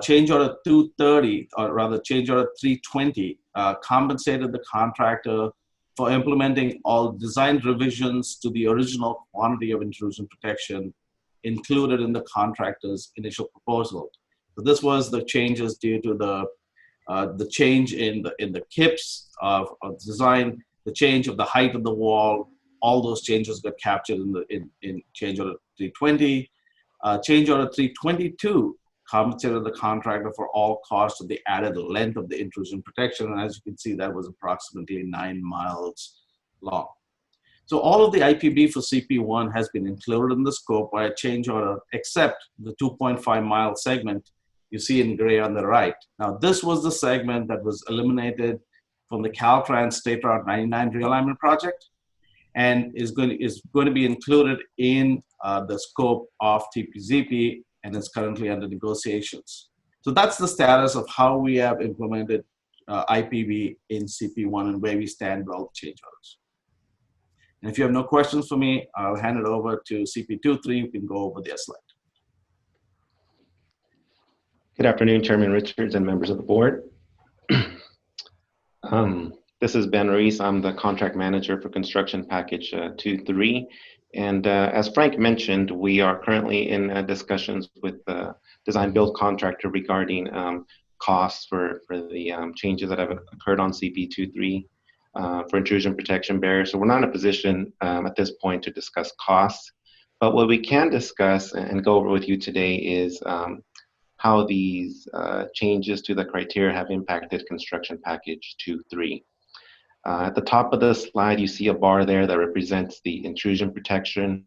Change order 230, or rather change order 320, compensated the contractor for implementing all design revisions to the original quantity of intrusion protection included in the contractor's initial proposal. So this was the changes due to the change in the kips of design, the change of the height of the wall. All those changes got captured in change order 320. Change order 322 compensated the contractor for all costs of the added length of the intrusion protection. And as you can see, that was approximately 9 miles long. So all of the IPB for CP1 has been included in the scope by a change order, except the 2.5 mile segment you see in gray on the right. Now, this was the segment that was eliminated from the Caltrans State Route 99 realignment project and is going to be included in the scope of TPZP, and is currently under negotiations. So that's the status of how we have implemented IPB in CP1 and where we stand with all the change orders. And if you have no questions for me, I'll hand it over to CP23. We can go over their slide. Good afternoon, Chairman Richards and members of the board. This is Ben Ruiz. I'm the contract manager for construction package 2-3. And as Frank mentioned, we are currently in discussions with the design build contractor regarding costs for the changes that have occurred on CP23 for intrusion protection barriers. So we're not in a position at this point to discuss costs, but what we can discuss and go over with you today is how these changes to the criteria have impacted construction package 2-3. At the top of the slide, you see a bar there that represents the intrusion protection.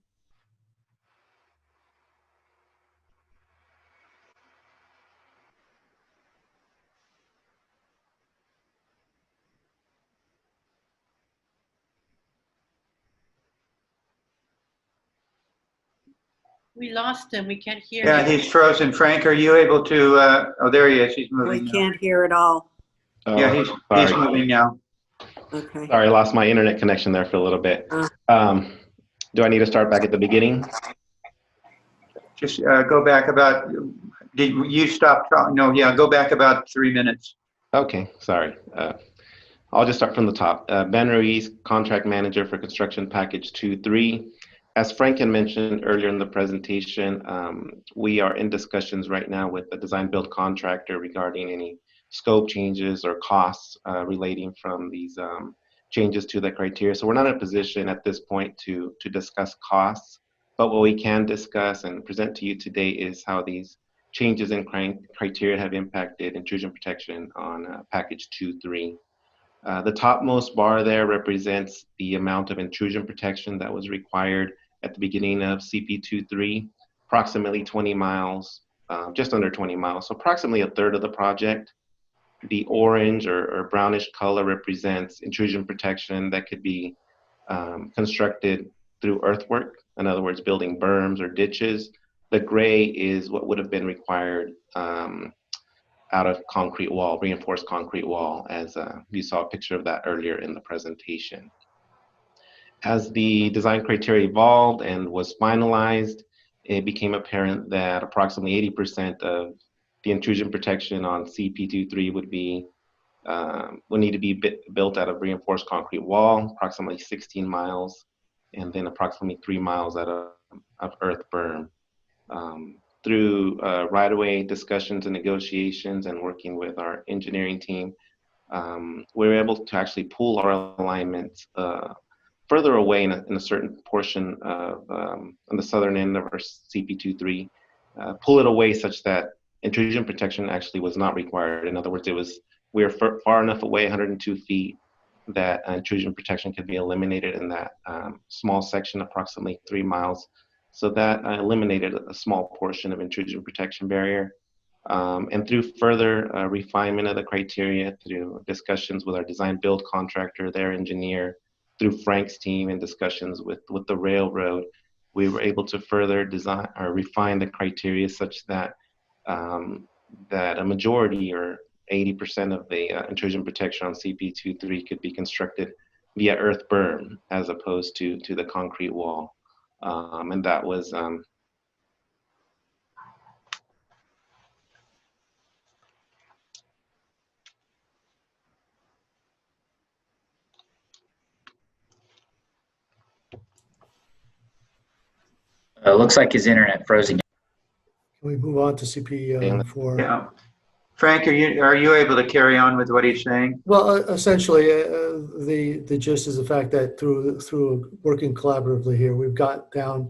We lost him. We can't hear Yeah, him. he's frozen. Frank, are you able to, oh, there he is. He's moving We now. can't hear at all. Yeah, he's moving now. Okay. Sorry, I lost my internet connection there for a little bit. Do I need to start back at the beginning? Just go back about, did you stop talking? No, yeah, go back about 3 minutes. Okay, sorry. I'll just start from the top. Ben Ruiz, contract manager for construction package 2-3. As Frank had mentioned earlier in the presentation, we are in discussions right now with the design build contractor regarding any scope changes or costs relating from these changes to the criteria. So we're not in a position at this point to discuss costs, but what we can discuss and present to you today is how these changes in criteria have impacted intrusion protection on package 2-3. The topmost bar there represents the amount of intrusion protection that was required at the beginning of CP23, approximately 20 miles, just under 20 miles, so approximately a third of the project. The orange or brownish color represents intrusion protection that could be constructed through earthwork, in other words, building berms or ditches. The gray is what would have been required out of concrete wall, reinforced concrete wall, as you saw a picture of that earlier in the presentation. As the design criteria evolved and was finalized, it became apparent that approximately 80% of the intrusion protection on CP23 would need to be built out of reinforced concrete wall, approximately 16 miles, and then approximately 3 miles out of earth berm. Through right-of-way discussions and negotiations and working with our engineering team, we were able to actually pull our alignments further away in a certain portion of on the southern end of our CP23, pull it away such that intrusion protection actually was not required. In other words, we were far enough away, 102 feet, that intrusion protection could be eliminated in that small section, approximately 3 miles. So that eliminated a small portion of intrusion protection barrier. And through further refinement of the criteria, through discussions with our design build contractor, their engineer, through Frank's team and discussions with the railroad, we were able to further design or refine the criteria such that that a majority or 80% of the intrusion protection on CP23 could be constructed via earth berm as opposed to the concrete wall. And that was looks like his internet froze again. Can we move on to CP4? Yeah. Frank, are you able to carry on with what he's saying? Well, essentially, the gist is the fact that through working collaboratively here, we've got down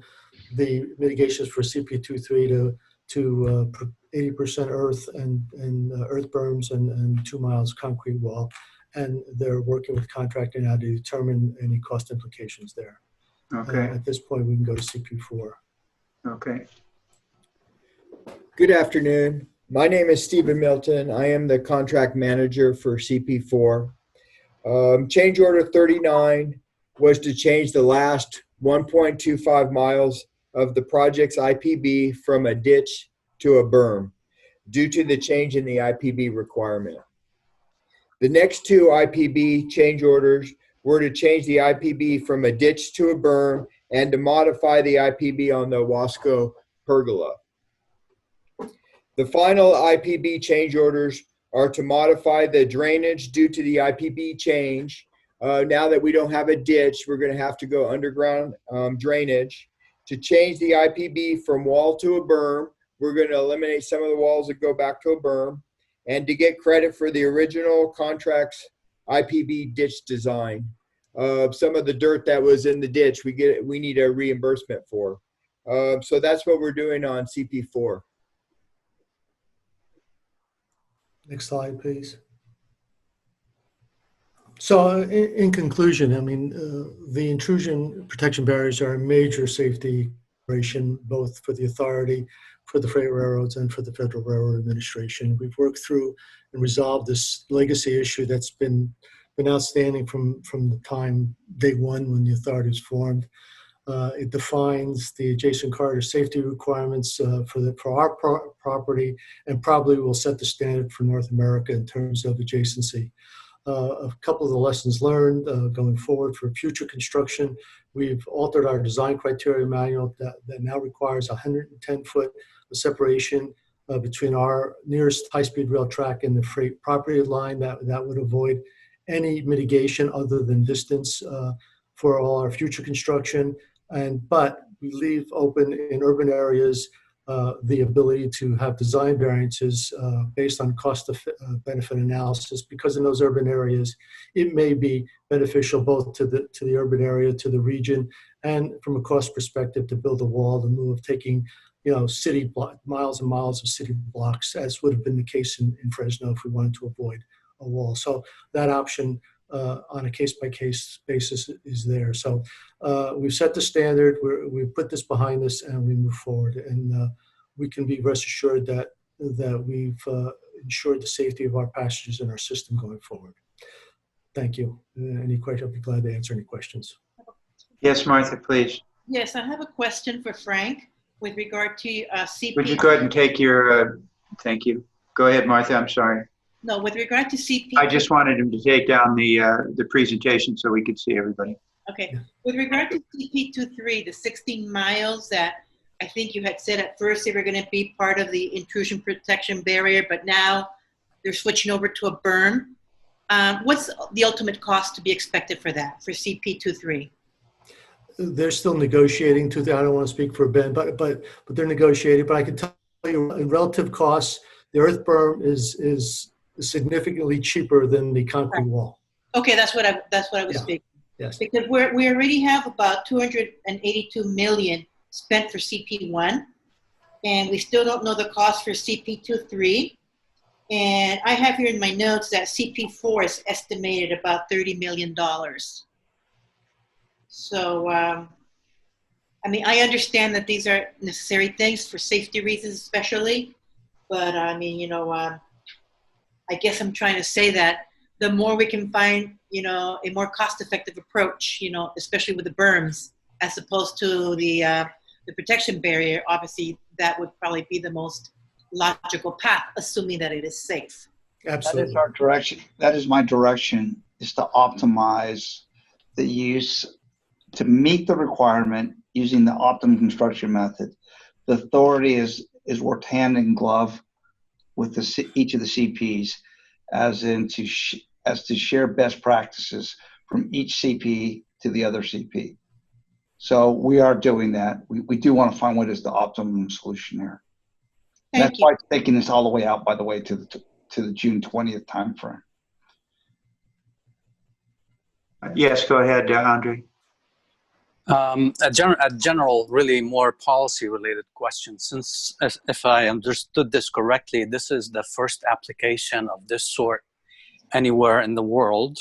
the mitigations for CP23 to 80% earth and earth berms and 2 miles concrete wall, and they're working with contractor now to determine any cost implications there. Okay. At this point, we can go to CP4. Okay. Good afternoon. My name is Stephen Milton. I am the contract manager for CP4. Change order 39 was to change the last 1.25 miles of the project's IPB from a ditch to a berm due to the change in the IPB requirement. The next two IPB change orders were to change the IPB from a ditch to a berm and to modify the IPB on the Wasco pergola. The final IPB change orders are to modify the drainage due to the IPB change. Now that we don't have a ditch, we're going to have to go underground drainage. To change the IPB from wall to a berm, we're going to eliminate some of the walls that go back to a berm. And to get credit for the original contract's IPB ditch design, some of the dirt that was in the ditch, we need a reimbursement for. So that's what we're doing on CP4. Next slide, please. So in conclusion, I mean, the intrusion protection barriers are a major safety operation, both for the authority, for the freight railroads, and for the Federal Railroad Administration. We've worked through and resolved this legacy issue that's been outstanding from the time day one when the authority was formed. It defines the adjacent corridor safety requirements for our property, and probably will set the standard for North America in terms of adjacency. A couple of the lessons learned going forward for future construction, we've altered our design criteria manual that now requires 110-foot separation between our nearest high-speed rail track and the freight property line. That would avoid any mitigation other than distance for all our future construction. But we leave open in urban areas the ability to have design variances based on cost benefit analysis, because in those urban areas, it may be beneficial both to the urban area, to the region, and from a cost perspective to build a wall in lieu of taking miles and miles of city blocks, as would have been the case in Fresno if we wanted to avoid a wall. So that option on a case-by-case basis is there. So we've set the standard, we've put this behind us, and we move forward. And we can be rest assured that we've ensured the safety of our passengers and our system going forward. Thank you. Any questions? I'll be glad to answer any questions. Yes, Martha, please. Yes, I have a question for Frank with regard to CP. Would you go ahead and take your, thank you. Go ahead, Martha, I'm sorry. No, with regard to CP. I just wanted him to take down the presentation so we could see everybody. Okay, with regard to CP23, the 16 miles that I think you had said at first they were going to be part of the intrusion protection barrier, but now they're switching over to a berm. What's the ultimate cost to be expected for that, for CP23? They're still negotiating. I don't want to speak for Ben, but they're negotiating. But I can tell you, in relative costs, the earth berm is significantly cheaper than the concrete wall. Okay, that's what I was speaking. Yes. Because we already have about 282 million spent for CP1, and we still don't know the cost for CP23. And I have here in my notes that CP4 is estimated about $30 million. So, I mean, I understand that these are necessary things for safety reasons especially, but I mean, you know, I guess I'm trying to say that the more we can find, you know, a more cost-effective approach, you know, especially with the berms, as opposed to the protection barrier, obviously that would probably be the most logical path, assuming that it is safe. Absolutely. That is our direction. That is my direction, is to optimize the use to meet the requirement using the optimum construction method. The authority is worked hand in glove with each of the CPs, as to share best practices from each CP to the other CP. So we are doing that. We do want to find what is the optimum solution here. That's why it's taking this all the way out, by the way, to the June 20th timeframe. Yes, go ahead, Andre. A general, really more policy-related question. Since, if I understood this correctly, this is the first application of this sort anywhere in the world.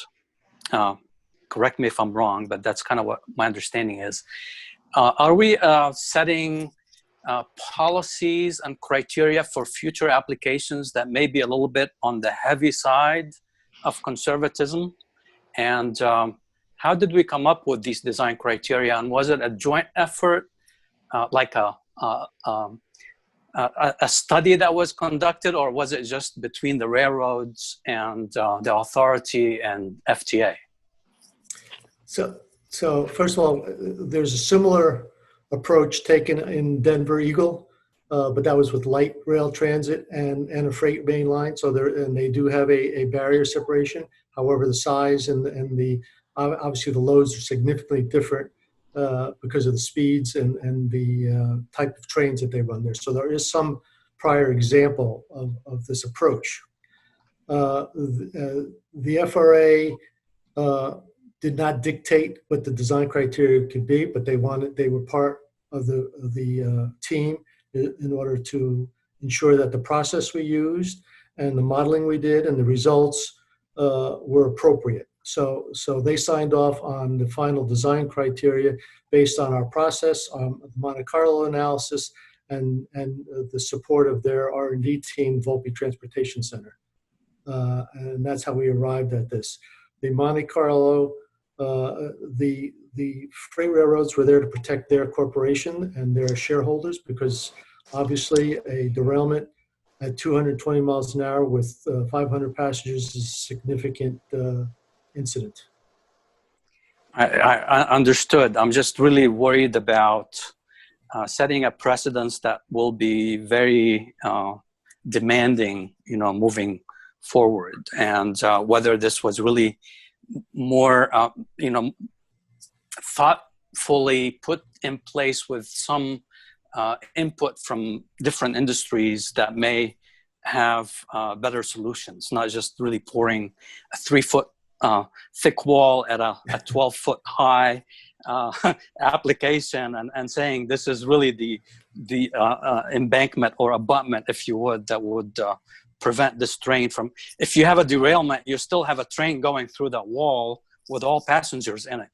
Correct me if I'm wrong, but that's kind of what my understanding is. Are we setting policies and criteria for future applications that may be a little bit on the heavy side of conservatism? And how did we come up with these design criteria? And was it a joint effort, like a study that was conducted, or was it just between the railroads and the authority and FTA? So first of all, there's a similar approach taken in Denver Eagle, but that was with light rail transit and a freight main line. So they do have a barrier separation. However, the size and the obviously the loads are significantly different because of the speeds and the type of trains that they run there. So there is some prior example of this approach. The FRA did not dictate what the design criteria could be, but they were part of the team in order to ensure that the process we used and the modeling we did and the results were appropriate. So they signed off on the final design criteria based on our process, Monte Carlo analysis, and the support of their R&D team, Volpe Transportation Center. And that's how we arrived at this. The Monte Carlo, the freight railroads were there to protect their corporation and their shareholders, because obviously a derailment at 220 miles an hour with 500 passengers is a significant incident. I understood. I'm just really worried about setting a precedence that will be very demanding, you know, moving forward, and whether this was really more, you know, thoughtfully put in place with some input from different industries that may have better solutions, not just really pouring a 3-foot thick wall at a 12-foot high application and saying this is really the embankment or abutment, if you would, that would prevent this train from, if you have a derailment, you still have a train going through that wall with all passengers in it.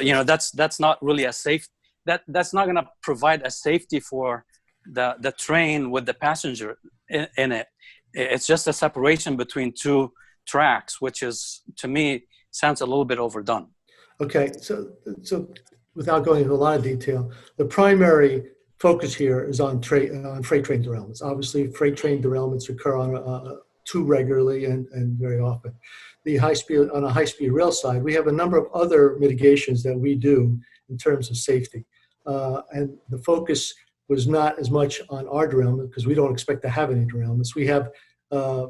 You know, that's not really a safe, that's not going to provide a safety for the train with the passenger in it. It's just a separation between two tracks, which is, to me, sounds a little bit overdone. Okay, so without going into a lot of detail, the primary focus here is on freight train derailments. Obviously, freight train derailments occur on too regularly and very often. On a high-speed rail side, we have a number of other mitigations that we do in terms of safety. And the focus was not as much on our derailment because we don't expect to have any derailments. We have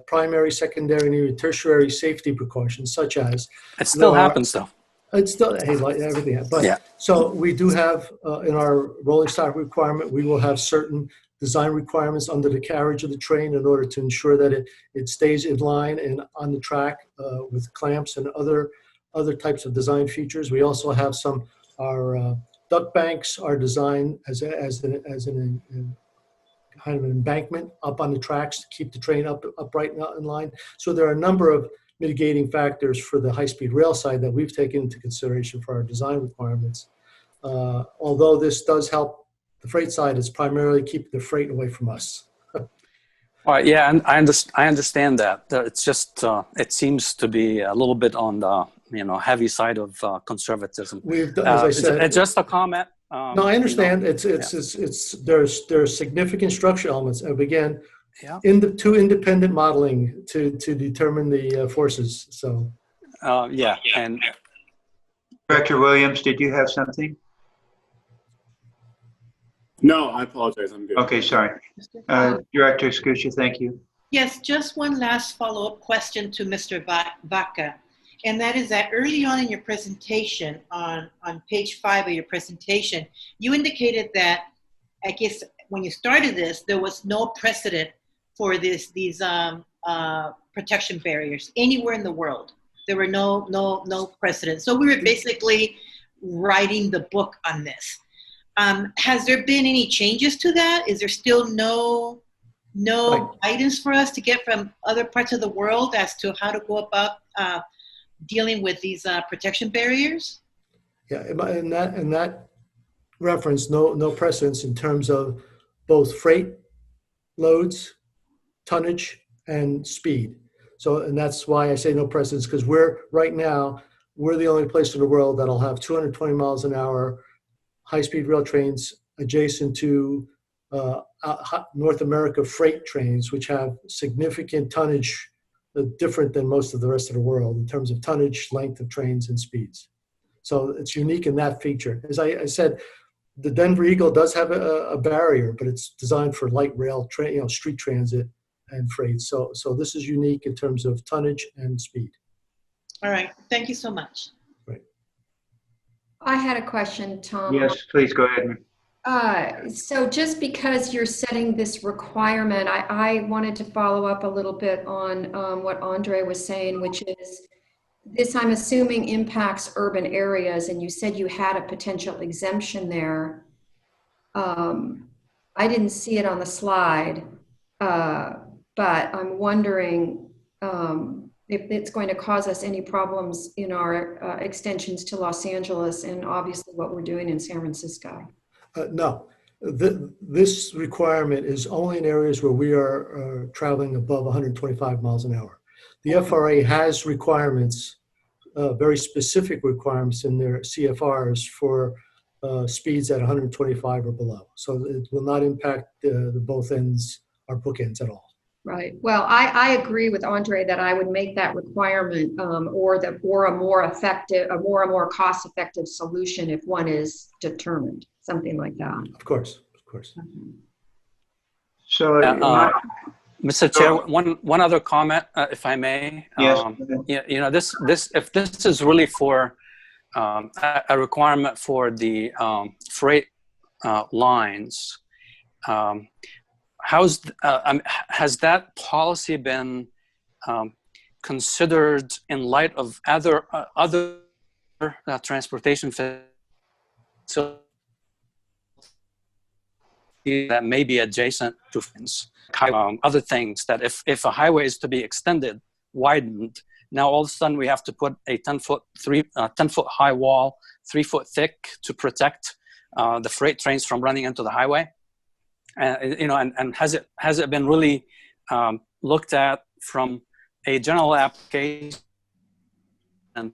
primary, secondary, and even tertiary safety precautions, such as it still happens though. It's still like everything, but yeah. So we do have in our rolling stock requirement, we will have certain design requirements under the carriage of the train in order to ensure that it stays in line and on the track with clamps and other types of design features. We also have our duct banks are designed as an kind of an embankment up on the tracks to keep the train upright in line. So there are a number of mitigating factors for the high-speed rail side that we've taken into consideration for our design requirements. Although this does help the freight side, it's primarily keeping the freight away from us. Yeah, and I understand that. It's just it seems to be a little bit on the heavy side of conservatism. As I said, it's just a comment. No, I understand. There's significant structural elements, and again, in the two independent modeling to determine the forces. So, yeah, and Director Williams, did you have something? No, I apologize. I'm good. Okay, sorry. Director Scuccia, thank you. Yes, just one last follow-up question to Mr. Vaca. And that is that early on in your presentation, on page 5 of your presentation, you indicated that, I guess, when you started this, there was no precedent for these protection barriers anywhere in the world. There were no precedent. So we were basically writing the book on this. Has there been any changes to that? Is there still no guidance for us to get from other parts of the world as to how to go about dealing with these protection barriers? Yeah, in that reference, no precedence in terms of both freight loads, tonnage, and speed. So, and that's why I say no precedence, because right now we're the only place in the world that'll have 220 miles an hour high-speed rail trains adjacent to North America freight trains, which have significant tonnage different than most of the rest of the world in terms of tonnage, length of trains, and speeds. So it's unique in that feature. As I said, the Denver Eagle does have a barrier, but it's designed for light rail, street transit and freight. So this is unique in terms of tonnage and speed. All right. Thank you so much. Right. I had a question, Tom. Yes, please go ahead. So just because you're setting this requirement, I wanted to follow up a little bit on what Andre was saying, which is this, I'm assuming, impacts urban areas, and you said you had a potential exemption there. I didn't see it on the slide, but I'm wondering if it's going to cause us any problems in our extensions to Los Angeles and obviously what we're doing in San Francisco. No, this requirement is only in areas where we are traveling above 125 miles an hour. The FRA has requirements, very specific requirements in their CFRs for speeds at 125 or below. So it will not impact the both ends, our bookends at all. Right. Well, I agree with Andre that I would make that requirement or a more cost-effective solution if one is determined, something like that. Of course. So, Mr. Chair, one other comment, if I may. Yes. If this is really for a requirement for the freight lines. Has that policy been considered in light of other transportation facilities that may be adjacent to other things, that if a highway is to be widened, now all of a sudden we have to put a 10-foot high wall, 3-foot thick, to protect the freight trains from running into the highway? And has it been really looked at from a general application and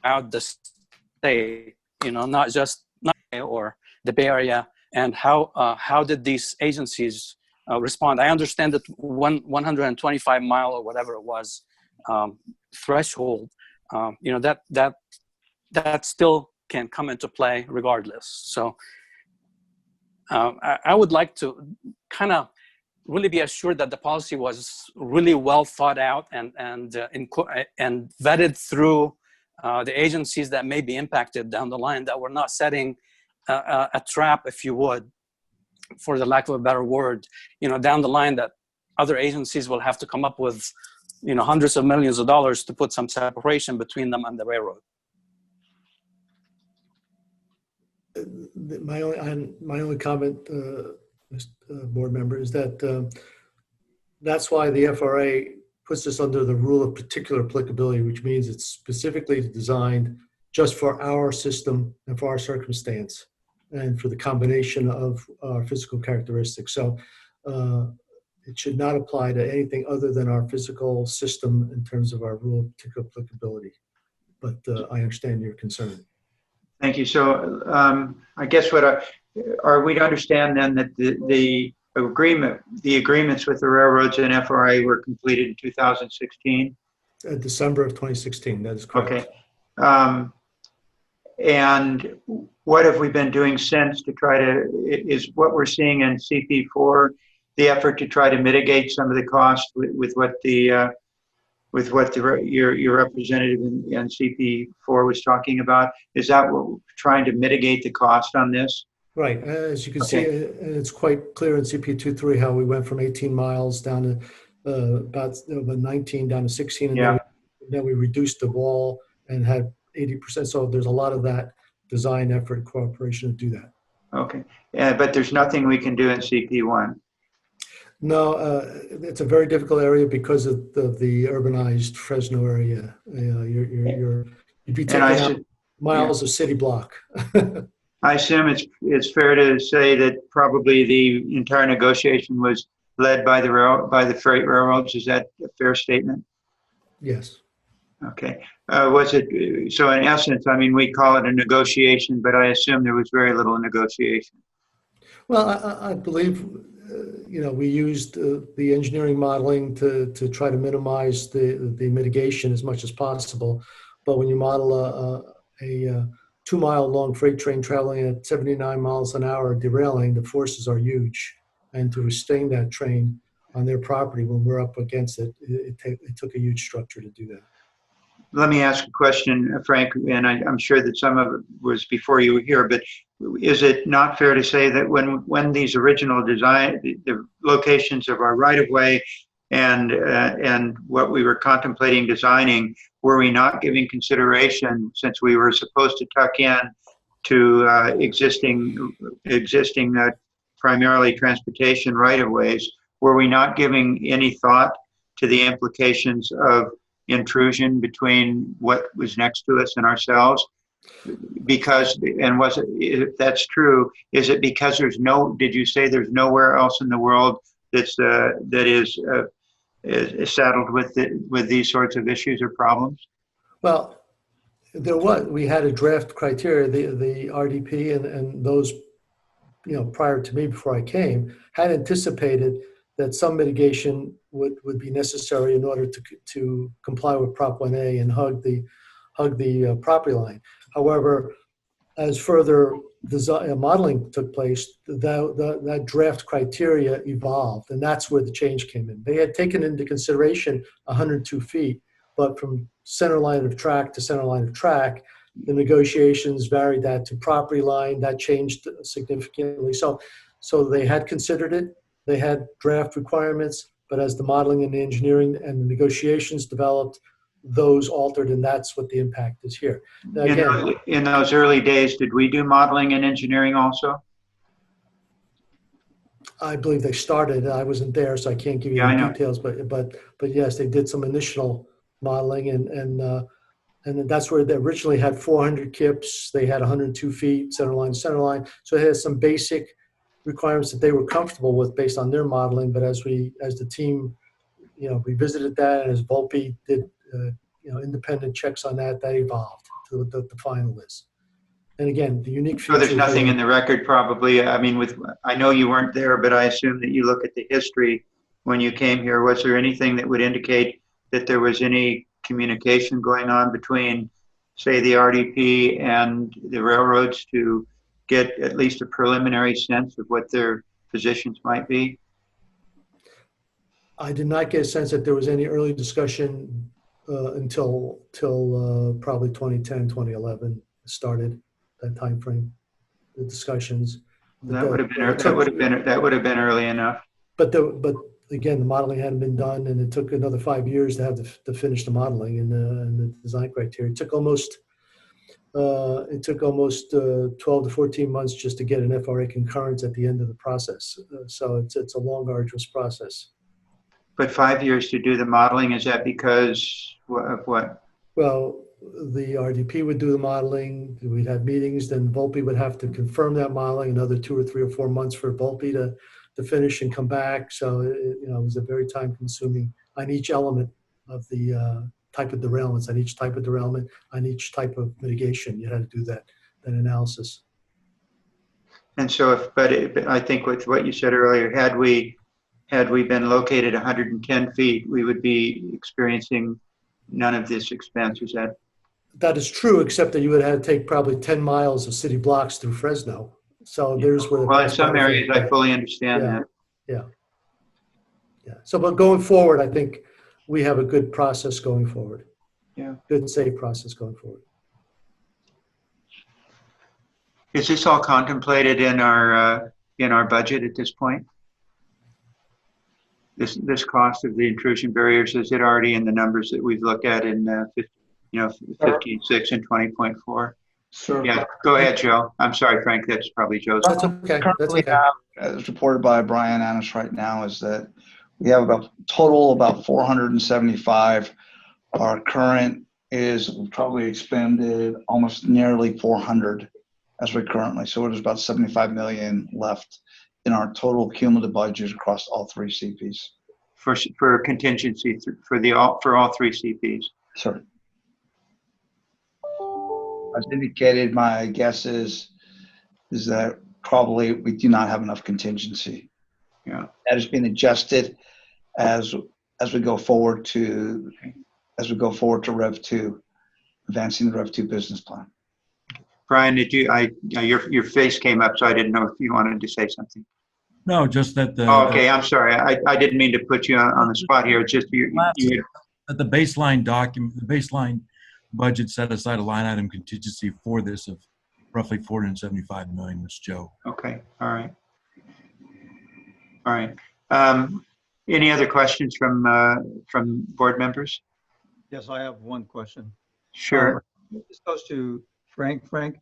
out the state, not the Bay Area, and how did these agencies respond? I understand that 125 mile or whatever it was threshold, that still can come into play regardless. So I would like to kind of really be assured that the policy was really well thought out and vetted through the agencies that may be impacted down the line, that we're not setting a trap, if you would, for the lack of a better word, down the line, that other agencies will have to come up with, hundreds of millions of dollars to put some separation between them and the railroad. My only comment, board member, is that that's why the FRA puts this under the rule of particular applicability, which means it's specifically designed just for our system and for our circumstance and for the combination of our physical characteristics. So it should not apply to anything other than our physical system in terms of our rule of particular applicability. But I understand your concern. Thank you. So I guess are we to understand then that the agreements with the railroads and FRA were completed in 2016? December of 2016, that is correct. Okay. And what have we been doing since to try to, is what we're seeing in CP4 the effort to try to mitigate some of the cost with what your representative in CP4 was talking about? Is that what we're trying to mitigate the cost on this? Right. As you can see, it's quite clear in CP23 how we went from 18 miles down to about 19 down to 16, and then we reduced the wall and had 80%. So there's a lot of that design effort and cooperation to do that. Okay. But there's nothing we can do in CP1? No, it's a very difficult area because of the urbanized Fresno area. You'd be taking out miles of city block. I assume it's fair to say that probably the entire negotiation was led by the freight railroads. Is that a fair statement? Yes. Okay. Was it so? In essence, I mean, we call it a negotiation, but I assume there was very little negotiation. Well, I believe we used the engineering modeling to try to minimize the mitigation as much as possible. But when you model a 2-mile long freight train traveling at 79 miles an hour derailing, the forces are huge. And to restrain that train on their property when we're up against it, it took a huge structure to do that. Let me ask a question, Frank, and I'm sure that some of it was before you were here, but is it not fair to say that when these original design, the locations of our right-of-way and what we were contemplating designing, were we not giving consideration, since we were supposed to tuck in to existing primarily transportation right-of-ways, were we not giving any thought to the implications of intrusion between what was next to us and ourselves? Because, and was it, if that's true, is it because did you say there's nowhere else in the world that's that is saddled with these sorts of issues or problems? Well, we had a draft criteria, the RDP and those, prior to me, before I came, had anticipated that some mitigation would be necessary in order to comply with Prop 1A and hug the property line. However, as further design modeling took place, that draft criteria evolved, and that's where the change came in. They had taken into consideration 102 feet, but from center line of track to center line of track, the negotiations varied that to property line. That changed significantly. So they had considered it. They had draft requirements, but as the modeling and the engineering and the negotiations developed, those altered, and that's what the impact is here. Now, again, in those early days, did we do modeling and engineering also? I believe they started. I wasn't there, so I can't give you the details. But yes, they did some initial modeling, and that's where they originally had 400 kips. They had 102 feet center line to center line. So it has some basic requirements that they were comfortable with based on their modeling. But as the team, revisited that, and as Volpe did, independent checks on that, evolved to the final list. And again, the unique So feature. there's nothing in the record probably, I mean, I know you weren't there, but I assume that you look at the history when you came here. Was there anything that would indicate that there was any communication going on between, say, the RDP and the railroads to get at least a preliminary sense of what their positions might be? I did not get a sense that there was any early discussion until probably 2010, 2011 started, that time frame, the discussions. That would have been early enough. But again, the modeling hadn't been done, and it took another 5 years to have to finish the modeling and the design criteria. It took almost 12 to 14 months just to get an FRA concurrence at the end of the process. So it's a long, arduous process. But 5 years to do the modeling, is that because of what? Well, the RDP would do the modeling, we'd have meetings, then Volpe would have to confirm that modeling, another 2 or 3 or 4 months for Volpe to finish and come back. So it was a very time consuming on each element of the type of derailments, on each type of derailment, on each type of mitigation. You had to do that analysis. And so but I think with what you said earlier, had we been located 110 feet, we would be experiencing none of this expense. Is that? That is true, except that you would have to take probably 10 miles of city blocks through Fresno. So there's where. Well, in some areas, I fully understand that. Yeah. So, but going forward, I think we have a good process going forward. Yeah. Good, safe process going forward. Is this all contemplated in our budget at this point? This cost of the intrusion barriers, is it already in the numbers that we've looked at in 15.6 and 20.4? Sure. Yeah, go ahead, Joe. I'm sorry, Frank, that's probably Joe's. That's okay. Currently, as reported by Brian Annis right now, is that we have about 475. Our current is probably expended almost nearly 400 as we currently. So it is about 75 million left in our total cumulative budget across all 3 CPs. For contingency for all 3 CPs. Sure. As indicated, my guess is that probably we do not have enough contingency. Yeah. That is being adjusted as we go forward to Rev 2, advancing the Rev 2 business plan. Brian, your face came up, so I didn't know if you wanted to say something. No, just that the. Oh, okay, I'm sorry. I didn't mean to put you on the spot here. It's just that the baseline document, the baseline budget set aside a line item contingency for this of roughly 475 million, Mr. Joe. Okay. All right. Any other questions from board members? Yes, I have one question. Sure. This goes to Frank. Frank,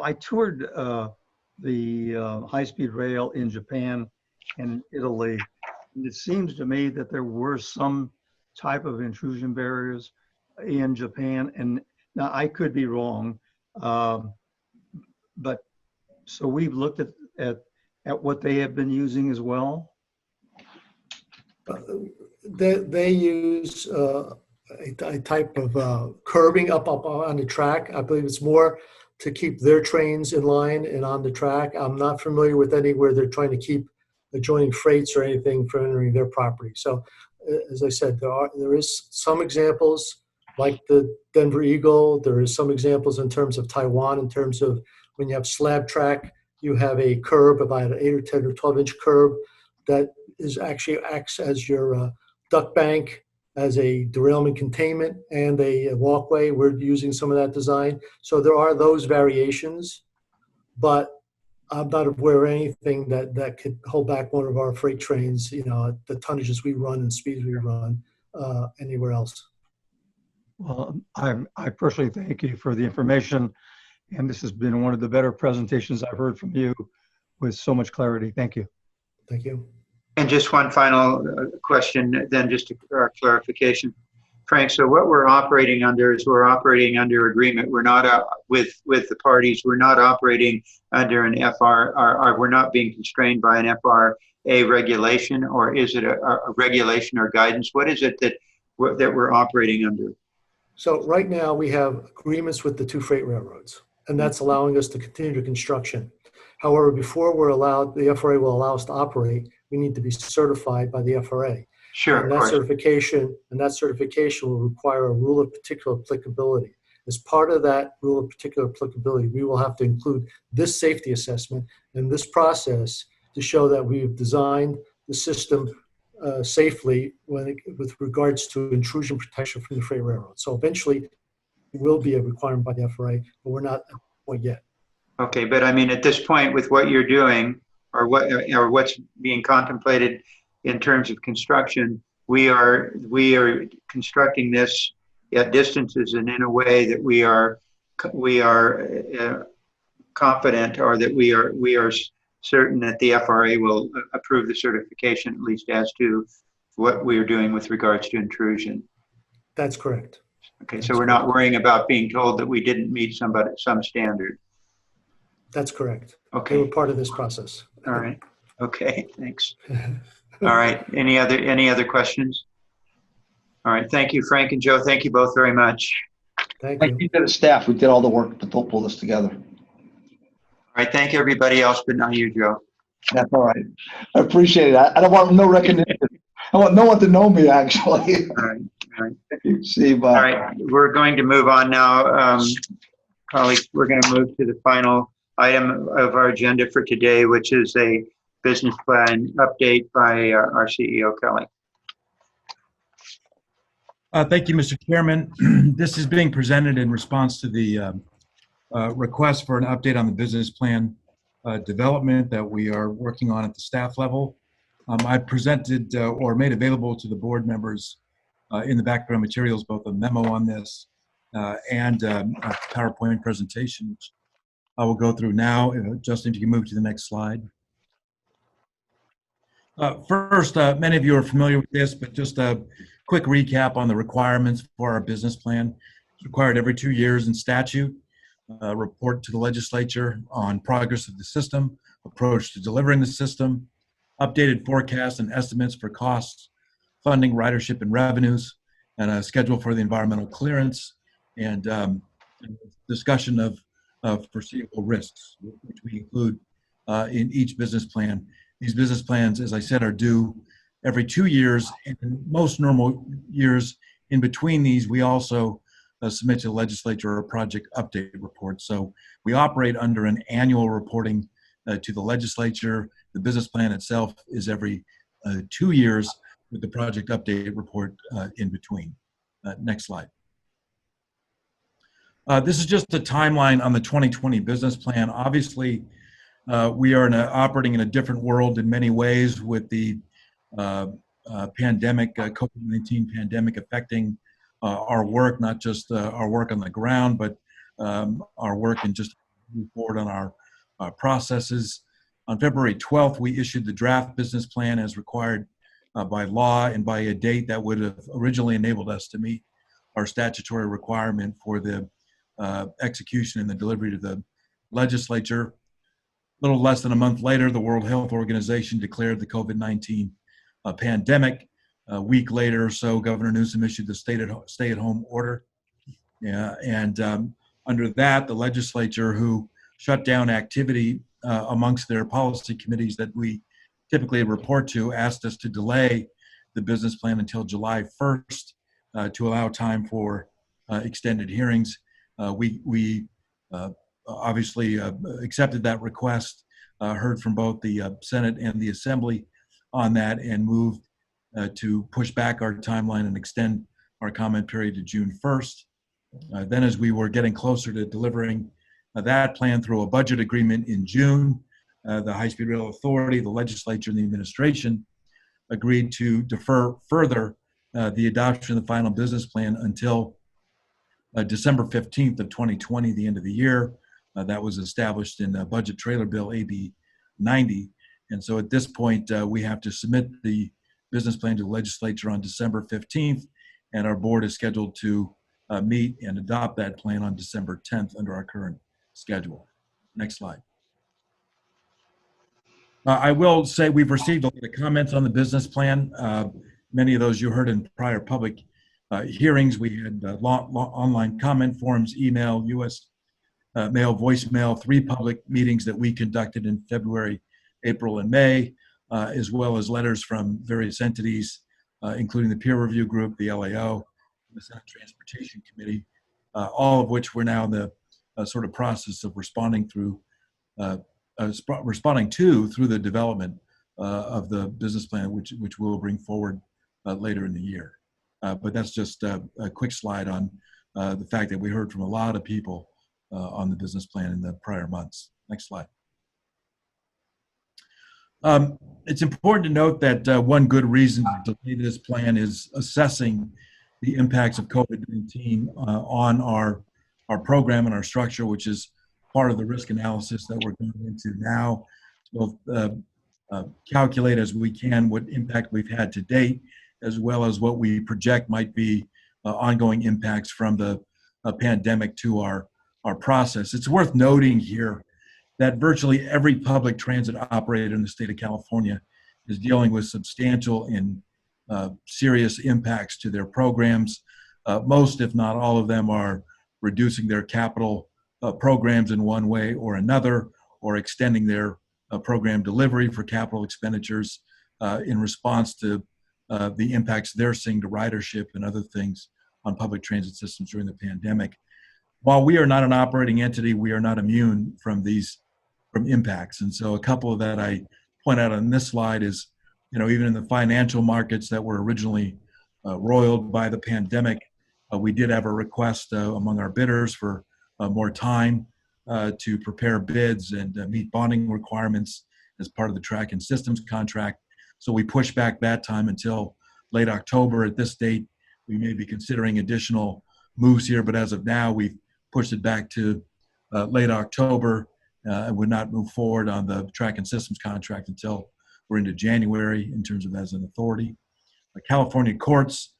I toured the high-speed rail in Japan and Italy, and it seems to me that there were some type of intrusion barriers in Japan, and now I could be wrong, but so we've looked at what they have been using as well. They use a type of curbing up on the track. I believe it's more to keep their trains in line and on the track. I'm not familiar with anywhere they're trying to keep adjoining freights or anything from entering their property. So, as I said, there is some examples like the Denver Eagle. There is some examples in terms of Taiwan, in terms of when you have slab track, you have a curb, about an 8 or 10 or 12-inch curb that is actually acts as your duct bank, as a derailment containment and a walkway. We're using some of that design. So there are those variations, but I'm not aware of anything that could hold back one of our freight trains, the tonnages we run and speeds we run anywhere else. Well, I personally thank you for the information, and this has been one of the better presentations I've heard from you with so much clarity. Thank you. Thank you. And just one final question, then just a clarification. Frank, so what we're operating under is we're operating under agreement. We're not with the parties. We're not operating under an FR, we're not being constrained by an FRA regulation, or is it a regulation or guidance? What is it that we're operating under? So right now we have agreements with the 2 freight railroads. and that's allowing us to continue the construction. However, before we're allowed, the FRA will allow us to operate, we need to be certified by the FRA. Sure, and of course. that certification will require a rule of particular applicability. As part of that rule of particular applicability, we will have to include this safety assessment and this process to show that we've designed the system safely with regards to intrusion protection from the freight railroad. So eventually, it will be a requirement by the FRA, but we're not at that point yet. Okay, but I mean, at this point, with what you're doing, or what's being contemplated in terms of construction, we are constructing this at distances and in a way that we are confident, or that we are certain that the FRA will approve the certification, at least as to what we are doing with regards to intrusion. That's correct. Okay, so we're not worrying about being told that we didn't meet some standard. That's correct. Okay. They were part of this process. All right. Okay, thanks. All right, any other questions? All right, thank you, Frank and Joe. Thank you both very much. Thank you. You did the staff. We did all the work to pull this together. All right, thank everybody else, but not you, Joe. That's all right. I appreciate it. I don't want no recognition. I want no one to know me, actually. All right. All right. Thank you. See you, bye. All right, we're going to move on now. Colleagues, we're going to move to the final item of our agenda for today, which is a business plan update by our CEO, Kelly. Thank you, Mr. Chairman. This is being presented in response to the request for an update on the business plan development that we are working on at the staff level. I presented or made available to the board members in the background materials both a memo on this and a PowerPoint presentation, which I will go through now. Justin, if you can move to the next slide. First, many of you are familiar with this, but just a quick recap on the requirements for our business plan. It's required every 2 years in statute. Report to the legislature on progress of the system, approach to delivering the system, updated forecasts and estimates for costs, funding, ridership, and revenues, and a schedule for the environmental clearance, and discussion of foreseeable risks, which we include in each business plan. These business plans, as I said, are due every 2 years, and in most normal years in between these, we also submit to the legislature a project update report. So we operate under an annual reporting to the legislature. The business plan itself is every 2 years with the project update report in between. Next slide. This is just a timeline on the 2020 business plan. Obviously, we are operating in a different world in many ways with the pandemic, COVID-19 pandemic affecting our work, not just our work on the ground, but our work and just move forward on our processes. On February 12th, we issued the draft business plan as required by law and by a date that would have originally enabled us to meet our statutory requirement for the execution and the delivery to the legislature. A little less than a month later, the World Health Organization declared the COVID-19 pandemic. A week later or so, Governor Newsom issued the stay-at-home order. Yeah, and under that, the legislature, who shut down activity amongst their policy committees that we typically report to, asked us to delay the business plan until July 1st to allow time for extended hearings. We obviously accepted that request, heard from both the Senate and the Assembly on that, and moved to push back our timeline and extend our comment period to June 1st. Then as we were getting closer to delivering that plan through a budget agreement in June, the High-Speed Rail Authority, the legislature, and the administration agreed to defer further the adoption of the final business plan until December 15th of 2020, the end of the year. That was established in Budget Trailer Bill AB 90. And so at this point, we have to submit the business plan to the legislature on December 15th, and our board is scheduled to meet and adopt that plan on December 10th under our current schedule. Next slide. I will say we've received a lot of comments on the business plan. Many of those you heard in prior public hearings. We had online comment forums, email, US mail, voicemail, 3 public meetings that we conducted in February, April, and May, as well as letters from various entities, including the peer review group, the LAO, the Senate Transportation Committee, all of which we're now in the sort of process of responding through, through the development of the business plan, which we'll bring forward later in the year. But that's just a quick slide on the fact that we heard from a lot of people on the business plan in the prior months. Next slide. It's important to note that one good reason to delay this plan is assessing the impacts of COVID-19 on our program and our structure, which is part of the risk analysis that we're going into now. So calculate as we can what impact we've had to date, as well as what we project might be ongoing impacts from the pandemic to our process. It's worth noting here that virtually every public transit operator in the state of California is dealing with substantial and serious impacts to their programs. Most, if not all of them, are reducing their capital programs in one way or another, or extending their program delivery for capital expenditures in response to the impacts they're seeing to ridership and other things on public transit systems during the pandemic. While we are not an operating entity, we are not immune from impacts. And so a couple of that I point out on this slide is, even in the financial markets that were originally roiled by the pandemic, we did have a request among our bidders for more time to prepare bids and meet bonding requirements as part of the track and systems contract. So we pushed back that time until late October. At this date, we may be considering additional moves here, but as of now, we've pushed it back to late October and would not move forward on the track and systems contract until we're into January in terms of as an authority. California courts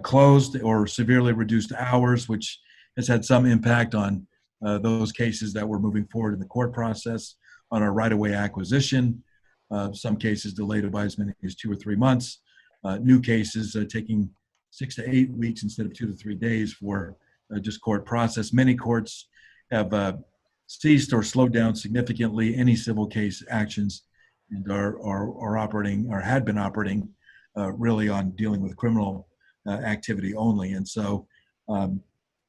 closed or severely reduced hours, which has had some impact on those cases that were moving forward in the court process, on our right-of-way acquisition, some cases delayed by as many as 2 or 3 months, new cases taking 6 to 8 weeks instead of 2 to 3 days for just court process. Many courts have ceased or slowed down significantly any civil case actions and are operating or had been operating really on dealing with criminal activity only. And so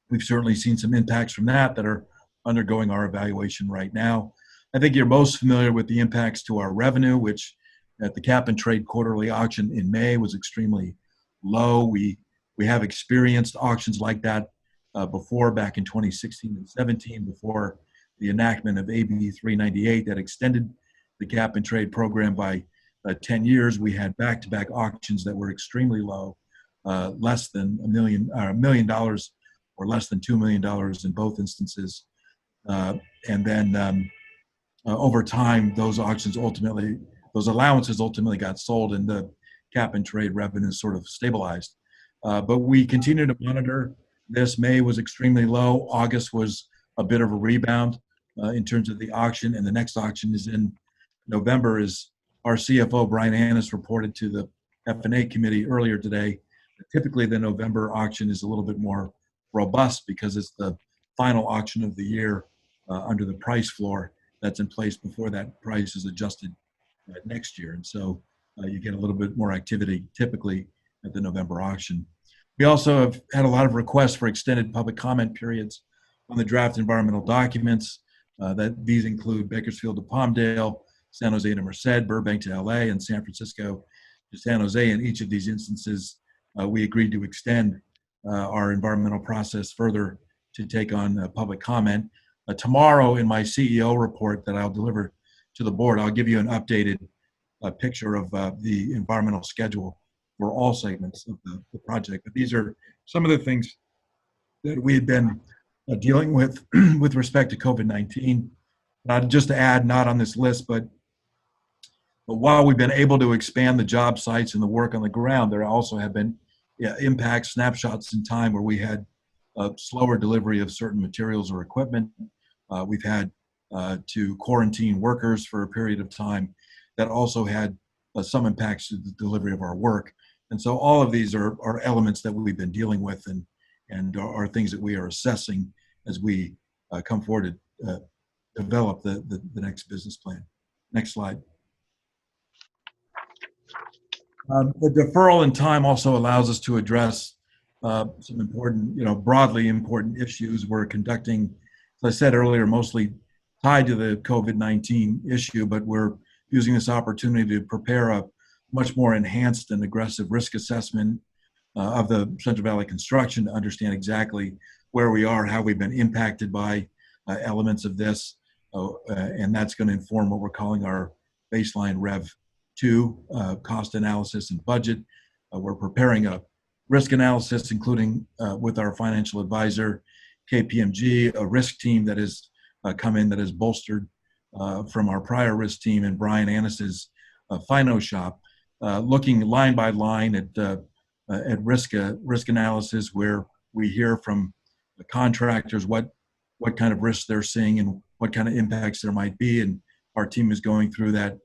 we've certainly seen some impacts from that are undergoing our evaluation right now. I think you're most familiar with the impacts to our revenue, which at the cap and trade quarterly auction in May was extremely low. We have experienced auctions like that before, back in 2016 and 17, before the enactment of AB 398 that extended the cap and trade program by 10 years. We had back-to-back auctions that were extremely low, less than $1 million or less than $2 million in both instances. And then over time, those allowances ultimately got sold and the cap and trade revenue sort of stabilized. But we continue to monitor this. May was extremely low. August was a bit of a rebound in terms of the auction, and the next auction is in November. As our CFO, Brian Annis, reported to the F&A committee earlier today, typically the November auction is a little bit more robust because it's the final auction of the year under the price floor that's in place before that price is adjusted next year. And so you get a little bit more activity typically at the November auction. We also have had a lot of requests for extended public comment periods on the draft environmental documents. That these include Bakersfield to Palmdale, San Jose to Merced, Burbank to LA, and San Francisco to San Jose. In each of these instances, we agreed to extend our environmental process further to take on public comment. Tomorrow in my CEO report that I'll deliver to the board, I'll give you an updated picture of the environmental schedule for all segments of the project. But these are some of the things that we had been dealing with with respect to COVID-19. Just to add, not on this list, but while we've been able to expand the job sites and the work on the ground, there also have been impacts, snapshots in time where we had slower delivery of certain materials or equipment. We've had to quarantine workers for a period of time that also had some impacts to the delivery of our work. And so all of these are elements that we've been dealing with and are things that we are assessing as we come forward develop the next business plan. Next slide. The deferral in time also allows us to address some important, broadly important issues. We're conducting, as I said earlier, mostly tied to the COVID-19 issue, but we're using this opportunity to prepare a much more enhanced and aggressive risk assessment of the Central Valley construction to understand exactly where we are, how we've been impacted by elements of this, and that's going to inform what we're calling our baseline Rev 2 cost analysis and budget. We're preparing a risk analysis, including with our financial advisor, KPMG, a risk team that has come in that is bolstered from our prior risk team and Brian Annis's Fino shop, looking line by line at risk analysis, where we hear from the contractors what kind of risks they're seeing and what kind of impacts there might be, and our team is going through that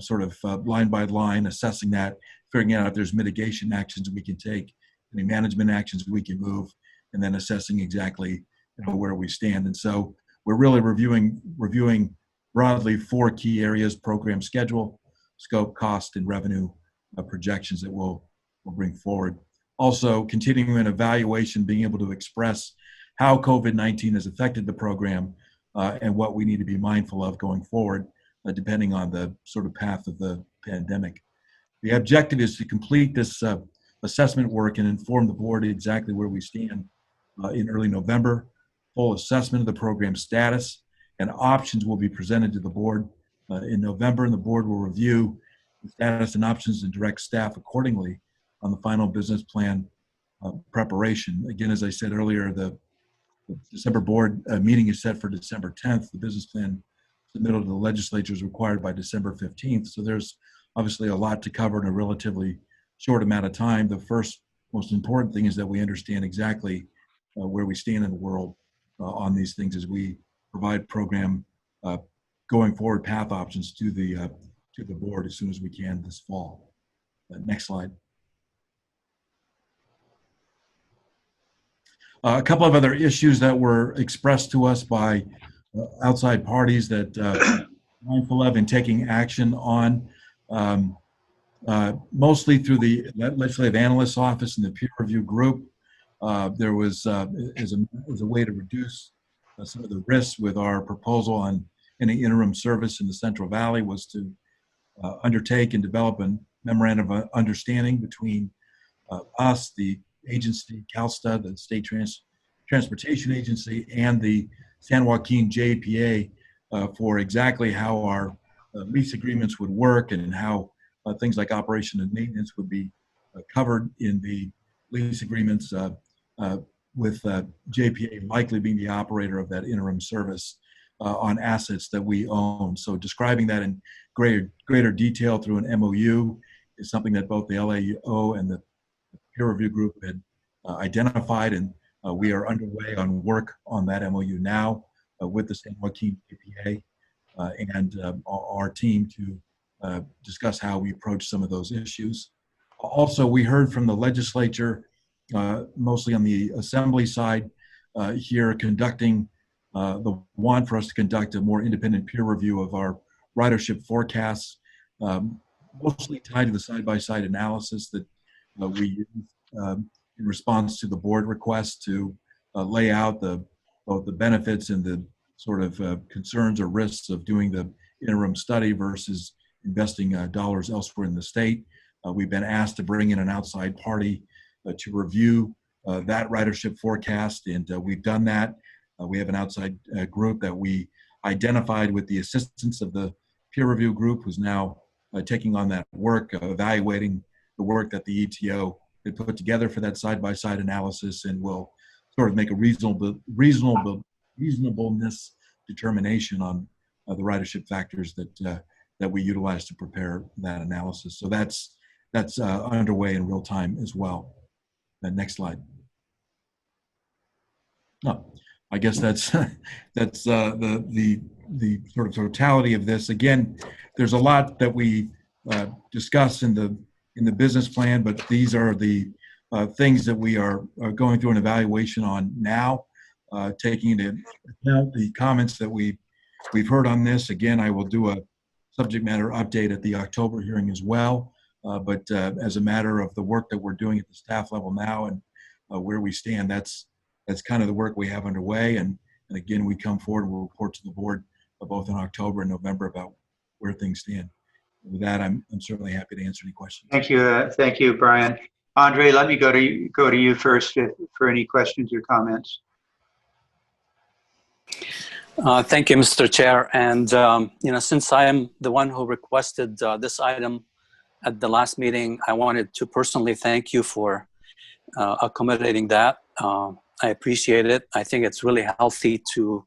sort of line by line, assessing that, figuring out if there's mitigation actions we can take, any management actions we can move, and then assessing exactly where we stand. And so we're really reviewing broadly 4 key areas: program schedule, scope, cost, and revenue projections that we'll bring forward. Also, continuing an evaluation, being able to express how COVID-19 has affected the program and what we need to be mindful of going forward, depending on the sort of path of the pandemic. The objective is to complete this assessment work and inform the board exactly where we stand in early November. Full assessment of the program status and options will be presented to the board in November, and the board will review the status and options and direct staff accordingly on the final business plan preparation. Again, as I said earlier, the December board meeting is set for December 10th. The business plan submittal to the legislature is required by December 15th. So there's obviously a lot to cover in a relatively short amount of time. The first most important thing is that we understand exactly where we stand in the world on these things as we provide program going forward path options to the board as soon as we can this fall. Next slide. A couple of other issues that were expressed to us by outside parties that mindful of and taking action on, mostly through the Legislative Analyst's Office and the peer review group. There was, as a way to reduce some of the risks with our proposal on any interim service in the Central Valley, was to undertake and develop a memorandum of understanding between us, the agency, CalSTA, the State Transportation Agency, and the San Joaquin JPA for exactly how our lease agreements would work and how things like operation and maintenance would be covered in the lease agreements, with JPA likely being the operator of that interim service on assets that we own. So describing that in greater detail through an MOU is something that both the LAO and the peer review group had identified, and we are underway on work on that MOU now with the San Joaquin JPA and our team to discuss how we approach some of those issues. Also, we heard from the legislature, mostly on the assembly side here, conducting the want for us to conduct a more independent peer review of our ridership forecasts, mostly tied to the side-by-side analysis that we use in response to the board request to lay out both the benefits and the sort of concerns or risks of doing the interim study versus investing dollars elsewhere in the state. We've been asked to bring in an outside party to review that ridership forecast, and we've done that. We have an outside group that we identified with the assistance of the peer review group, who's now taking on that work, evaluating the work that the ETO had put together for that side-by-side analysis, and will sort of make a reasonableness determination on the ridership factors that we utilize to prepare that analysis. So that's underway in real time as well. Next slide. Oh, I guess that's the sort of totality of this. Again, there's a lot that we discuss in the business plan, but these are the things that we are going through an evaluation on now. taking into account the comments that we've heard on this. Again, I will do a subject matter update at the October hearing as well. But as a matter of the work that we're doing at the staff level now and where we stand, that's kind of the work we have underway. And again, we come forward and we'll report to the board both in October and November about where things stand. With that, I'm certainly happy to answer any questions. Thank you, Brian. Andre, let me go to you first for any questions or comments. Thank you, Mr. Chair. And since I am the one who requested this item at the last meeting, I wanted to personally thank you for accommodating that. I appreciate it. I think it's really healthy to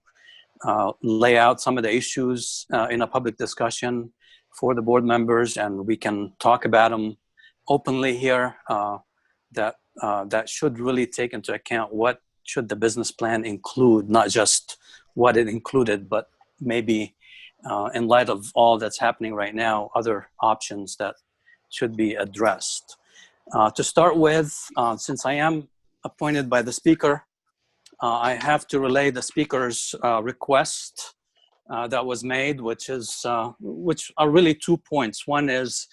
lay out some of the issues in a public discussion for the board members, and we can talk about them openly here. That should really take into account what should the business plan include, not just what it included, but maybe in light of all that's happening right now, other options that should be addressed. To start with, since I am appointed by the speaker, I have to relay the speaker's request that was made, which are really 2 points. One is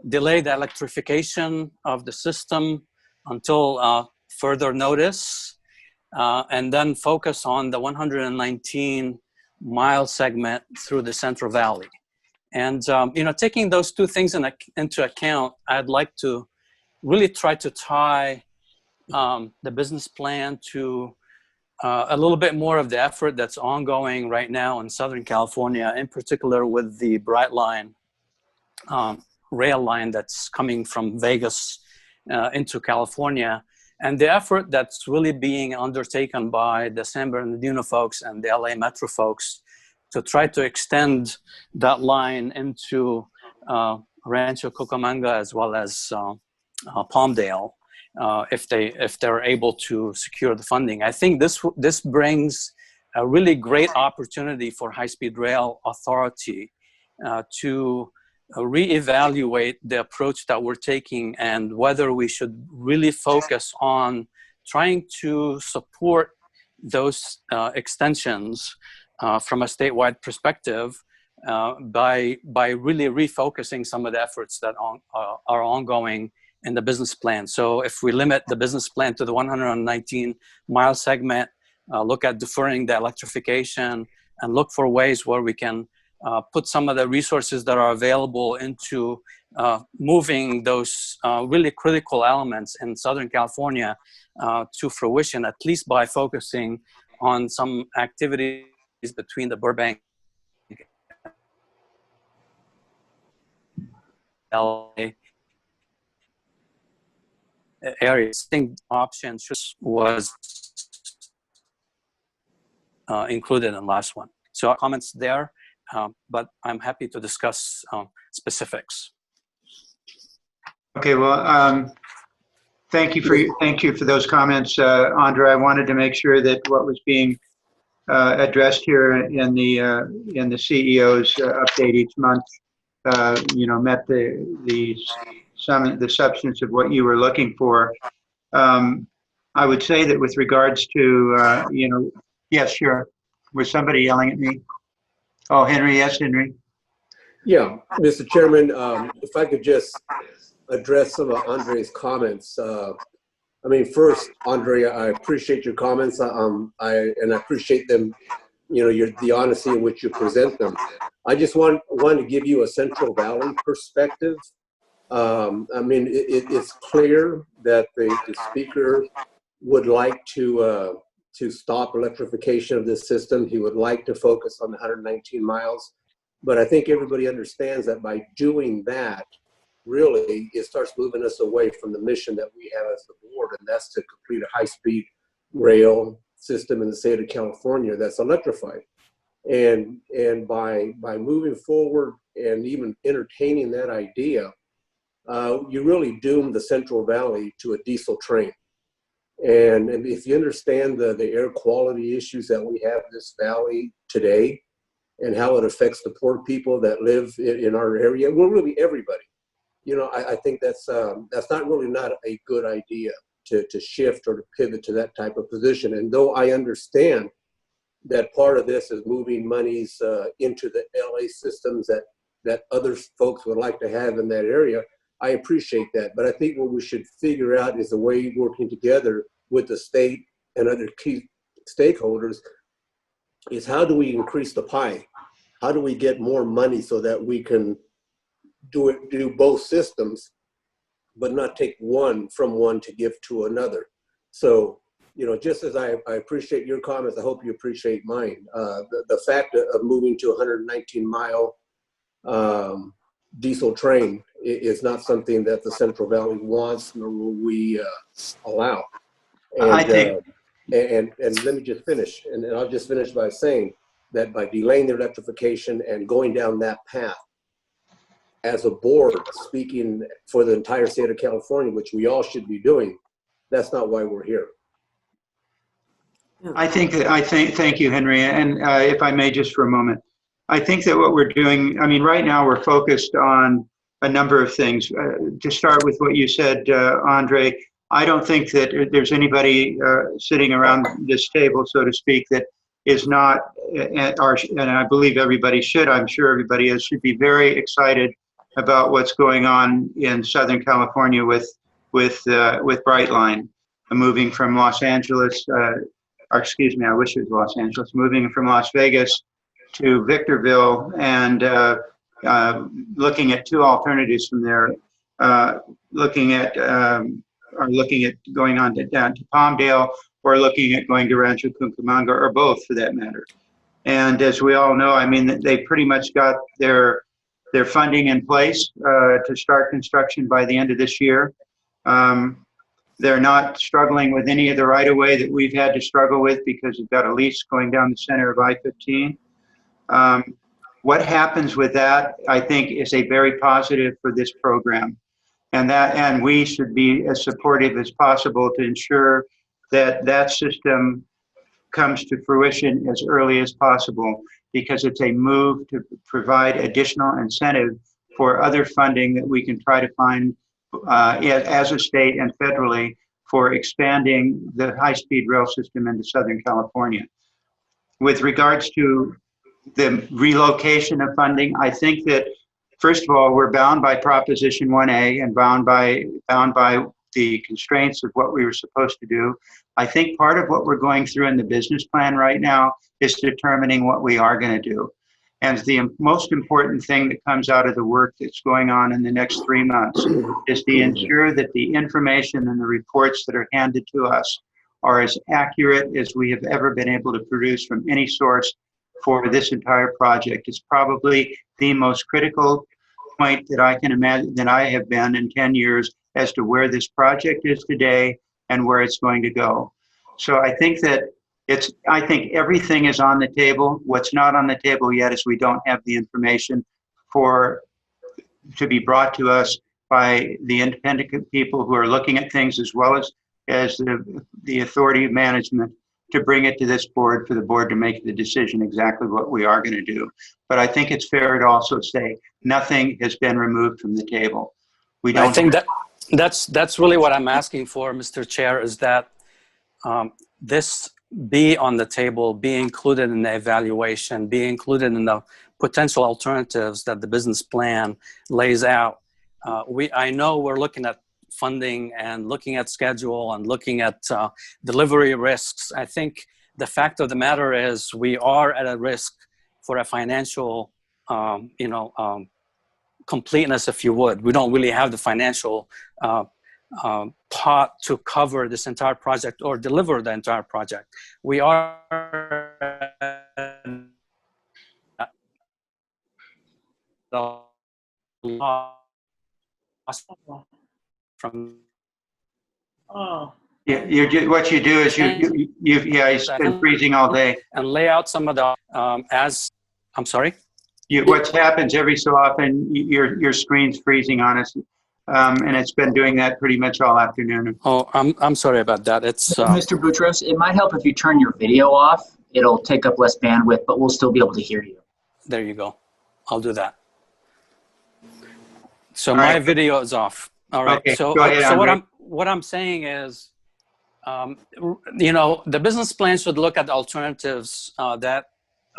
delay the electrification of the system until further notice, and then focus on the 119-mile segment through the Central Valley. And taking those two things into account, I'd like to really try to tie the business plan to a little bit more of the effort that's ongoing right now in Southern California, in particular with the Bright Line rail line that's coming from Vegas into California, and the effort that's really being undertaken by the San Bernardino folks and the LA Metro folks to try to extend that line into Rancho Cucamonga as well as Palmdale. If they're able to secure the funding. I think this brings a really great opportunity for High Speed Rail Authority to reevaluate the approach that we're taking and whether we should really focus on trying to support those extensions from a statewide perspective by really refocusing some of the efforts that are ongoing in the business plan. So if we limit the business plan to the 119-mile segment, look at deferring the electrification, and look for ways where we can put some of the resources that are available into moving those really critical elements in Southern California to fruition, at least by focusing on some activities between the Burbank LA areas. I think option was included in the last one. So comments there, but I'm happy to discuss specifics. Okay, well, thank you for those comments, Andre. I wanted to make sure that what was being addressed here in the CEO's update each month, met the substance of what you were looking for. I would say that with regards to, yes, sure. Was somebody yelling at me? Oh, Henry, yes, Henry. Yeah, Mr. Chairman, if I could just address some of Andre's comments. First, Andre, I appreciate your comments, and I appreciate them, the honesty in which you present them. I just want to give you a Central Valley perspective. It's clear that the speaker would like to stop electrification of this system. He would like to focus on the 119 miles. But I think everybody understands that by doing that, really, it starts moving us away from the mission that we have as the board, and that's to complete a high-speed rail system in the state of California that's electrified. And by moving forward and even entertaining that idea, you really doom the Central Valley to a diesel train. And if you understand the air quality issues that we have in this valley today and how it affects the poor people that live in our area, well, really everybody, I think that's not a good idea. to shift or to pivot to that type of position. And though I understand that part of this is moving monies into the LA systems that other folks would like to have in that area, I appreciate that. But I think what we should figure out is a way working together with the state and other key stakeholders is how do we increase the pie? How do we get more money so that we can do both systems, but not take one from one to give to another? So, just as I appreciate your comments, I hope you appreciate mine. The fact of moving to a 119-mile diesel train is not something that the Central Valley wants, nor will we allow. And, I think, and let me just finish, and I'll just finish by saying that by delaying the electrification and going down that path, as a board, speaking for the entire state of California, which we all should be doing, that's not why we're here. Thank you, Henry. And if I may, just for a moment, I think that what we're doing, I mean, right now we're focused on a number of things. To start with what you said, Andre, I don't think that there's anybody sitting around this table, so to speak, that is not, and I believe everybody should, I'm sure everybody is, should be very excited about what's going on in Southern California with Brightline, moving from Los Angeles, or excuse me, I wish it was Los Angeles, moving from Las Vegas to Victorville and looking at two alternatives from there, looking at going on down to Palmdale, or looking at going to Rancho Cucamonga, or both for that matter. And as we all know, I mean, they pretty much got their funding in place to start construction by the end of this year. They're not struggling with any of the right-of-way that we've had to struggle with because we've got a lease going down the center of I-15. What happens with that, I think, is a very positive for this program. And we should be as supportive as possible to ensure that that system comes to fruition as early as possible, because it's a move to provide additional incentive for other funding that we can try to find as a state and federally for expanding the high-speed rail system into Southern California. With regards to the relocation of funding, I think that, first of all, we're bound by Proposition 1A and bound by the constraints of what we were supposed to do. I think part of what we're going through in the business plan right now is determining what we are going to do. And the most important thing that comes out of the work that's going on in the next 3 months is to ensure that the information and the reports that are handed to us are as accurate as we have ever been able to produce from any source for this entire project. It's probably the most critical point that I can imagine that I have been in 10 years as to where this project is today and where it's going to go. So I think that I think everything is on the table. What's not on the table yet is we don't have the information to be brought to us by the independent people who are looking at things, as well as the authority of management, to bring it to this board for the board to make the decision exactly what we are going to do. But I think it's fair to also say nothing has been removed from the table. I think that's really what I'm asking for, Mr. Chair, is that this be on the table, be included in the evaluation, be included in the potential alternatives that the business plan lays out. I know we're looking at funding and looking at schedule and looking at delivery risks. I think the fact of the matter is we are at a risk for a financial, completeness, if you would. We don't really have the financial pot to cover this entire project or deliver the entire project. We are from what you do is it's been freezing all day, and lay out some of the I'm sorry. What happens every so often, your screen's freezing on us, and it's been doing that pretty much all afternoon. Oh, I'm sorry about that. It's Mr. Boutros, it might help if you turn your video off. It'll take up less bandwidth, but we'll still be able to hear you. There you go. I'll do that. So my video is off. All right. Okay, So go ahead, so Andre. what I'm saying is you know, the business plan should look at alternatives that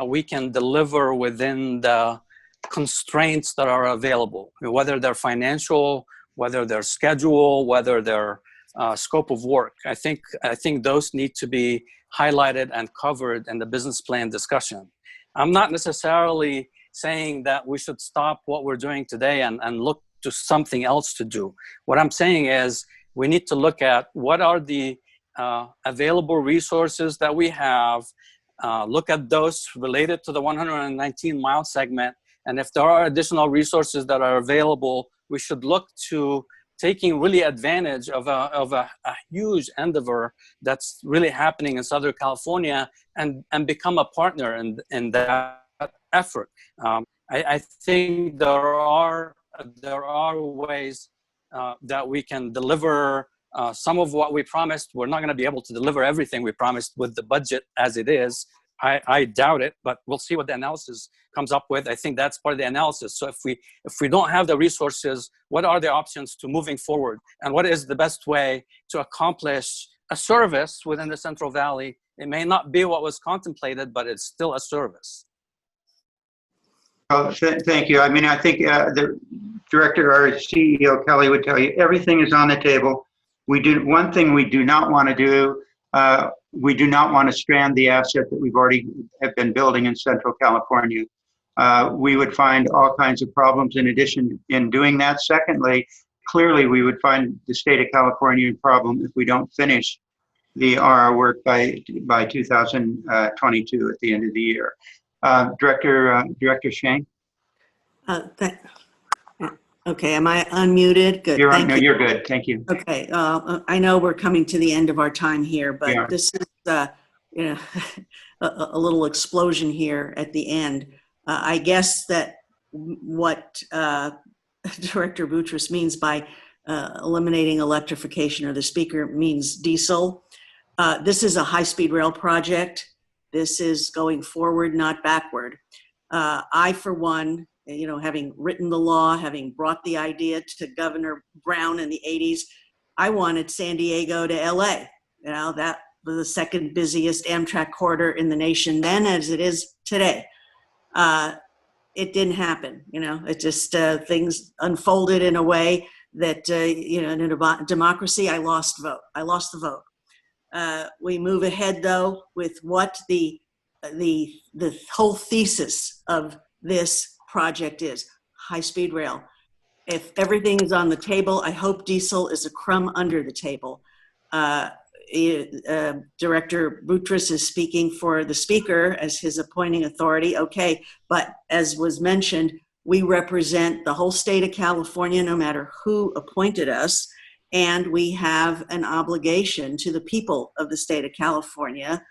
we can deliver within the constraints that are available, whether they're financial, whether they're schedule, whether they're scope of work. I think those need to be highlighted and covered in the business plan discussion. I'm not necessarily saying that we should stop what we're doing today and look to something else to do. What I'm saying is we need to look at what are the available resources that we have, look at those related to the 119-mile segment, and if there are additional resources that are available, we should look to taking really advantage of a huge endeavor that's really happening in Southern California and become a partner in that effort. I think there are ways that we can deliver some of what we promised. We're not going to be able to deliver everything we promised with the budget as it is. I doubt it, but we'll see what the analysis comes up with. I think that's part of the analysis. So if we don't have the resources, what are the options to moving forward? And what is the best way to accomplish a service within the Central Valley? It may not be what was contemplated, but it's still a service. Well, thank you. I mean, I think the director or CEO Kelly would tell you everything is on the table. One thing we do not want to do. We do not want to strand the asset that we've already have been building in Central California. We would find all kinds of problems in addition in doing that. Secondly, clearly we would find the state of California a problem if we don't finish the RR work by 2022 at the end of the year. Director Shank? Okay, am I unmuted? Good. No, you're good. Thank you. Okay, I know we're coming to the end of our time here, but this is you know, a little explosion here at the end. I guess that what Director Boutros means by eliminating electrification, or the speaker means diesel. This is a high-speed rail project. This is going forward, not backward. I, for one, you know, having written the law, having brought the idea to Governor Brown in the 80s, I wanted San Diego to LA. You know, that was the second busiest Amtrak corridor in the nation then, as it is today. It didn't happen. You know, it just, things unfolded in a way that, you know, in a democracy, I lost the vote. We move ahead, though, with what the whole thesis of this project is: high-speed rail. If everything is on the table, I hope diesel is a crumb under the table. Director Boutros is speaking for the speaker as his appointing authority. Okay, but as was mentioned, we represent the whole state of California, no matter who appointed us, and we have an obligation to the people of the state of California.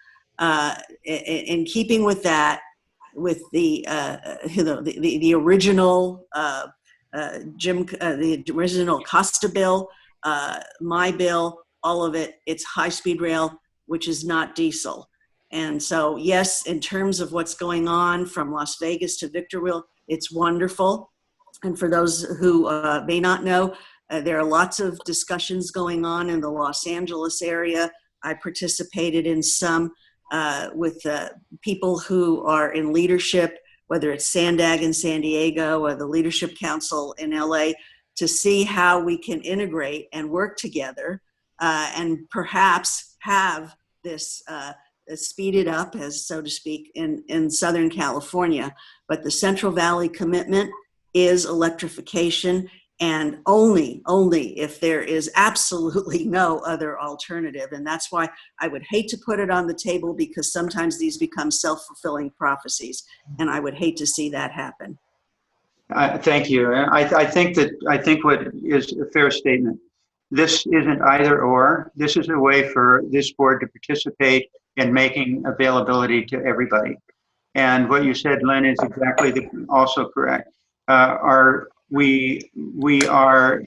In keeping with that, with the you know, the original the original Costa bill, my bill, all of it, it's high-speed rail, which is not diesel. And so, yes, in terms of what's going on from Las Vegas to Victorville, it's wonderful. And for those who may not know, there are lots of discussions going on in the Los Angeles area. I participated in some with people who are in leadership, whether it's SANDAG in San Diego or the Leadership Council in LA, to see how we can integrate and work together and perhaps have this speeded up, as so to speak, in Southern California. But the Central Valley commitment is electrification, and only if there is absolutely no other alternative. And that's why I would hate to put it on the table, because sometimes these become self-fulfilling prophecies, and I would hate to see that happen. Thank you. I think what is a fair statement. This isn't either or. This is a way for this board to participate in making availability to everybody. And what you said, Lynn, is exactly also correct. We are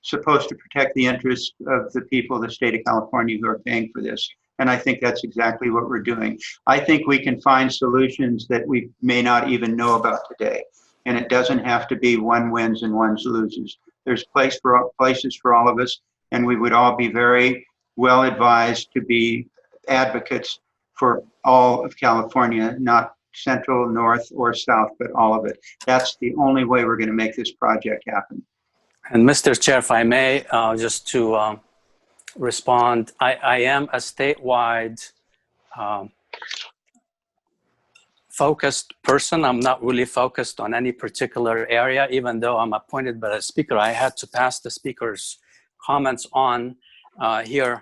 supposed to protect the interests of the people of the state of California who are paying for this. And I think that's exactly what we're doing. I think we can find solutions that we may not even know about today. And it doesn't have to be one wins and one loses. There's places for all of us, and we would all be very well advised to be advocates for all of California, not central, north, or south, but all of it. That's the only way we're going to make this project happen. And Mr. Chair, if I may, just to respond, I am a statewide focused person. I'm not really focused on any particular area, even though I'm appointed by the speaker. I had to pass the speaker's comments on here.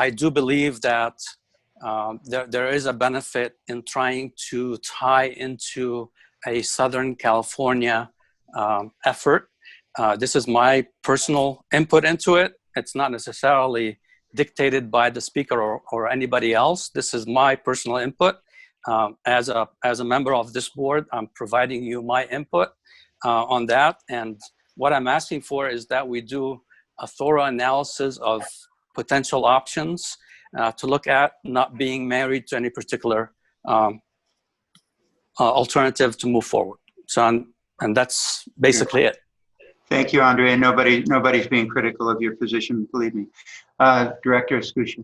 I do believe that there is a benefit in trying to tie into a Southern California effort. This is my personal input into it. It's not necessarily dictated by the speaker or anybody else. This is my personal input. As a member of this board, I'm providing you my input on that. And what I'm asking for is that we do a thorough analysis of potential options to look at, not being married to any particular alternative to move forward. So, and that's basically it. Thank you, Andre. And nobody's being critical of your position, believe me. Director Escutia.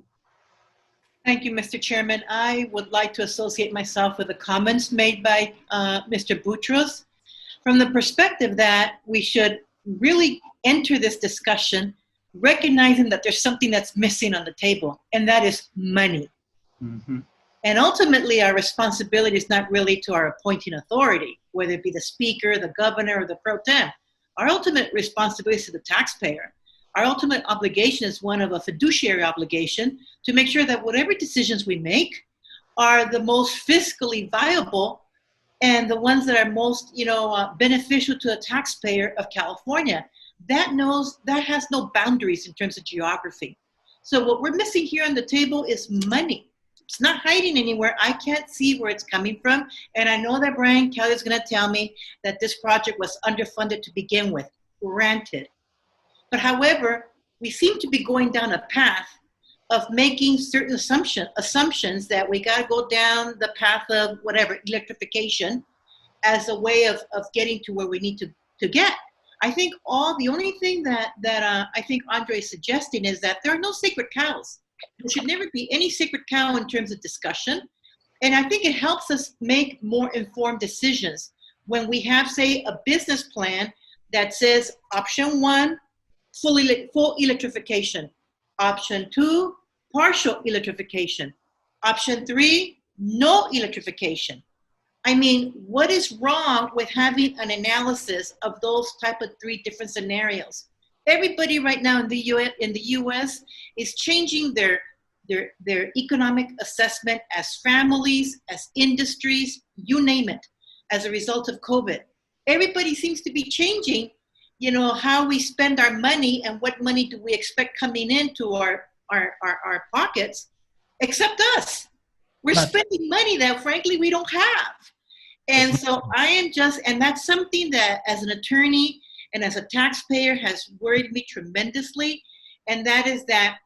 Thank you, Mr. Chairman. I would like to associate myself with the comments made by Mr. Boutros from the perspective that we should really enter this discussion recognizing that there's something that's missing on the table, and that is money. Mm-hmm. And ultimately, our responsibility is not really to our appointing authority, whether it be the speaker, the governor, or the pro tem. Our ultimate responsibility is to the taxpayer. Our ultimate obligation is one of a fiduciary obligation to make sure that whatever decisions we make are the most fiscally viable and the ones that are most, beneficial to the taxpayer of California. That has no boundaries in terms of geography. So what we're missing here on the table is money. It's not hiding anywhere. I can't see where it's coming from. And I know that Brian Kelly is going to tell me that this project was underfunded to begin with. Granted. But however, we seem to be going down a path of making certain assumptions that we got to go down the path of whatever, electrification, as a way of getting to where we need to get. I think the only thing that I think Andre is suggesting is that there are no sacred cows. There should never be any sacred cow in terms of discussion. And I think it helps us make more informed decisions when we have, say, a business plan that says option 1, full electrification. Option 2, partial electrification. Option 3, no electrification. I mean, what is wrong with having an analysis of those type of 3 different scenarios? Everybody right now in the U.S. is changing their economic assessment as families, as industries, you name it, as a result of COVID. Everybody seems to be changing, how we spend our money and what money do we expect coming into our pockets, except us. We're spending money that frankly we don't have. And so and that's something that as an attorney and as a taxpayer has worried me tremendously. And that is that,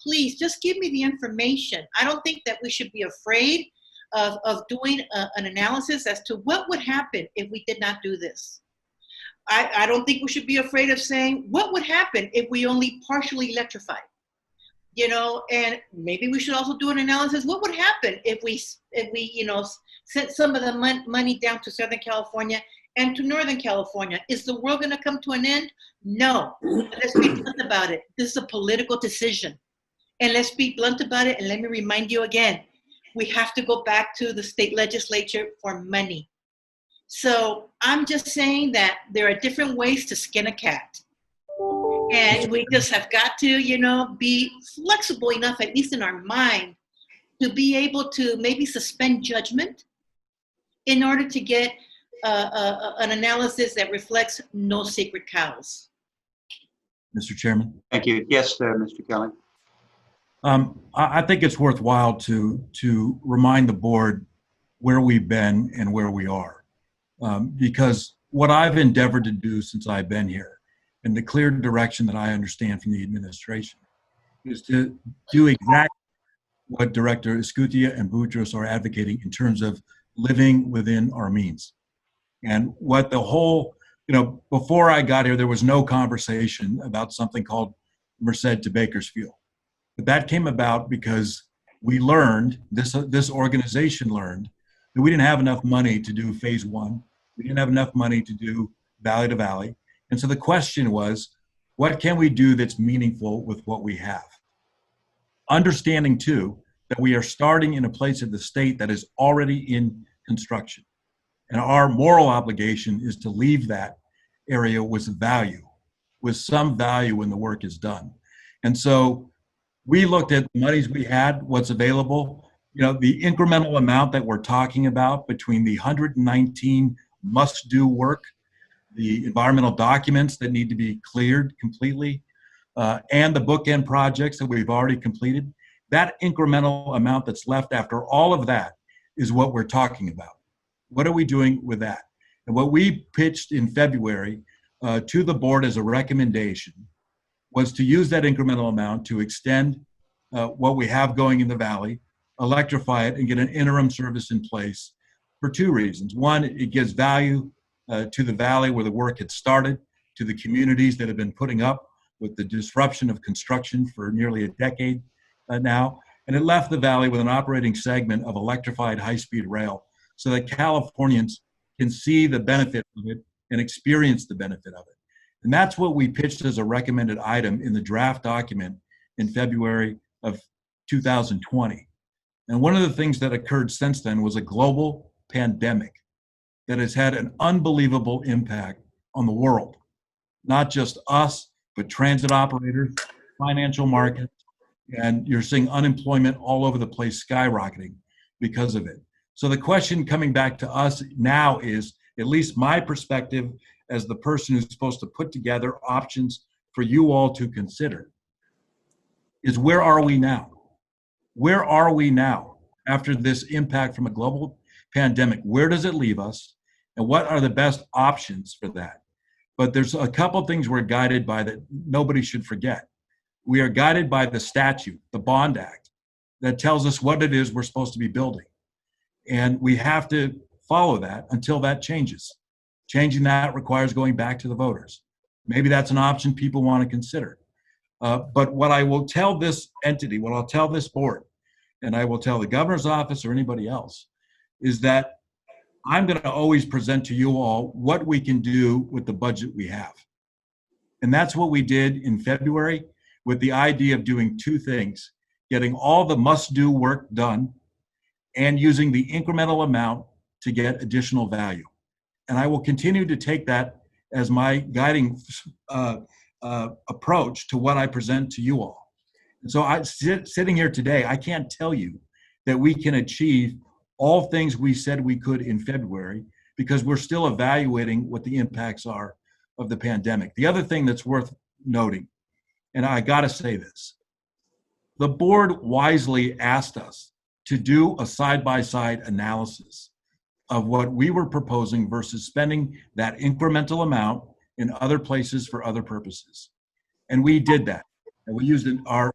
please just give me the information. I don't think that we should be afraid of doing an analysis as to what would happen if we did not do this. I don't think we should be afraid of saying what would happen if we only partially electrified. And maybe we should also do an analysis. What would happen if we sent some of the money down to Southern California and to Northern California? Is the world going to come to an end? No. Let's be blunt about it. This is a political decision. And let's be blunt about it. And let me remind you again, we have to go back to the state legislature for money. So I'm just saying that there are different ways to skin a cat. And we just have got to, be flexible enough, at least in our mind, to be able to maybe suspend judgment in order to get an analysis that reflects no sacred cows. Mr. Chairman. Thank you. Yes, Mr. Kelly. I think it's worthwhile to remind the board where we've been and where we are. Because what I've endeavored to do since I've been here, and the clear direction that I understand from the administration, is to do exactly what Director Escutia and Boutros are advocating in terms of living within our means. And what the whole, before I got here, there was no conversation about something called Merced to Bakersfield. But that came about because we learned, this organization learned, that we didn't have enough money to do phase one. We didn't have enough money to do valley to valley. And so the question was, what can we do that's meaningful with what we have? Understanding too, that we are starting in a place of the state that is already in construction. And our moral obligation is to leave that area with value, with some value when the work is done. And so we looked at the monies we had, what's available, the incremental amount that we're talking about between the 119 must-do work, the environmental documents that need to be cleared completely, and the bookend projects that we've already completed. That incremental amount that's left after all of that is what we're talking about. What are we doing with that? And what we pitched in February to the board as a recommendation was to use that incremental amount to extend what we have going in the valley, electrify it, and get an interim service in place for two reasons. One, it gives value to the valley where the work had started, to the communities that have been putting up with the disruption of construction for nearly a decade now. And it left the valley with an operating segment of electrified high-speed rail so that Californians can see the benefit of it and experience the benefit of it. And that's what we pitched as a recommended item in the draft document in February of 2020. And one of the things that occurred since then was a global pandemic that has had an unbelievable impact on the world. Not just us, but transit operators, financial markets, and you're seeing unemployment all over the place skyrocketing because of it. So the question coming back to us now is, at least my perspective as the person who's supposed to put together options for you all to consider, is where are we now? Where are we now after this impact from a global pandemic? Where does it leave us? And what are the best options for that? But there's a couple things we're guided by that nobody should forget. We are guided by the statute, the Bond Act, that tells us what it is we're supposed to be building. And we have to follow that until that changes. Changing that requires going back to the voters. Maybe that's an option people want to consider. But what I will tell this entity, what I'll tell this board, and I will tell the governor's office or anybody else, is that I'm going to always present to you all what we can do with the budget we have. And that's what we did in February with the idea of doing two things: getting all the must-do work done and using the incremental amount to get additional value. And I will continue to take that as my guiding approach to what I present to you all. And so sitting here today, I can't tell you that we can achieve all things we said we could in February because we're still evaluating what the impacts are of the pandemic. The other thing that's worth noting, and I got to say this, the board wisely asked us to do a side-by-side analysis of what we were proposing versus spending that incremental amount in other places for other purposes. And we did that. And we used our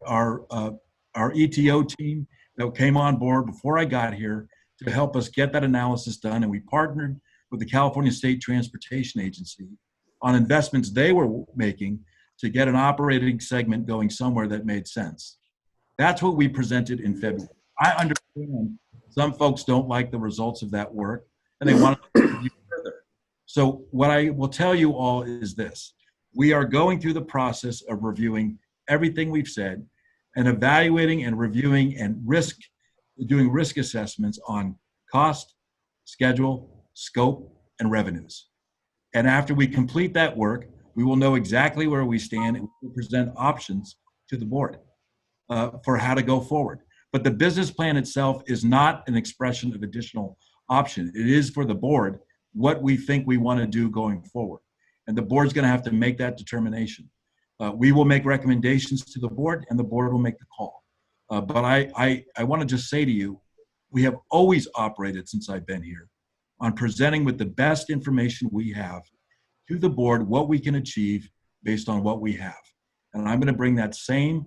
ETO team that came on board before I got here to help us get that analysis done. And we partnered with the California State Transportation Agency on investments they were making to get an operating segment going somewhere that made sense. That's what we presented in February. I understand some folks don't like the results of that work and they want to review further. So what I will tell you all is this: we are going through the process of reviewing everything we've said and evaluating and reviewing and doing risk assessments on cost, schedule, scope, and revenues. And after we complete that work, we will know exactly where we stand and we'll present options to the board for how to go forward. But the business plan itself is not an expression of additional option. It is for the board what we think we want to do going forward. And the board's going to have to make that determination. We will make recommendations to the board and the board will make the call. But I want to just say to you, we have always operated since I've been here on presenting with the best information we have to the board what we can achieve based on what we have. And I'm going to bring that same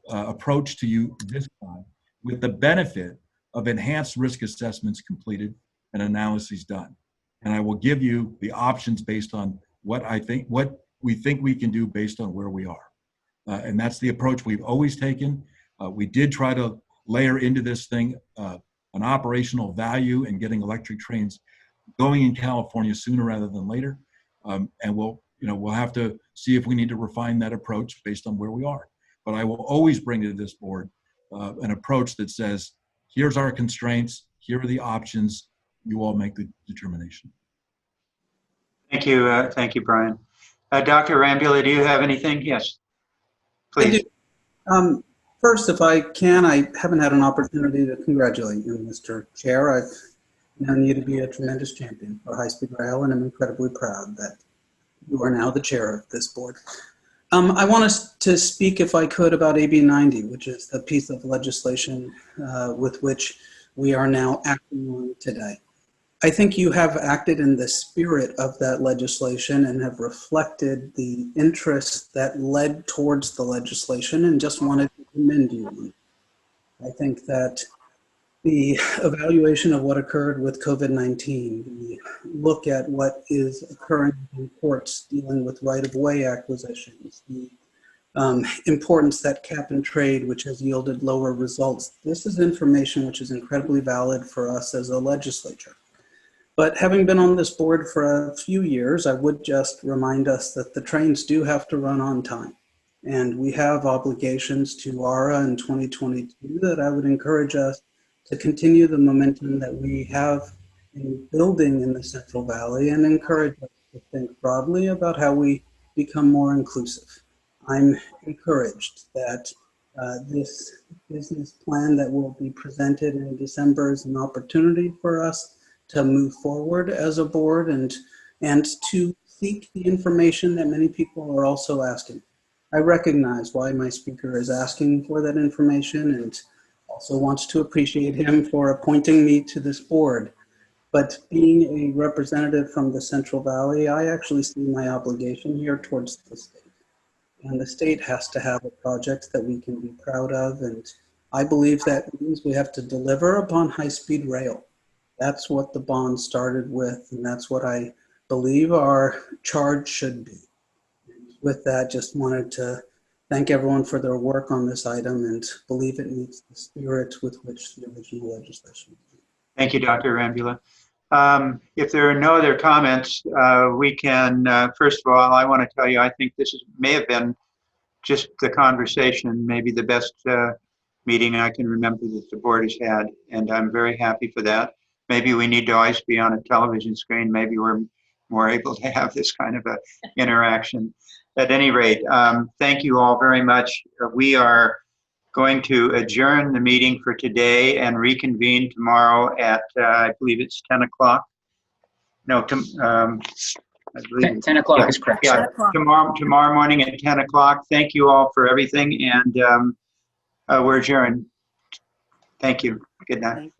approach to you this time with the benefit of enhanced risk assessments completed and analyses done. And I will give you the options based on what we think we can do based on where we are. And that's the approach we've always taken. We did try to layer into this thing an operational value in getting electric trains going in California sooner rather than later. And we'll have to see if we need to refine that approach based on where we are. But I will always bring to this board an approach that says, here's our constraints, here are the options, you all make the determination. Thank you, Brian. Dr. Rambula, do you have anything? Yes, please. I do. First, if I can, I haven't had an opportunity to congratulate you, Mr. Chair. I've known you to be a tremendous champion for high-speed rail, and I'm incredibly proud that you are now the chair of this board. I want us to speak, if I could, about AB 90, which is the piece of legislation with which we are now acting on today. I think you have acted in the spirit of that legislation and have reflected the interest that led towards the legislation, and just wanted to commend you on it. I think that the evaluation of what occurred with COVID-19, the look at what is occurring in courts dealing with right-of-way acquisitions, the importance that cap and trade, which has yielded lower results. This is information which is incredibly valid for us as a legislature. But having been on this board for a few years, I would just remind us that the trains do have to run on time. And we have obligations to ARA in 2022 that I would encourage us to continue the momentum that we have in building in the Central Valley, and encourage us to think broadly about how we become more inclusive. I'm encouraged that this business plan that will be presented in December is an opportunity for us to move forward as a board and to seek the information that many people are also asking. I recognize why my speaker is asking for that information, and also wants to appreciate him for appointing me to this board. But being a representative from the Central Valley, I actually see my obligation here towards the state. And the state has to have a project that we can be proud of, and I believe that means we have to deliver upon high-speed rail. That's what the bond started with, and that's what I believe our charge should be. With that, just wanted to thank everyone for their work on this item and believe it meets the spirit with which the original legislation. Thank you, Dr. Rambula. If there are no other comments, we can, first of all, I want to tell you, I think this may have been just the conversation, maybe the best meeting I can remember that the board has had, and I'm very happy for that. Maybe we need to always be on a television screen. Maybe we're more able to have this kind of a interaction. At any rate, thank you all very much. We are going to adjourn the meeting for today and reconvene tomorrow at, I believe it's 10 o'clock. No, I believe 10 o'clock is correct. Yeah, tomorrow morning at 10 o'clock. Thank you all for everything, and we're adjourned. Thank you. Good night.